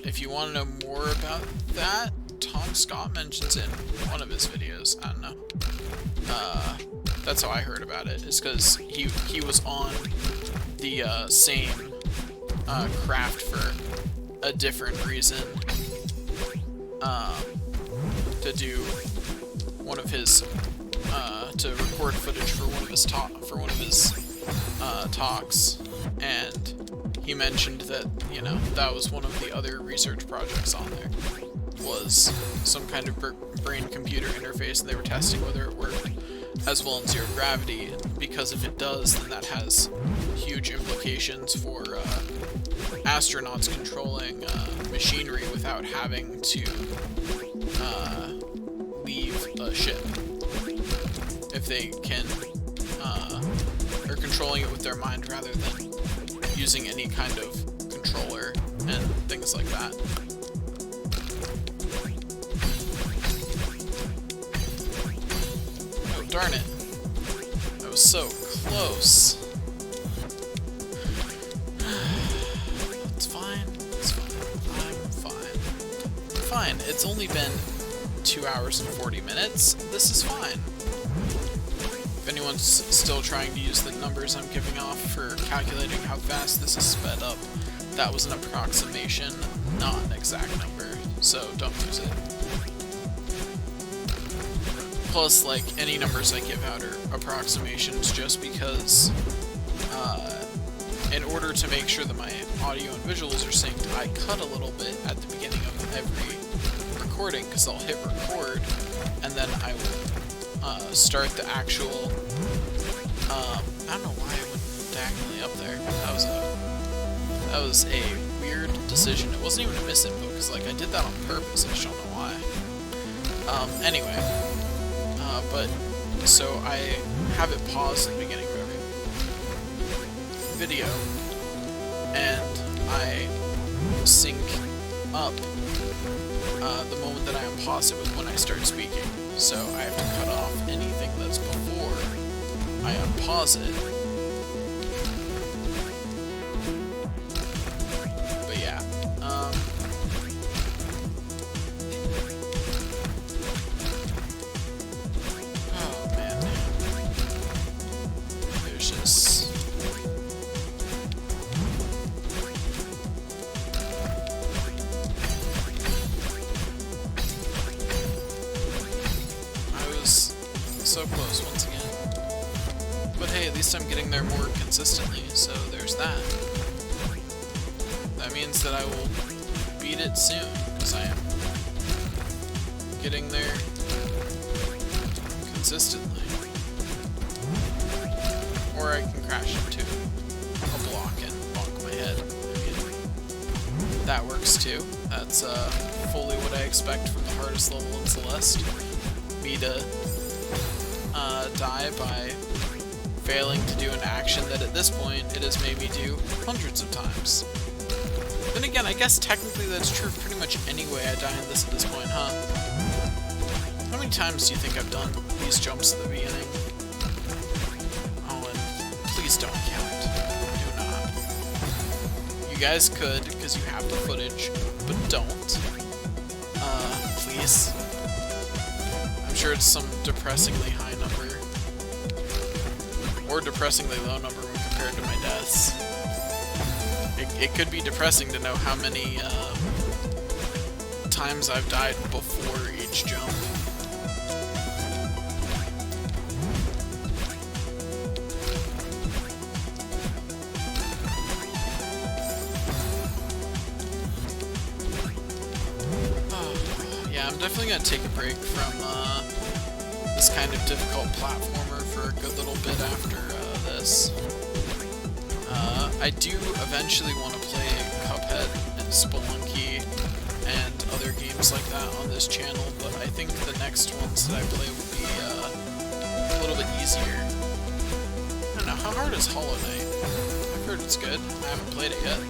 If you want to know more about that, Tom Scott mentions it in one of his videos. I don't know. That's how I heard about it, is because he was on the same craft for a different reason, to do one of his to record footage for one of his talks, and he mentioned that, you know, that was one of the other research projects on there, was some kind of brain-computer interface, and they were testing whether it worked as well in zero gravity, because if it does, then that has huge implications for astronauts controlling machinery without having to leave the ship. If they can, or controlling it with their mind rather than using any kind of controller and things like that. Oh, darn it. That was so close. It's fine. It's fine. I'm fine. Fine. It's only been 2 hours and 40 minutes. This is fine. If anyone's still trying to use the numbers I'm giving off for calculating how fast this is sped up, that was an approximation, not an exact number, so don't use it. Plus, like, any numbers I give out are approximations just because, in order to make sure that my audio and visuals are synced, I cut a little bit at the beginning of every recording, because I'll hit record, and then I will start the actual, I don't know why I went diagonally up there. That was a weird decision. It wasn't even a misinput, because, like, I did that on purpose. I just don't know why. Anyway, but, so I have it paused at the beginning of every video, and I sync up the moment that I unpause it with when I start speaking. So I have to cut off anything that's before I unpause it. But yeah, oh man, there's just... so close once again. But hey, at least I'm getting there more consistently, so there's that. That means that I will beat it soon, because I am getting there consistently. Or I can crash into a block and bonk my head. I mean, that works too. That's fully what I expect from the hardest level in Celeste. Me to die by failing to do an action that at this point it has made me do hundreds of times. Then again, I guess technically that's true of pretty much any way I die in this at this point, huh? How many times do you think I've done these jumps at the beginning? Oh, and please don't count. Do not. You guys could, because you have the footage, but don't. Please. I'm sure it's some depressingly high number. Or depressingly low number when compared to my deaths. It could be depressing to know how many times I've died before each jump. Yeah, I'm definitely gonna take a break from this kind of difficult platformer for a good little bit after this. I do eventually want to play Cuphead and Spelunky and other games like that on this channel, but I think the next ones that I play will be a little bit easier. I don't know, how hard is Hollow Knight? I've heard it's good. I haven't played it yet.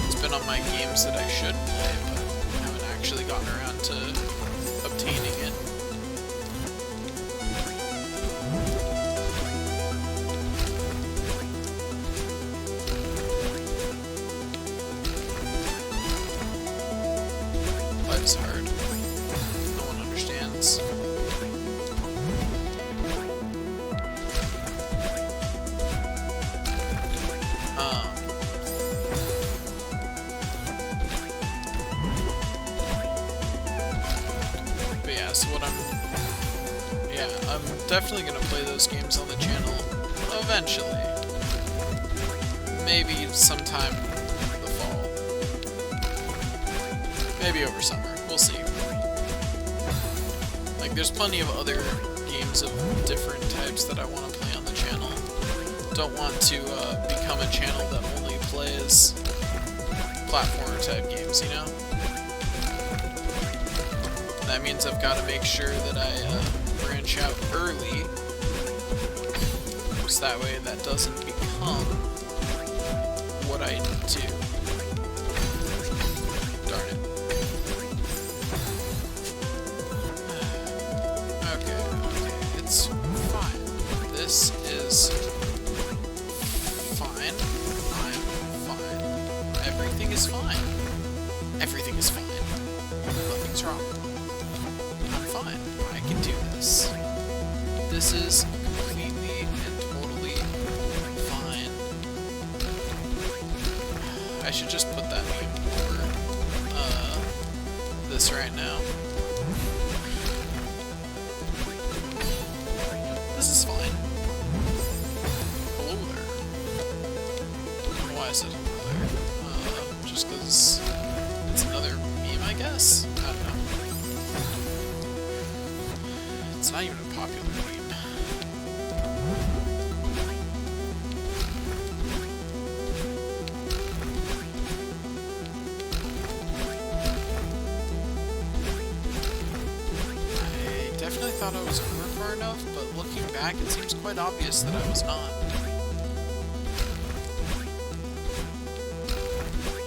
It's been on my games that I should play, but I haven't actually gotten around to obtaining it. Life's hard. No one understands. But yeah, so what I'm definitely gonna play those games on the channel eventually. Maybe sometime in the fall. Maybe over summer. We'll see. Like, there's plenty of other games of different types that I want to play on the channel. Don't want to become a channel that only plays platformer type games, you know? That means I've got to make sure that I branch out early, so that way that doesn't become what I do. Darn it. Okay, it's fine. This is fine. I'm fine. Everything is fine. Everything is fine. Nothing's wrong. I'm fine. I can do this. This is completely and totally fine. I should just put that meme over this right now. This is fine. Hello there. I don't know why I said hello there. Just because it's another meme, I guess? I don't know. It's not even a popular meme. I definitely thought I was over far enough, but looking back, it seems quite obvious that I was not.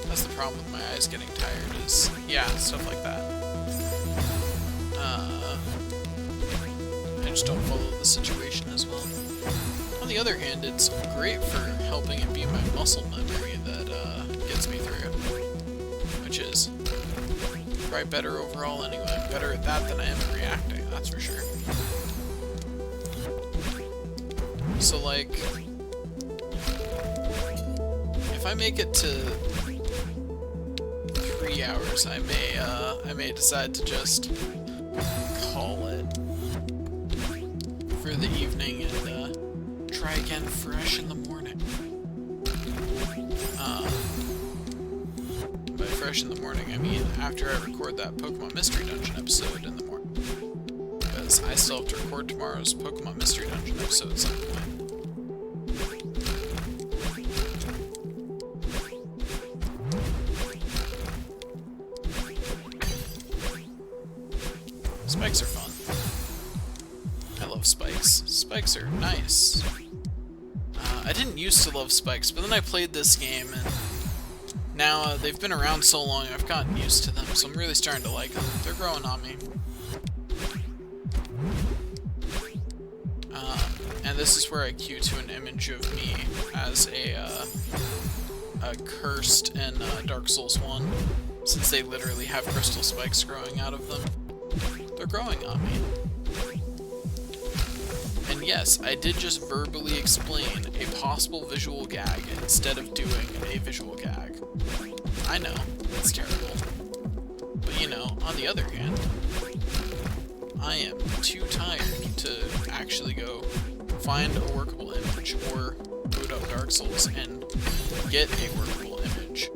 That's the problem with my eyes getting tired, is, yeah, stuff like that. I just don't follow the situation as well. On the other hand, it's great for helping it be my muscle memory that gets me through. Which is probably better overall anyway. I'm better at that than I am at reacting, that's for sure. So like, if I make it to 3 hours, I may decide to just call it for the evening and try again fresh in the morning. By fresh in the morning, I mean after I record that Pokemon Mystery Dungeon episode in the morning. Because I still have to record tomorrow's Pokemon Mystery Dungeon episode at some point. Spikes are fun. I love spikes. Spikes are nice. I didn't used to love spikes, but then I played this game, and now they've been around so long, I've gotten used to them, so I'm really starting to like them. They're growing on me. And this is where I cue to an image of me as a cursed in Dark Souls 1, since they literally have crystal spikes growing out of them. They're growing on me. And yes, I did just verbally explain a possible visual gag instead of doing a visual gag. I know, it's terrible. But you know, on the other hand, I am too tired to actually go find a workable image or boot up Dark Souls and get a workable image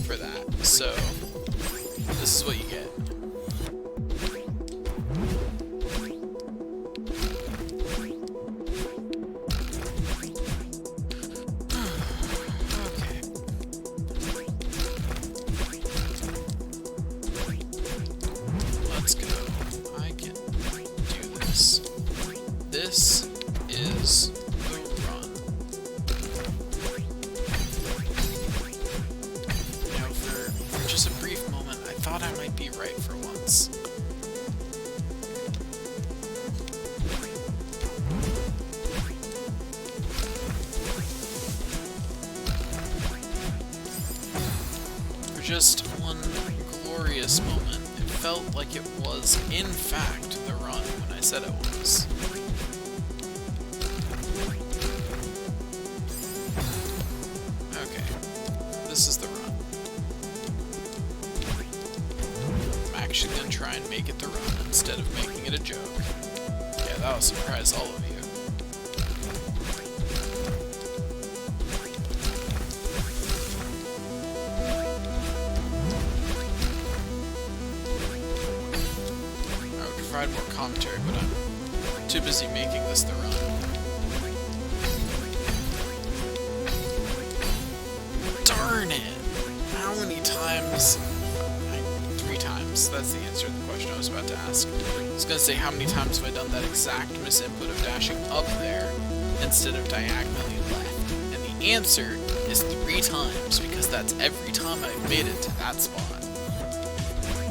for that. So, this is what you get. This is the run. You know, for just a brief moment, I thought I might be right for once. For just one glorious moment, it felt like it was, in fact, the run when I said it was. this is the run. I'm actually gonna try and make it the run instead of making it a joke. Yeah, that'll surprise all of you. I would provide more commentary, but I'm too busy making this the run. Darn it! How many times? 3 times. That's the answer to the question I was about to ask. I was gonna say, how many times have I done that exact misinput of dashing up there instead of diagonally left? And the answer is 3 times, because that's every time I've made it to that spot.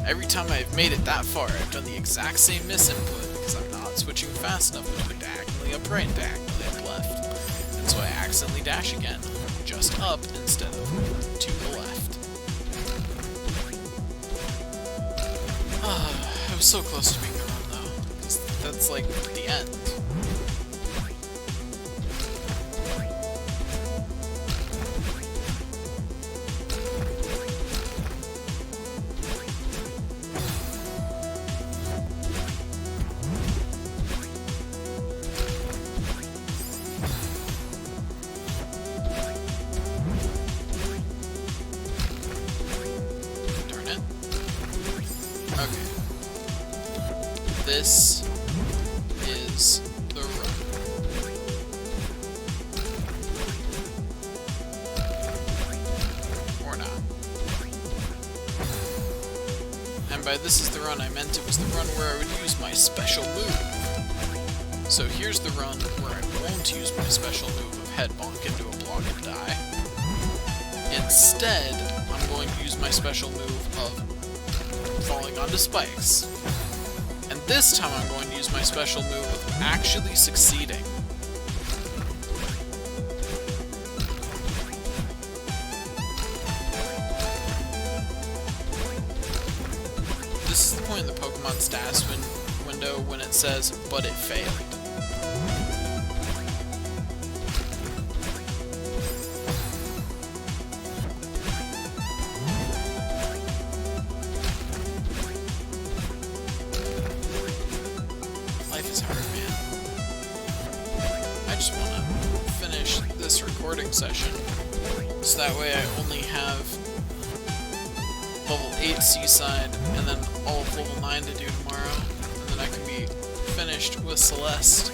Every time I've made it that far, I've done the exact same misinput, because I'm not switching fast enough between diagonally up right and diagonally up left. And so I accidentally dash again, just up instead of to the left. I was so close to being the run though, because that's like the end. Okay. This is the run. Or not. And by this is the run, I meant it was the run where I would use my special move. So here's the run where I won't use my special move of head bonk into a block and die. Instead, I'm going to use my special move of falling onto spikes. And this time I'm going to use my special move of actually succeeding. This is the point in the Pokemon status window when it says, but it failed. Life is hard, man. I just want to finish this recording session, so that way I only have level 8 Seaside, and then all of level 9 to do tomorrow, and then I can be finished with Celeste.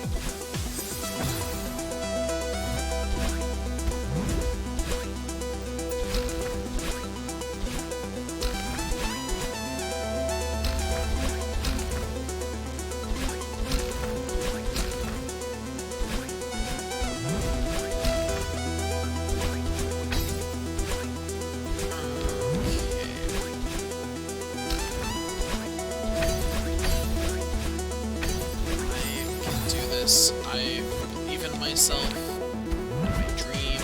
I believe in myself and my dream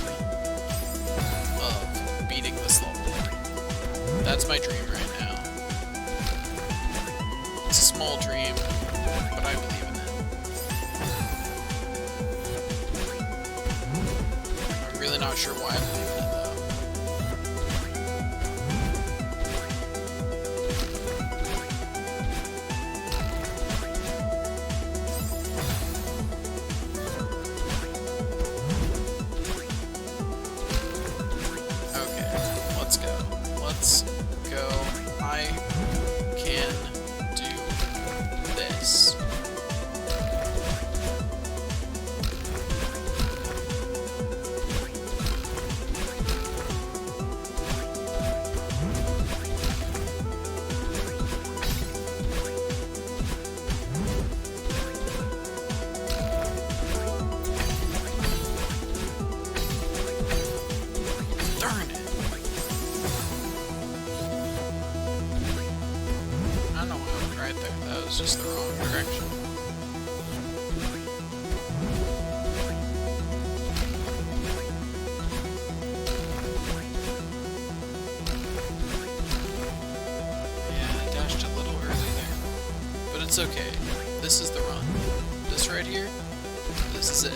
of beating this level. That's my dream right now. It's a small dream, but I believe in it. I'm really not sure why I believe in it though. Let's go. I can do this. Darn it. Right there, that was just the wrong direction. Yeah, I dashed a little early there. But it's okay. This is the run. This right here, this is it.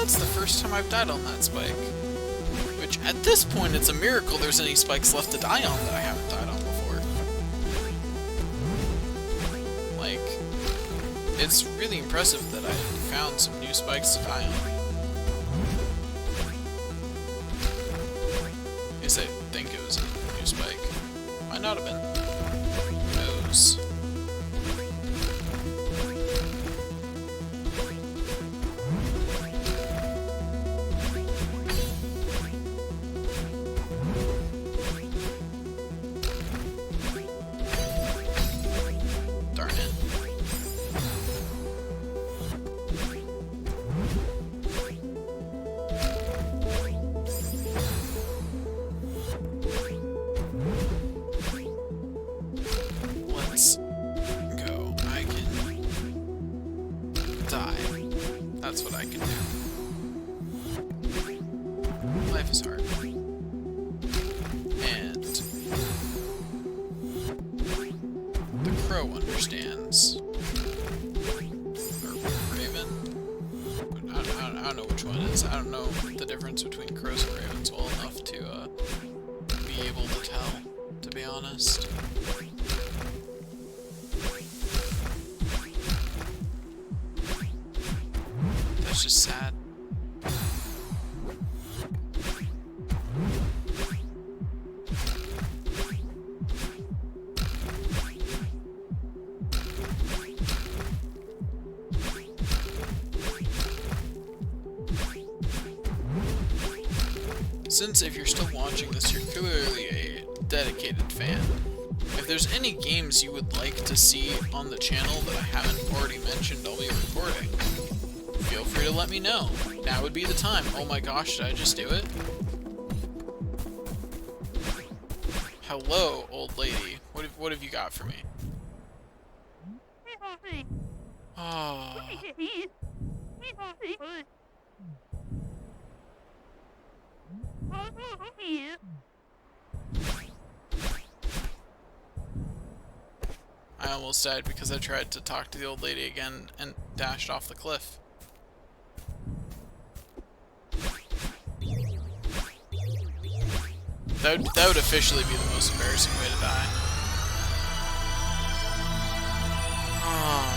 That's the first time I've died on that spike. Which, at this point, it's a miracle there's any spikes left to die on that I haven't died on before. Like, it's really impressive that I found some new spikes to die on. At least I think it was a new spike. Might not have been. Who knows? Let's go. I can die. That's what I can do. Life is hard. And the crow understands. Or raven? I don't know which one it is. I don't know the difference between crows and ravens well enough to be able to tell, to be honest. That's just sad. Since if you're still watching this, you're clearly a dedicated fan. If there's any games you would like to see on the channel that I haven't already mentioned I'll be recording, feel free to let me know. Now would be the time. Oh my gosh, did I just do it? Hello, old lady. What have you got for me? Oh. I almost died because I tried to talk to the old lady again and dashed off the cliff. That would officially be the most embarrassing way to die. Oh.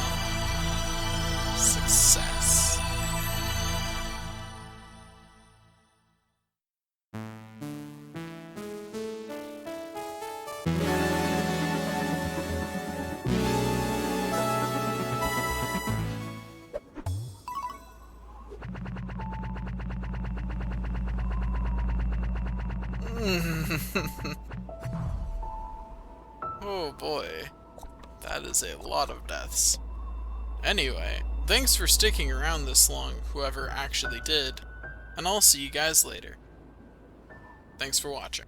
Success. Oh boy, that is a lot of deaths. Anyway, thanks for sticking around this long, whoever actually did, and I'll see you guys later. Thanks for watching.